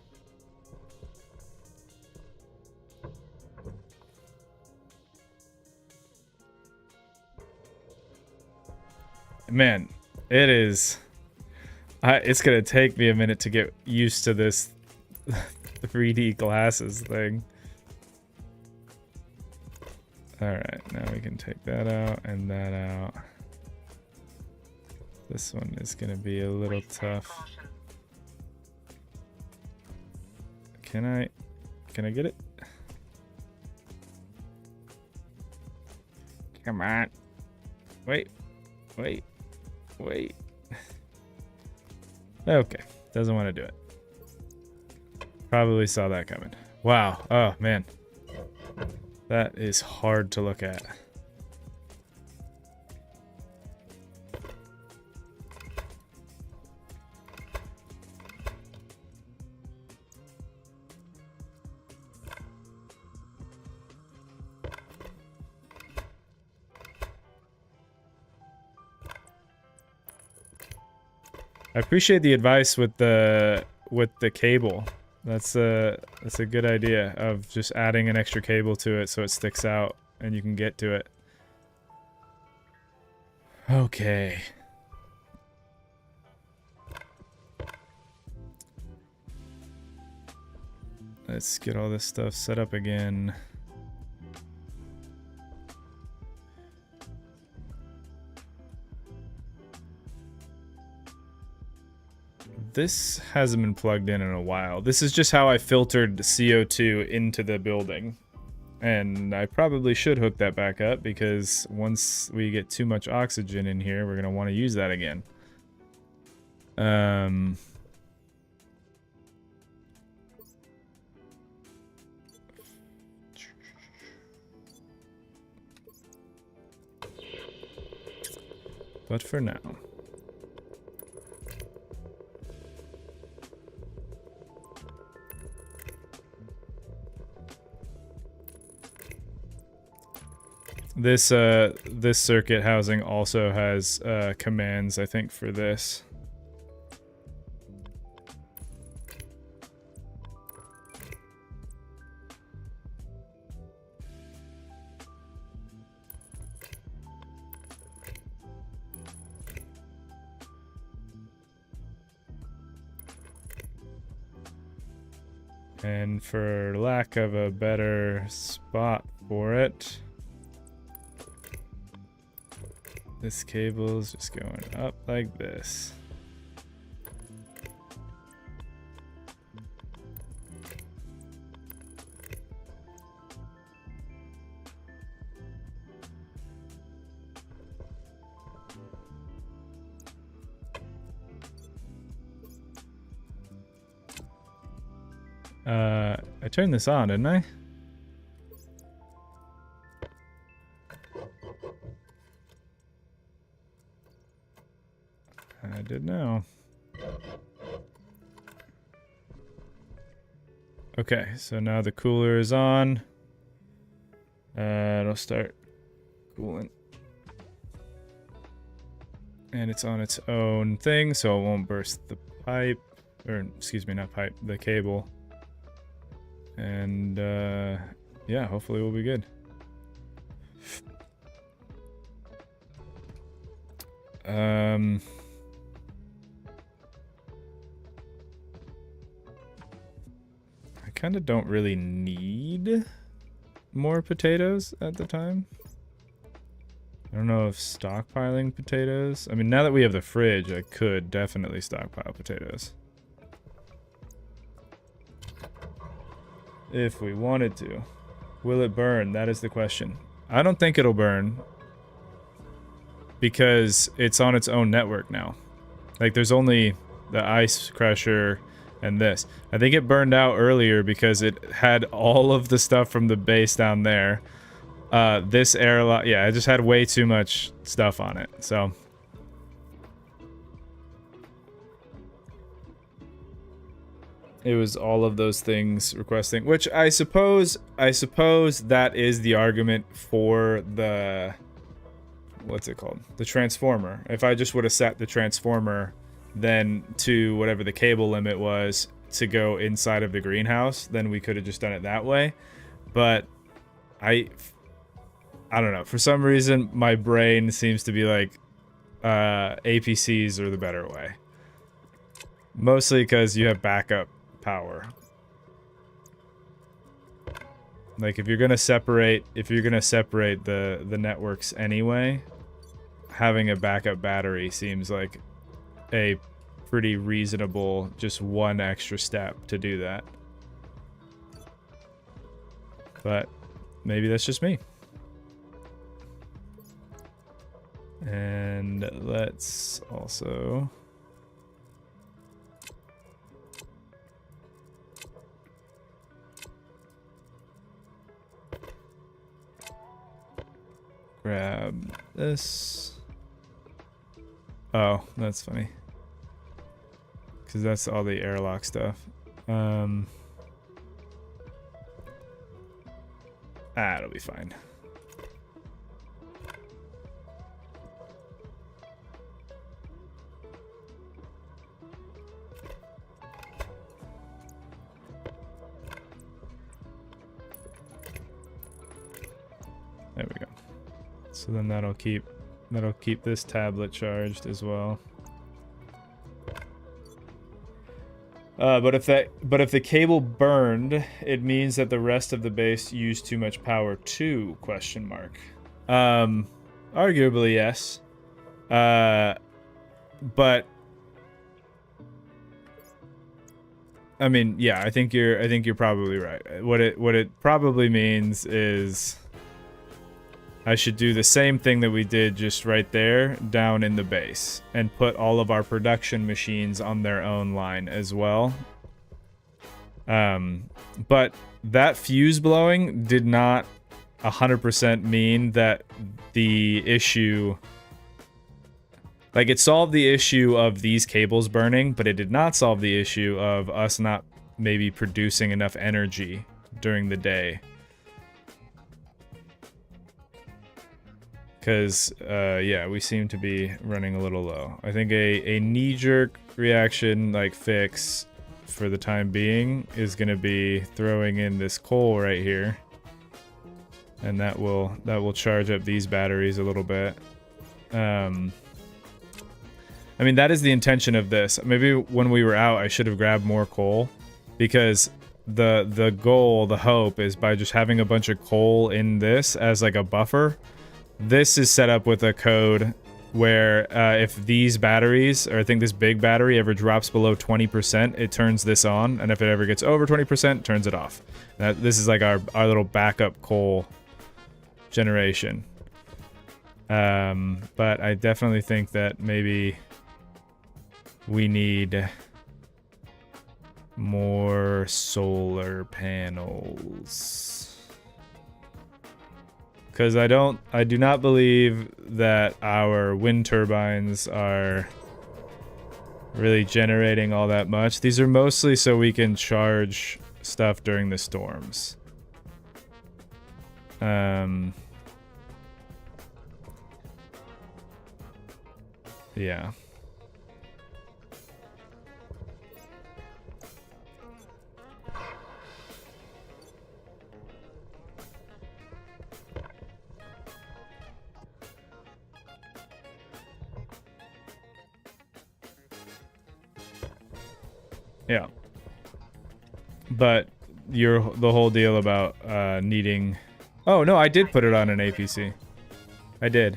A: Man, it is... it's gonna take me a minute to get used to this 3D glasses thing. Alright, now we can take that out and that out. This one is gonna be a little tough. Can I get it? Come on. Wait. Okay, doesn't want to do it. Probably saw that coming. Wow, oh man. That is hard to look at. I appreciate the advice with the cable. That's a good idea of just adding an extra cable to it so it sticks out and you can get to it. Okay. Let's get all this stuff set up again. This hasn't been plugged in a while. This is just how I filtered the CO2 into the building. And I probably should hook that back up because once we get too much oxygen in here, we're going to want to use that again. But for now, This circuit housing also has commands, I think, for this. And for lack of a better spot for it, this cable's just going up like this. I turned this on, didn't I? I did now. Okay, so now the cooler is on. It'll start cooling. And it's on its own thing, so it won't burst the pipe. Or, excuse me, not pipe, the cable. And, yeah, hopefully we'll be good. I kind of don't really need more potatoes at the time. I don't know if stockpiling potatoes... I mean, now that we have the fridge, I could definitely stockpile potatoes. If we wanted to. Will it burn? That is the question. I don't think it'll burn. Because it's on its own network now. Like, there's only the ice crusher and this. I think it burned out earlier because it had all of the stuff from the base down there. This airlock... Yeah, it just had way too much stuff on it, so... It was all of those things requesting, which I suppose that is the argument for the, what's it called? The transformer. If I just would have set the transformer then to whatever the cable limit was to go inside of the greenhouse, then we could have just done it that way. But I don't know. For some reason, my brain seems to be like, APCs are the better way. Mostly because you have backup power. Like, if you're gonna separate the networks anyway, having a backup battery seems like a pretty reasonable, just one extra step to do that. But maybe that's just me. And let's also grab this. Oh, that's funny. Because that's all the airlock stuff. It'll be fine. There we go. So then that'll keep this tablet charged as well. But if the cable burned, it means that the rest of the base used too much power too? Question mark. Arguably yes. But I mean, yeah, I think you're probably right. What it probably means is I should do the same thing that we did just right there down in the base and put all of our production machines on their own line as well. But that fuse blowing did not 100% mean that the issue, like, it solved the issue of these cables burning, but it did not solve the issue of us not maybe producing enough energy during the day. Because, yeah, we seem to be running a little low. I think a knee-jerk reaction, like, fix for the time being is going to be throwing in this coal right here. And that will charge up these batteries a little bit. I mean, that is the intention of this. Maybe when we were out, I should have grabbed more coal. Because the goal, the hope, is by just having a bunch of coal in this as, like, a buffer. This is set up with a code where if these batteries, or I think this big battery, ever drops below 20%, it turns this on, and if it ever gets over 20%, it turns it off. This is like our little backup coal generation. But I definitely think that maybe we need more solar panels. Because I do not believe that our wind turbines are really generating all that much. These are mostly so we can charge stuff during the storms. Yeah. Yeah. But the whole deal about needing... Oh, no, I did put it on an APC. I did.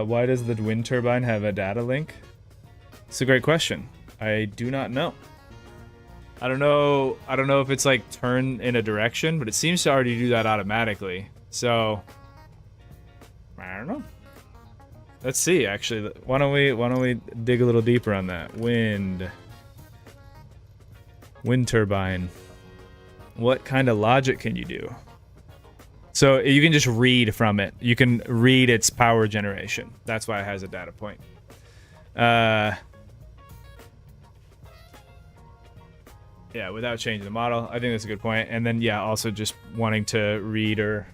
A: Why does the wind turbine have a data link? It's a great question. I do not know. I don't know if it's like turn in a direction, but it seems to already do that automatically. So I don't know. Let's see, actually. Why don't we dig a little deeper on that? Wind turbine. What kind of logic can you do? So you can just read from it. You can read its power generation. That's why it has a data point. Yeah, without changing the model. I think that's a good point. And then, yeah, also just wanting to read or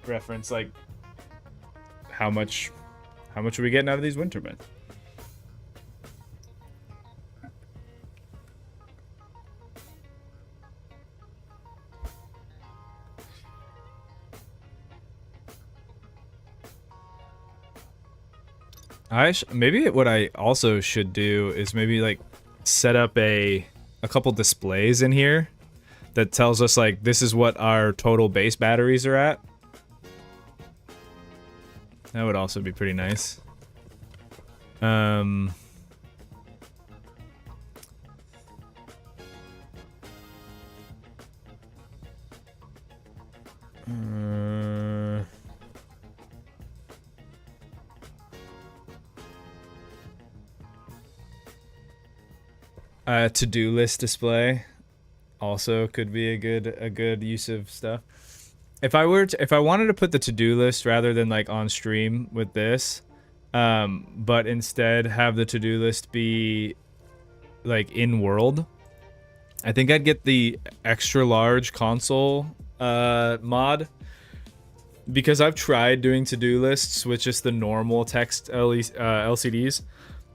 A: reference, like, how much are we getting out of these wind turbines? Maybe what I also should do is maybe, like, set up a couple displays in here that tells us, like, this is what our total base batteries are at. That would also be pretty nice. To-do list display also could be a good use of stuff. If I wanted to put the to-do list rather than like on stream with this, but instead have the to-do list be like in world, I think I'd get the extra large console mod, because I've tried doing to-do lists with just the normal text LCDs,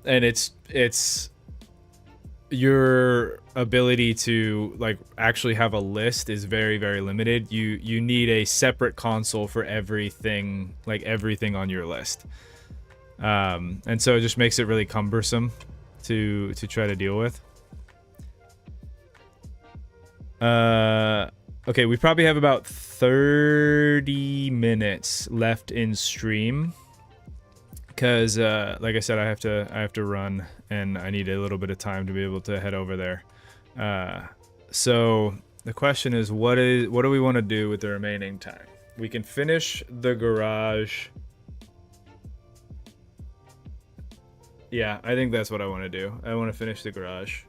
A: and it's your ability to like actually have a list is very, very limited. You need a separate console for everything, like everything on your list, and so it just makes it really cumbersome to try to deal with. Okay, we probably have about 30 minutes left in stream, because like I said, I have to run, and I need a little bit of time to be able to head over there. So the question is, what do we want to do with the remaining time? We can finish the garage. Yeah, I think that's what I want to do. I want to finish the garage.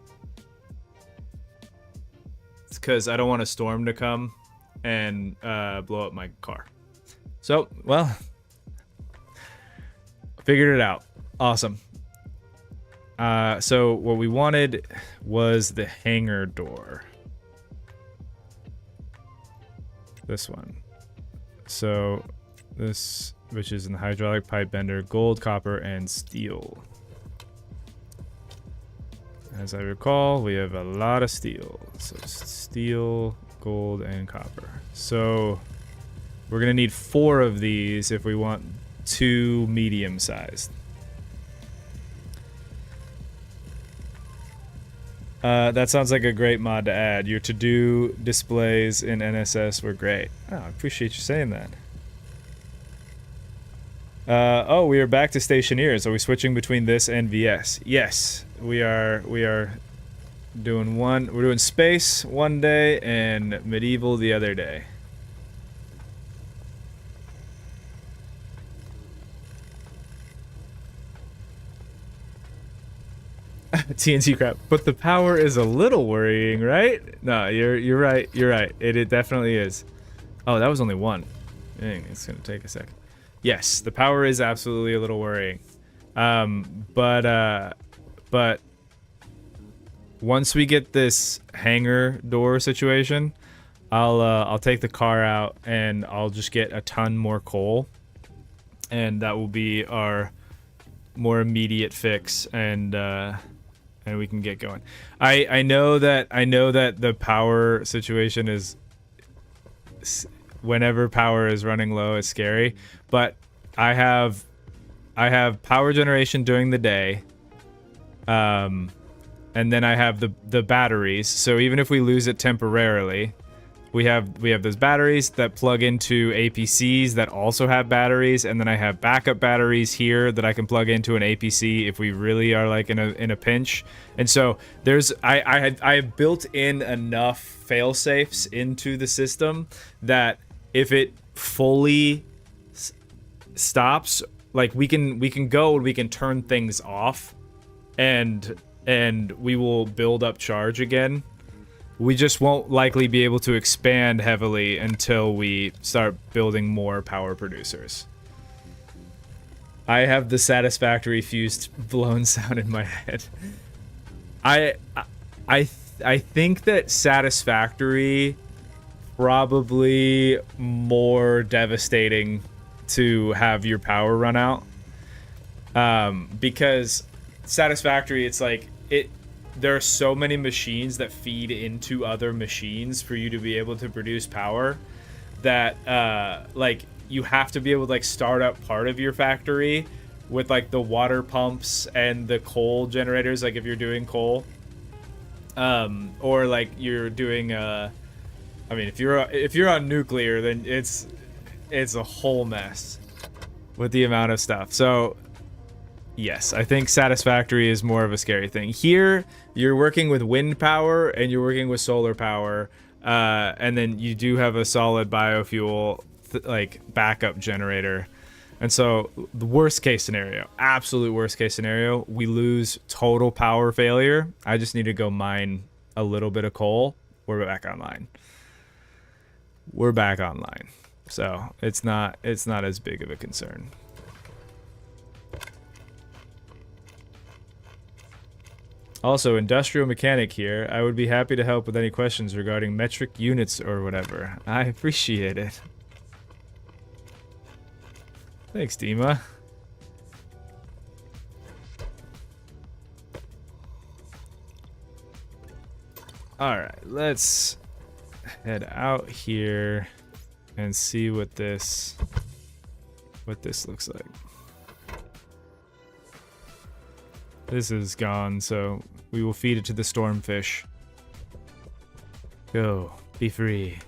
A: It's because I don't want a storm to come and blow up my car. So, well, Figured it out. Awesome. So what we wanted was the hangar door. This one. So this, which is in the hydraulic pipe bender, gold, copper, and steel. As I recall, we have a lot of steel. So steel, gold, and copper. So we're gonna need 4 of these if we want 2 medium-sized. That sounds like a great mod to add. Your to-do displays in NSS were great. Oh, I appreciate you saying that. Oh, we are back to Stationeers. Are we switching between this and VS? Yes, we are. We are doing one. We're doing space one day and medieval the other day. TNT crap, but the power is a little worrying, right? No, you're right. You're right. It definitely is. Oh, that was only one. Dang, it's gonna take a second. Yes, the power is absolutely a little worrying. But once we get this hangar door situation, I'll take the car out and I'll just get a ton more coal, and that will be our more immediate fix, and we can get going. I know that the power situation is, whenever power is running low, it's scary, but I have power generation during the day, and then I have the batteries. So even if we lose it temporarily, we have those batteries that plug into APCs that also have batteries, and then I have backup batteries here that I can plug into an APC if we really are like in a pinch. And so there's I have built in enough fail safes into the system that if it fully stops, like we can go and we can turn things off, and we will build up charge again. We just won't likely be able to expand heavily until we start building more power producers. I have the satisfactory fused blown sound in my head. I think that satisfactory probably more devastating to have your power run out, because satisfactory, it's like there are so many machines that feed into other machines for you to be able to produce power that like you have to be able to like start up part of your factory with like the water pumps and the coal generators, like if you're doing coal, or like you're doing I mean, if you're on nuclear, then it's a whole mess with the amount of stuff. So yes, I think satisfactory is more of a scary thing. Here, you're working with wind power and you're working with solar power, and then you do have a solid biofuel like backup generator. And so the worst case scenario, absolute worst case scenario, we lose total power failure. I just need to go mine a little bit of coal. We're back online. We're back online. So it's not as big of a concern. Also, industrial mechanic here. I would be happy to help with any questions regarding metric units or whatever. I appreciate it. Thanks, Dima. Alright, let's head out here and see what this looks like. This is gone, so we will feed it to the stormfish. Go, be free.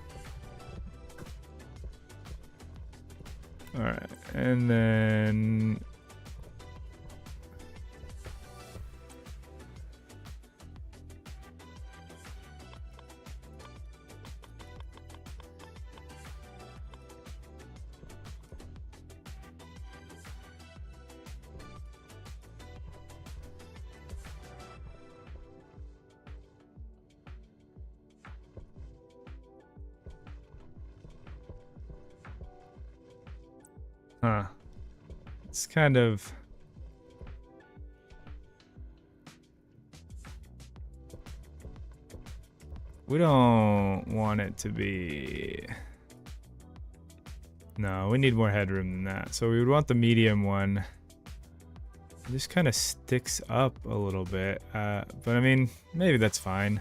A: Alright, and then it's kind of We don't want it to be... No, we need more headroom than that. So we would want the medium one. It just kind of sticks up a little bit. But I mean, maybe that's fine.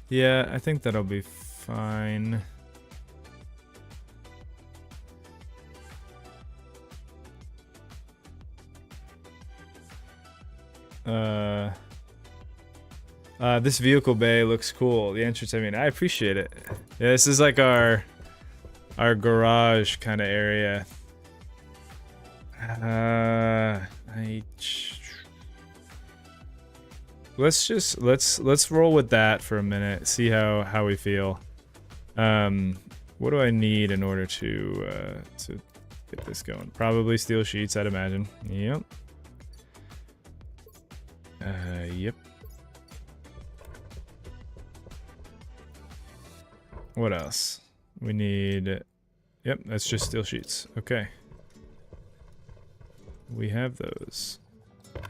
A: Yeah, I think that'll be fine. This vehicle bay looks cool. The entrance, I mean, I appreciate it. Yeah, this is like our garage kind of area. Let's roll with that for a minute. See how we feel. What do I need in order to get this going? Probably steel sheets, I'd imagine. Yep. Yep. What else? We need... Yep, that's just steel sheets. Okay. We have those.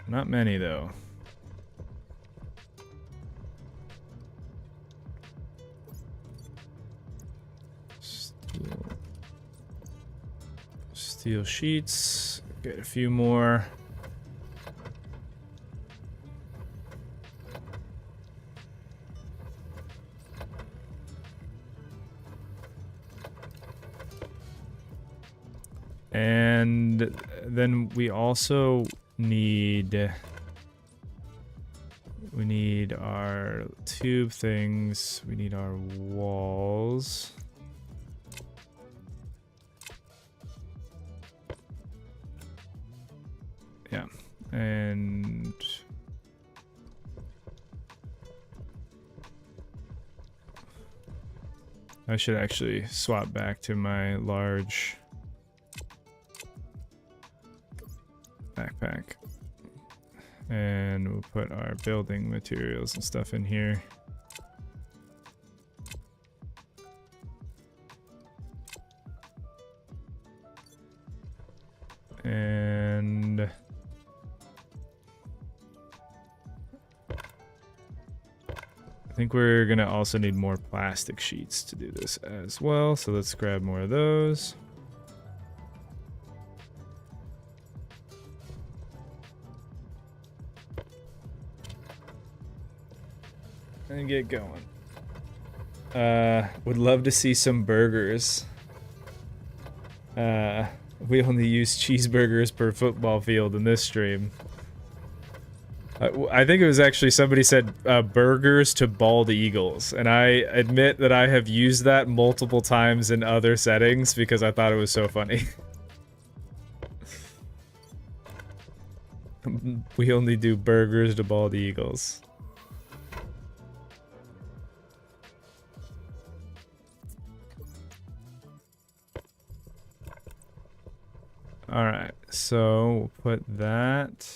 A: Not many, though. Steel sheets. Get a few more. And then we also need our tube things. We need our walls. Yeah. And I should actually swap back to my large backpack, and we'll put our building materials and stuff in here. And I think we're gonna also need more plastic sheets to do this as well, so let's grab more of those. And get going. Would love to see some burgers. We only use cheeseburgers per football field in this stream. I think it was actually somebody said burgers to bald eagles, and I admit that I have used that multiple times in other settings because I thought it was so funny. We only do burgers to bald eagles. Alright, so we'll put that.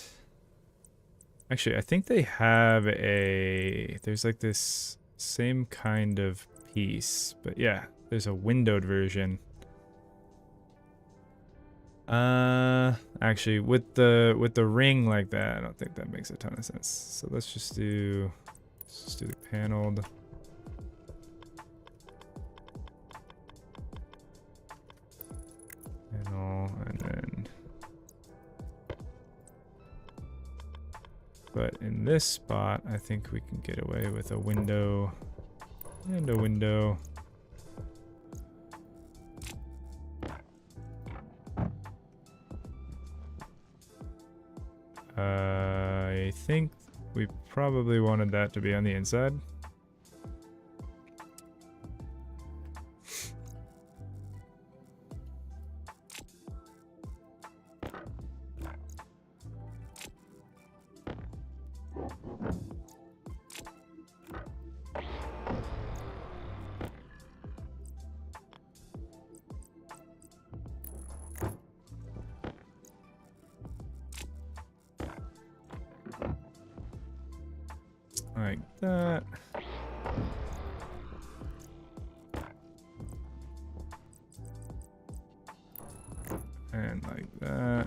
A: Actually, I think they have there's like this same kind of piece, but yeah, there's a windowed version. Actually, with the ring like that, I don't think that makes a ton of sense. So let's just do the paneled. And then, but in this spot, I think we can get away with a window and a window. I think we probably wanted that to be on the inside. Like that. And like that.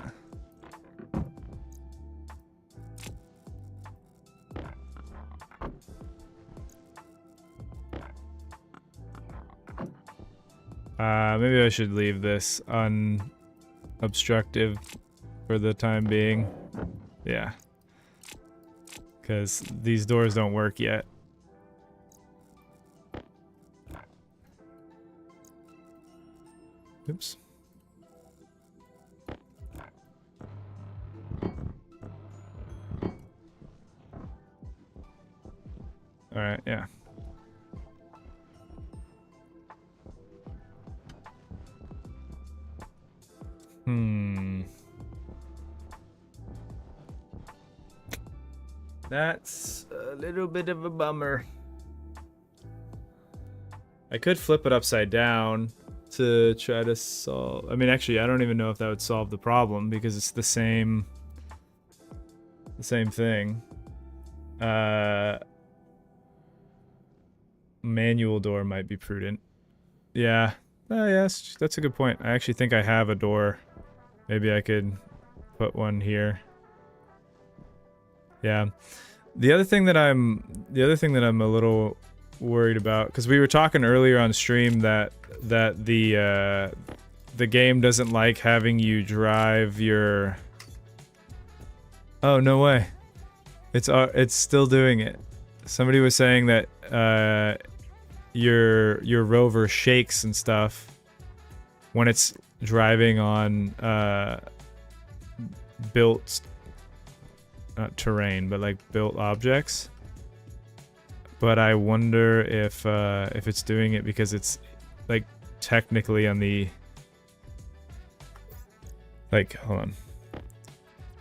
A: Maybe I should leave this unobstructive for the time being. Yeah. Because these doors don't work yet. Oops. Alright, yeah. That's a little bit of a bummer. I could flip it upside down to try to solve... I mean, actually, I don't even know if that would solve the problem because it's the same thing. Manual door might be prudent. Yeah. Yes, that's a good point. I actually think I have a door. Maybe I could put one here. Yeah. The other thing that I'm a little worried about, because we were talking earlier on stream that the game doesn't like having you drive your... Oh, no way. It's still doing it. Somebody was saying that your rover shakes and stuff when it's driving on built, not terrain, but like built objects. But I wonder if it's doing it because it's like technically on the, like, hold on,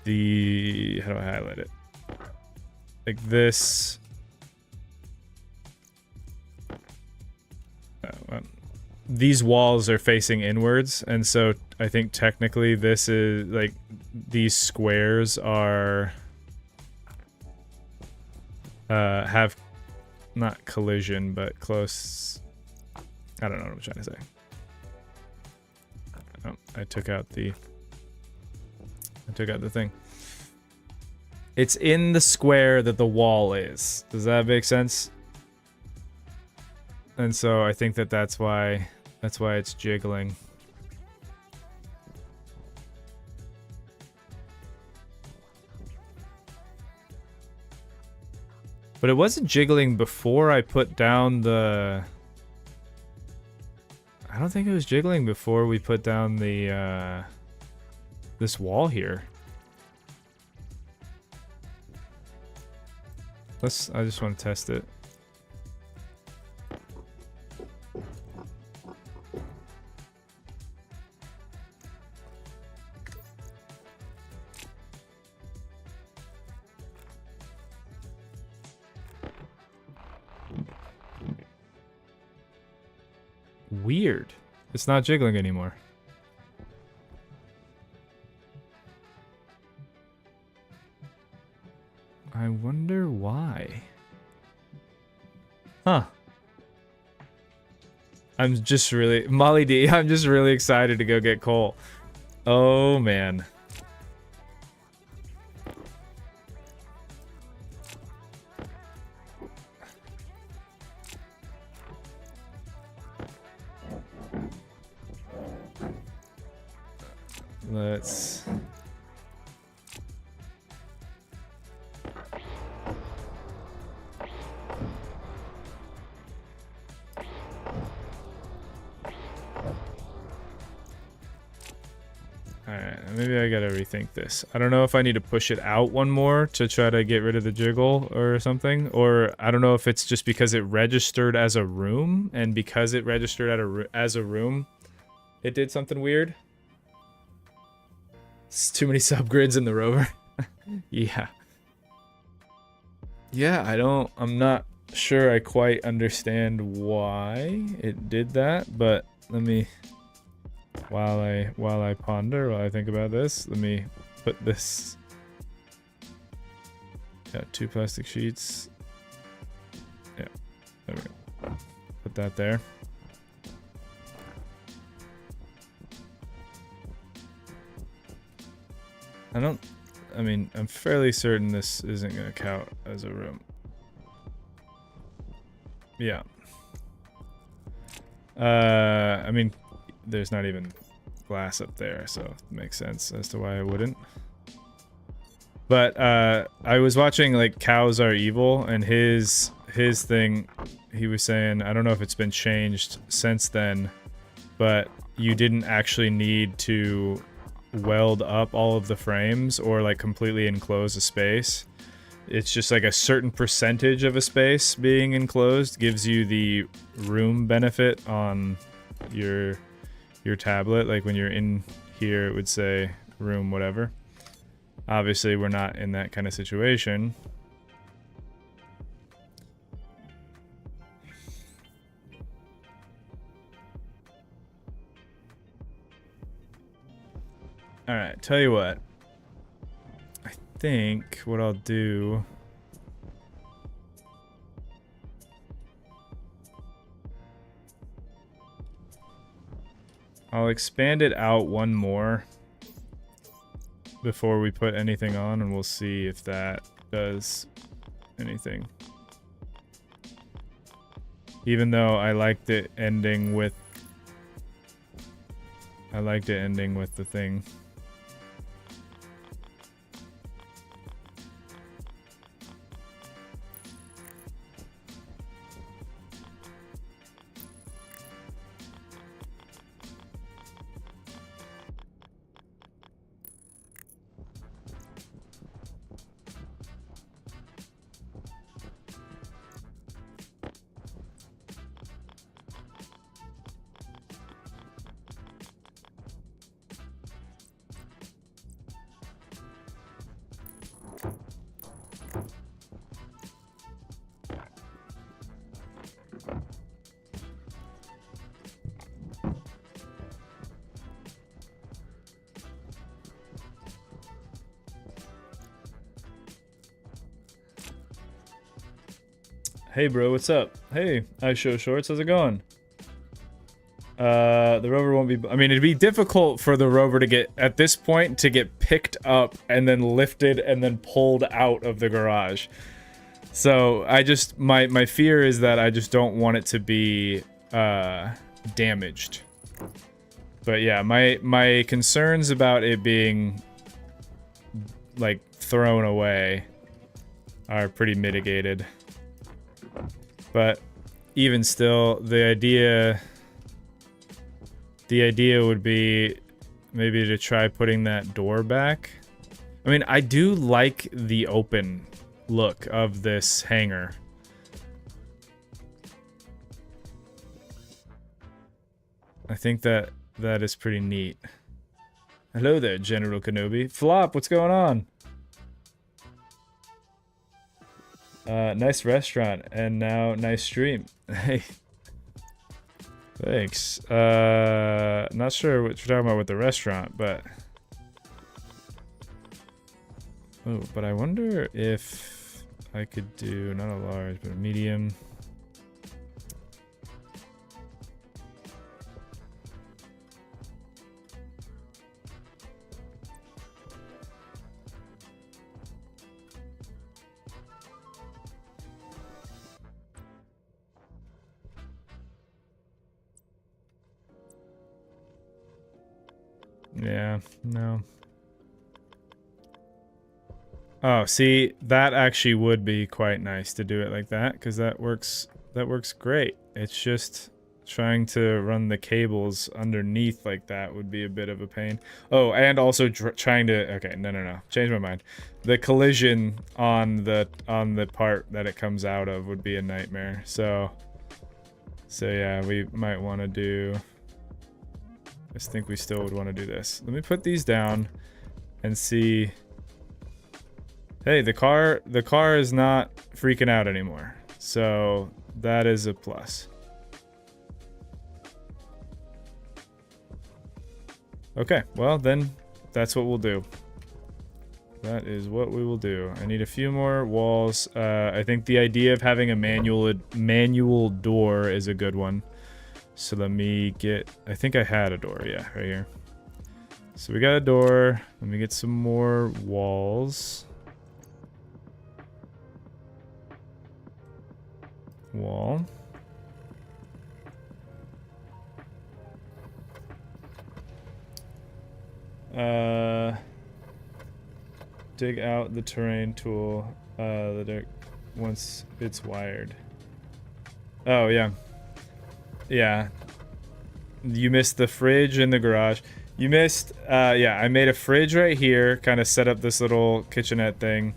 A: the, how do I highlight it? Like this. These walls are facing inwards, and so I think technically this is like, these squares are have not collision but close. I don't know what I'm trying to say. Oh, I took out the thing. It's in the square that the wall is. Does that make sense? And so I think that's why it's jiggling. But it wasn't jiggling before I put down the... I don't think it was jiggling before we put down the this wall here. I just want to test it. Weird. It's not jiggling anymore. I wonder why. Huh. I'm just really... Molly D, I'm just really excited to go get coal. Oh, man. Let's... Alright, maybe I gotta rethink this. I don't know if I need to push it out one more to try to get rid of the jiggle or something. Or I don't know if it's just because it registered as a room, and because it registered as a room, it did something weird. It's too many subgrids in the rover. Yeah. Yeah, I'm not sure I quite understand why it did that, but let me, while I ponder, while I think about this, let me put this, got 2 plastic sheets. There we go. Put that there. I mean, I'm fairly certain this isn't going to count as a room. Yeah. I mean, there's not even glass up there, so it makes sense as to why I wouldn't. But I was watching like Cows Are Evil, and his thing, he was saying, I don't know if it's been changed since then, but you didn't actually need to weld up all of the frames or like completely enclose a space. It's just like a certain percentage of a space being enclosed gives you the room benefit on your tablet. Like when you're in here, it would say room whatever. Obviously, we're not in that kind of situation. All right, tell you what. I think what I'll do. I'll expand it out one more before we put anything on, and we'll see if that does anything. Even though I liked it ending with the thing. Hey bro, what's up? Hey, I show shorts, how's it going? The rover won't be, I mean, it'd be difficult for the rover to get, at this point, to get picked up and then lifted and then pulled out of the garage. So I just, my fear is that I just don't want it to be damaged. But yeah, my concerns about it being like thrown away are pretty mitigated. But even still, the idea would be maybe to try putting that door back. I mean, I do like the open look of this hangar. I think that is pretty neat. Hello there, General Kenobi. Flop, what's going on? Nice restaurant, and now nice stream. Hey. Thanks. Not sure what you're talking about with the restaurant, but... Oh, but I wonder if I could do, not a large, but a medium. Yeah, no. Oh, see, that actually would be quite nice to do it like that, because that works great. It's just trying to run the cables underneath like that would be a bit of a pain. Oh, and also trying to, okay, no. Change my mind. The collision on the part that it comes out of would be a nightmare. So yeah, we might want to do, I just think we still would want to do this. Let me put these down and see. Hey, the car is not freaking out anymore. So that is a plus. Okay, well then that's what we'll do. That is what we will do. I need a few more walls. I think the idea of having a manual door is a good one. So let me get... I think I had a door. Yeah, right here. So we got a door. Let me get some more walls. Wall. Dig out the terrain tool once it's wired. Oh, yeah. Yeah. You missed the fridge in the garage. You missed, yeah, I made a fridge right here, kind of set up this little kitchenette thing.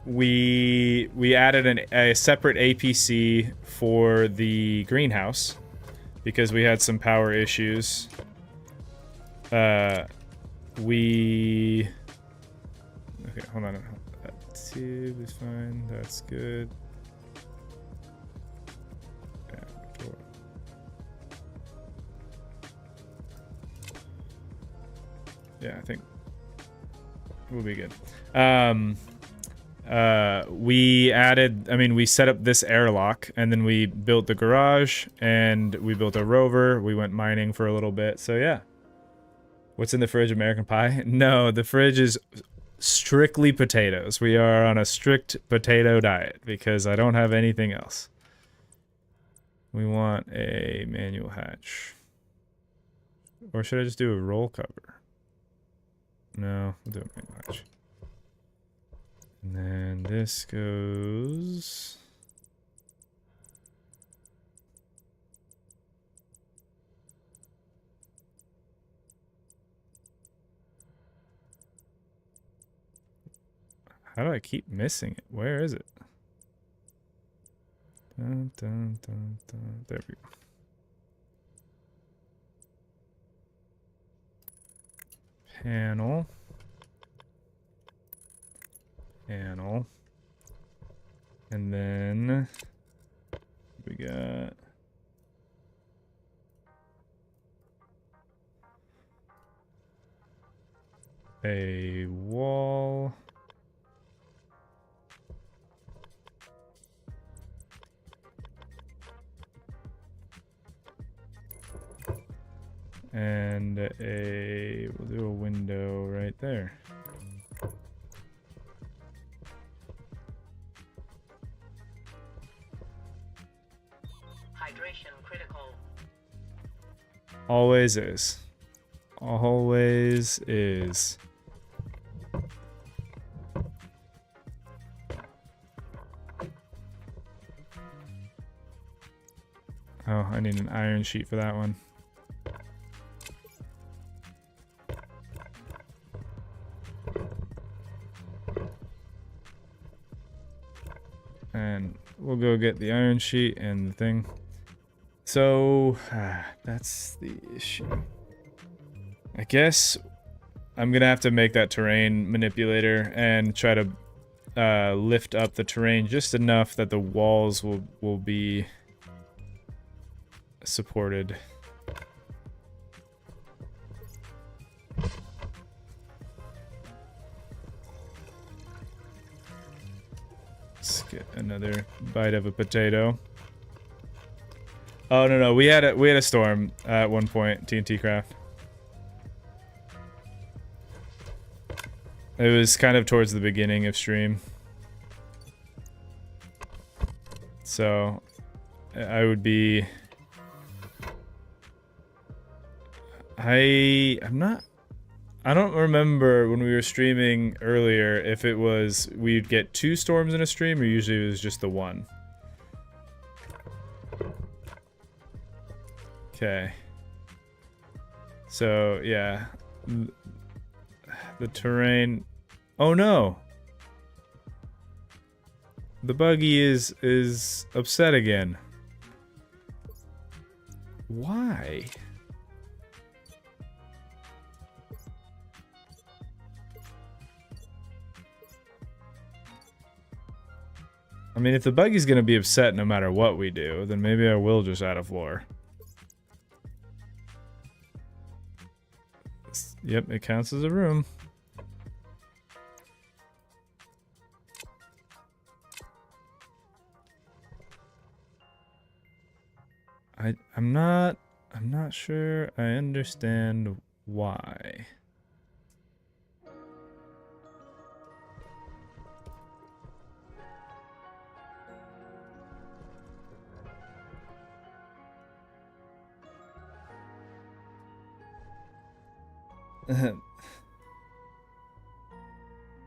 A: We added a separate APC for the greenhouse because we had some power issues. Okay, hold on. That tube is fine. That's good. Yeah, I think we'll be good. We set up this airlock, and then we built the garage, and we built a rover. We went mining for a little bit. So yeah. What's in the fridge? American Pie? No, the fridge is strictly potatoes. We are on a strict potato diet because I don't have anything else. We want a manual hatch. Or should I just do a roll cover? No, we'll do a manual hatch. And then this goes... How do I keep missing it? Where is it? Dun, dun, dun, dun. There we go. Panel. Panel. And then we got a wall. And we'll do a window right there.
B: Hydration critical.
A: Always is. Always is. Oh, I need an iron sheet for that one. And we'll go get the iron sheet and the thing. So, that's the issue. I guess I'm gonna have to make that terrain manipulator and try to lift up the terrain just enough that the walls will be supported. Let's get another bite of a potato. Oh no, we had a storm at one point, TNT Craft. It was kind of towards the beginning of stream. So I would be I don't remember when we were streaming earlier if it was we'd get 2 storms in a stream or usually it was just the one. Okay. So, yeah. The terrain... Oh no! The buggy is upset again. Why? I mean, if the buggy's gonna be upset no matter what we do, then maybe I will just add a floor. Yep, it counts as a room. I'm not sure I understand why.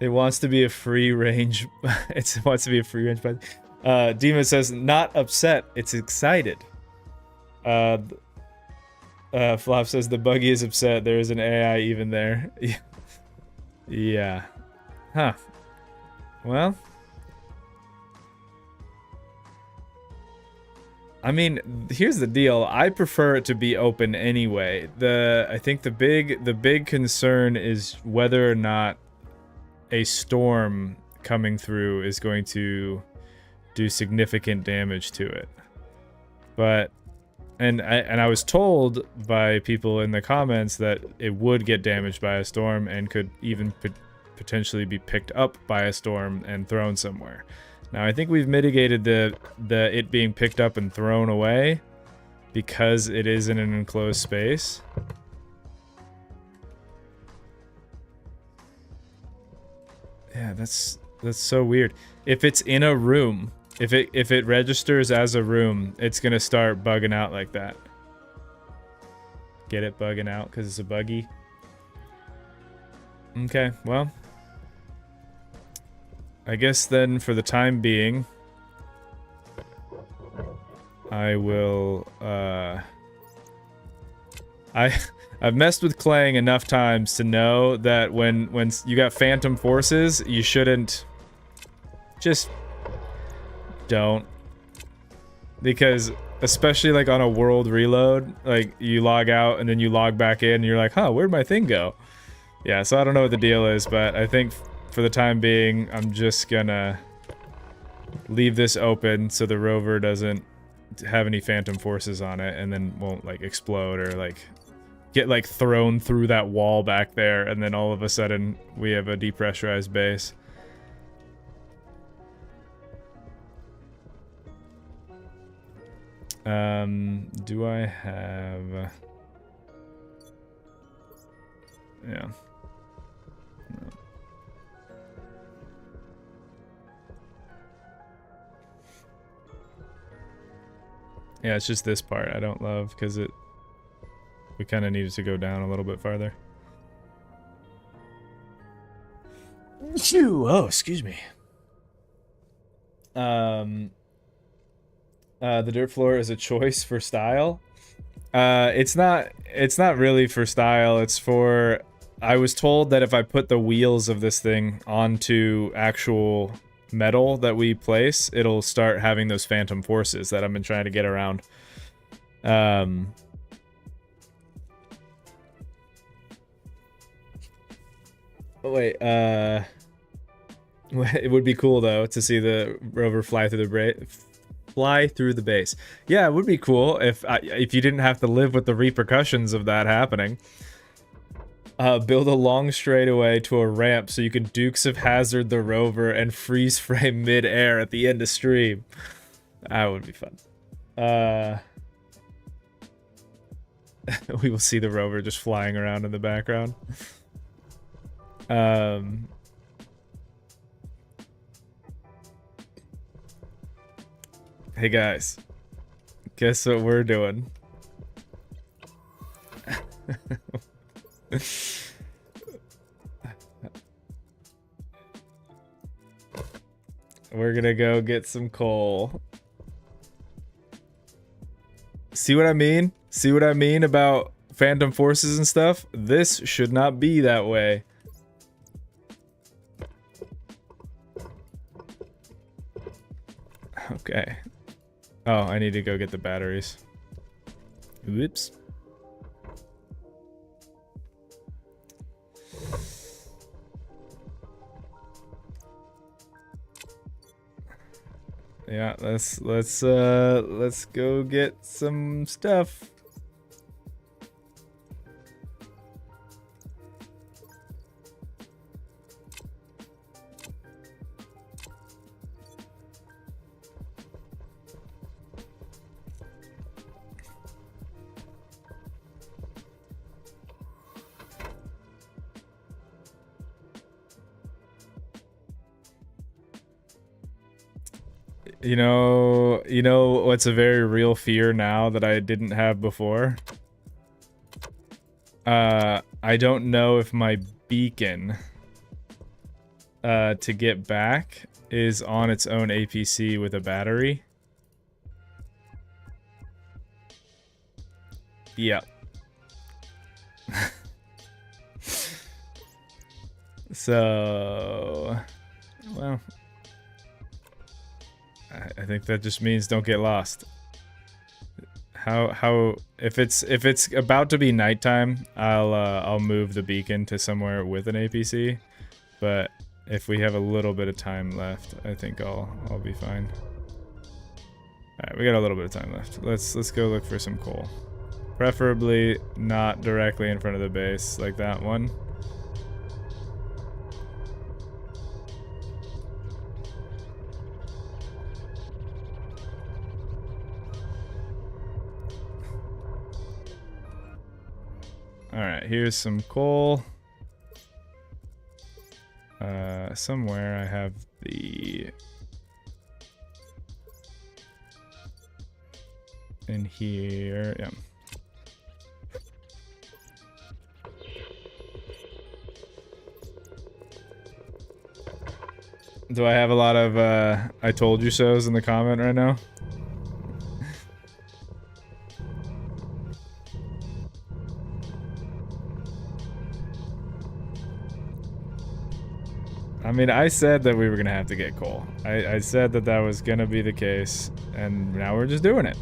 A: It wants to be a free range. It wants to be a free range. But Dima says not upset. It's excited. Flop says the buggy is upset. There is an AI even there. Yeah. Huh. Well. I mean, here's the deal. I prefer it to be open anyway. I think the big concern is whether or not a storm coming through is going to do significant damage to it. But and I was told by people in the comments that it would get damaged by a storm and could even potentially be picked up by a storm and thrown somewhere. Now I think we've mitigated the it being picked up and thrown away because it is in an enclosed space. Yeah, that's so weird. If it's in a room, if it registers as a room, it's gonna start bugging out like that. Get it bugging out because it's a buggy. Okay, well, I guess then for the time being, I will. I've messed with claying enough times to know that when you got phantom forces, you shouldn't just don't, because especially like on a world reload, like you log out and then you log back in and you're like, huh, where'd my thing go? Yeah, so I don't know what the deal is, but I think for the time being, I'm just gonna leave this open so the rover doesn't have any phantom forces on it and then won't like explode or like get like thrown through that wall back there and then all of a sudden we have a depressurized base. Do I have... Yeah. No. Yeah, it's just this part I don't love because we kind of needed to go down a little bit farther. Oh, excuse me. The dirt floor is a choice for style. It's not really for style. It's for... I was told that if I put the wheels of this thing onto actual metal that we place, it'll start having those phantom forces that I've been trying to get around. Oh, wait, it would be cool though to see the rover fly through the base. Yeah, it would be cool if you didn't have to live with the repercussions of that happening. Build a long straightaway to a ramp so you can Dukes of Hazzard the rover and freeze frame mid-air at the end of stream. That would be fun. We will see the rover just flying around in the background. Hey guys, guess what we're doing? We're gonna go get some coal. See what I mean? See what I mean about phantom forces and stuff? This should not be that way. Okay. Oh, I need to go get the batteries. Whoops. Yeah, let's go get some stuff. You know what's a very real fear now that I didn't have before? I don't know if my beacon to get back is on its own APC with a battery. Yep. So, well, I think that just means don't get lost. How if it's about to be nighttime, I'll move the beacon to somewhere with an APC, but if we have a little bit of time left, I think I'll be fine. All right, we got a little bit of time left. Let's go look for some coal. Preferably not directly in front of the base like that one. Alright, here's some coal. Somewhere I have the... in here, yeah. Do I have a lot of I told you so's in the comment right now? I mean, I said that we were gonna have to get coal. I said that that was gonna be the case, and now we're just doing it.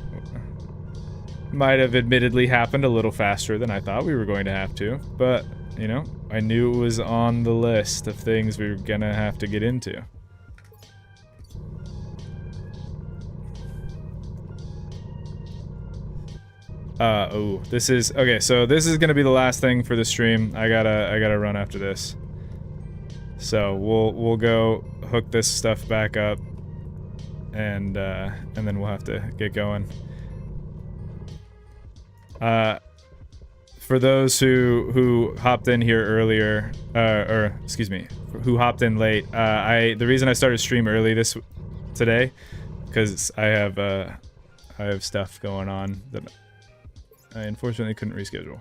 A: Might have admittedly happened a little faster than I thought we were going to have to, but, you know, I knew it was on the list of things we were gonna have to get into. Oh, this is, okay, so this is gonna be the last thing for the stream. I gotta run after this. So we'll go hook this stuff back up, and then we'll have to get going. For those who hopped in here earlier, or excuse me, who hopped in late, the reason I started stream early today, because I have stuff going on that I unfortunately couldn't reschedule.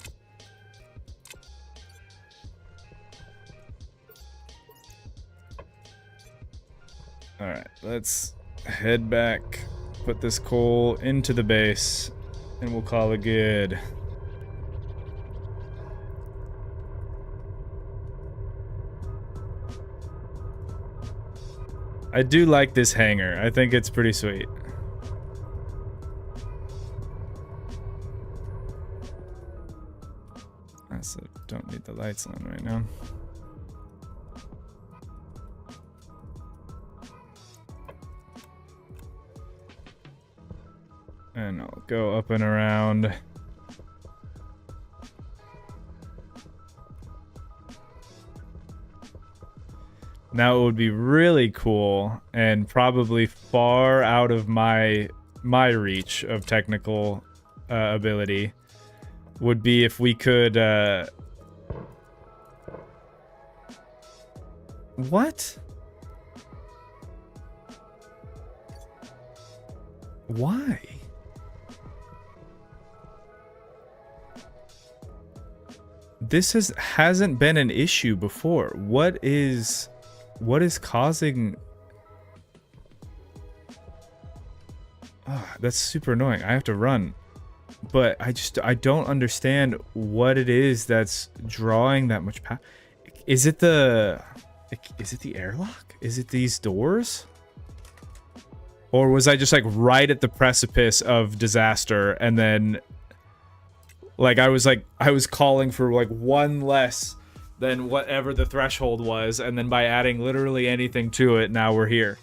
A: Alright, let's head back, put this coal into the base, and we'll call it good. I do like this hangar. I think it's pretty sweet. I also don't need the lights on right now. And I'll go up and around. Now it would be really cool and probably far out of my reach of technical ability would be if we could what? Why? This hasn't been an issue before. What is causing... Oh, that's super annoying. I have to run. But I don't understand what it is that's drawing that much power. Is it the airlock? Is it these doors? Or was I just like right at the precipice of disaster and then like I was calling for like one less than whatever the threshold was, and then by adding literally anything to it, now we're here.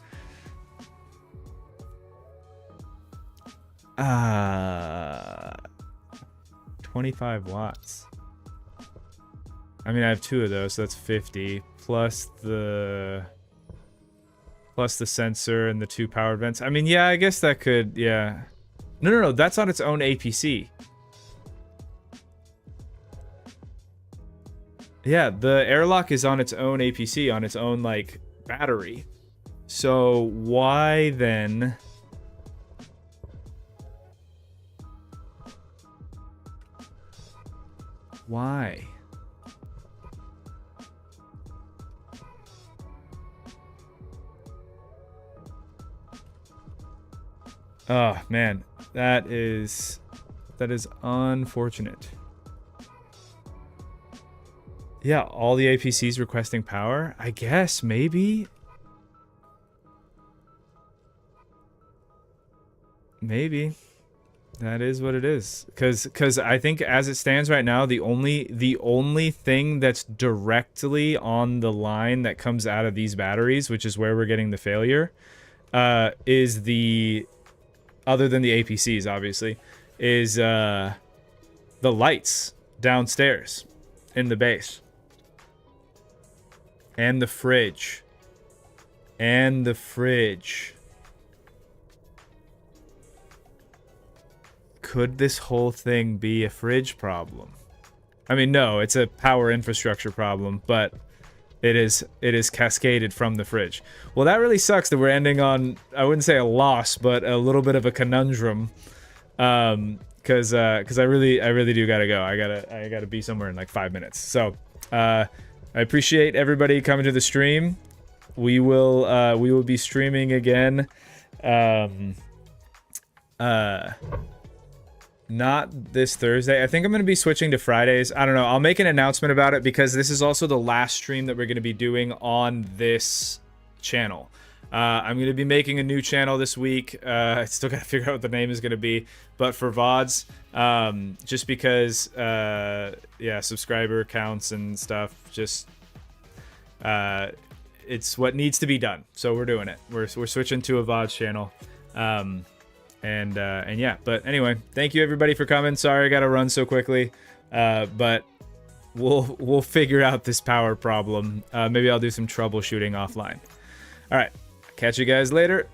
A: 25 watts. I mean, I have two of those, so that's 50 plus the sensor and the two power vents. I mean, yeah, I guess that could, yeah. No, that's on its own APC. Yeah, the airlock is on its own APC, on its own, like, battery. So why then? Why? Oh man, that is unfortunate. Yeah, all the APCs requesting power? I guess, maybe? Maybe. That is what it is. Cause I think as it stands right now, the only thing that's directly on the line that comes out of these batteries, which is where we're getting the failure, is the, other than the APCs, obviously, is the lights downstairs in the base. And the fridge. And the fridge. Could this whole thing be a fridge problem? I mean, no, it's a power infrastructure problem, but it is cascaded from the fridge. Well, that really sucks that we're ending on, I wouldn't say a loss, but a little bit of a conundrum. Cause I really do gotta go. I gotta be somewhere in like 5 minutes. So, I appreciate everybody coming to the stream. We will be streaming again. Not this Thursday. I think I'm going to be switching to Fridays. I don't know. I'll make an announcement about it because this is also the last stream that we're going to be doing on this channel. I'm going to be making a new channel this week. I still got to figure out what the name is going to be. But for VODs, just because, yeah, subscriber counts and stuff, just, it's what needs to be done. So we're doing it. We're switching to a VODs channel. And yeah, but anyway, thank you everybody for coming. Sorry I gotta run so quickly, but we'll figure out this power problem. Maybe I'll do some troubleshooting offline. All right, catch you guys later.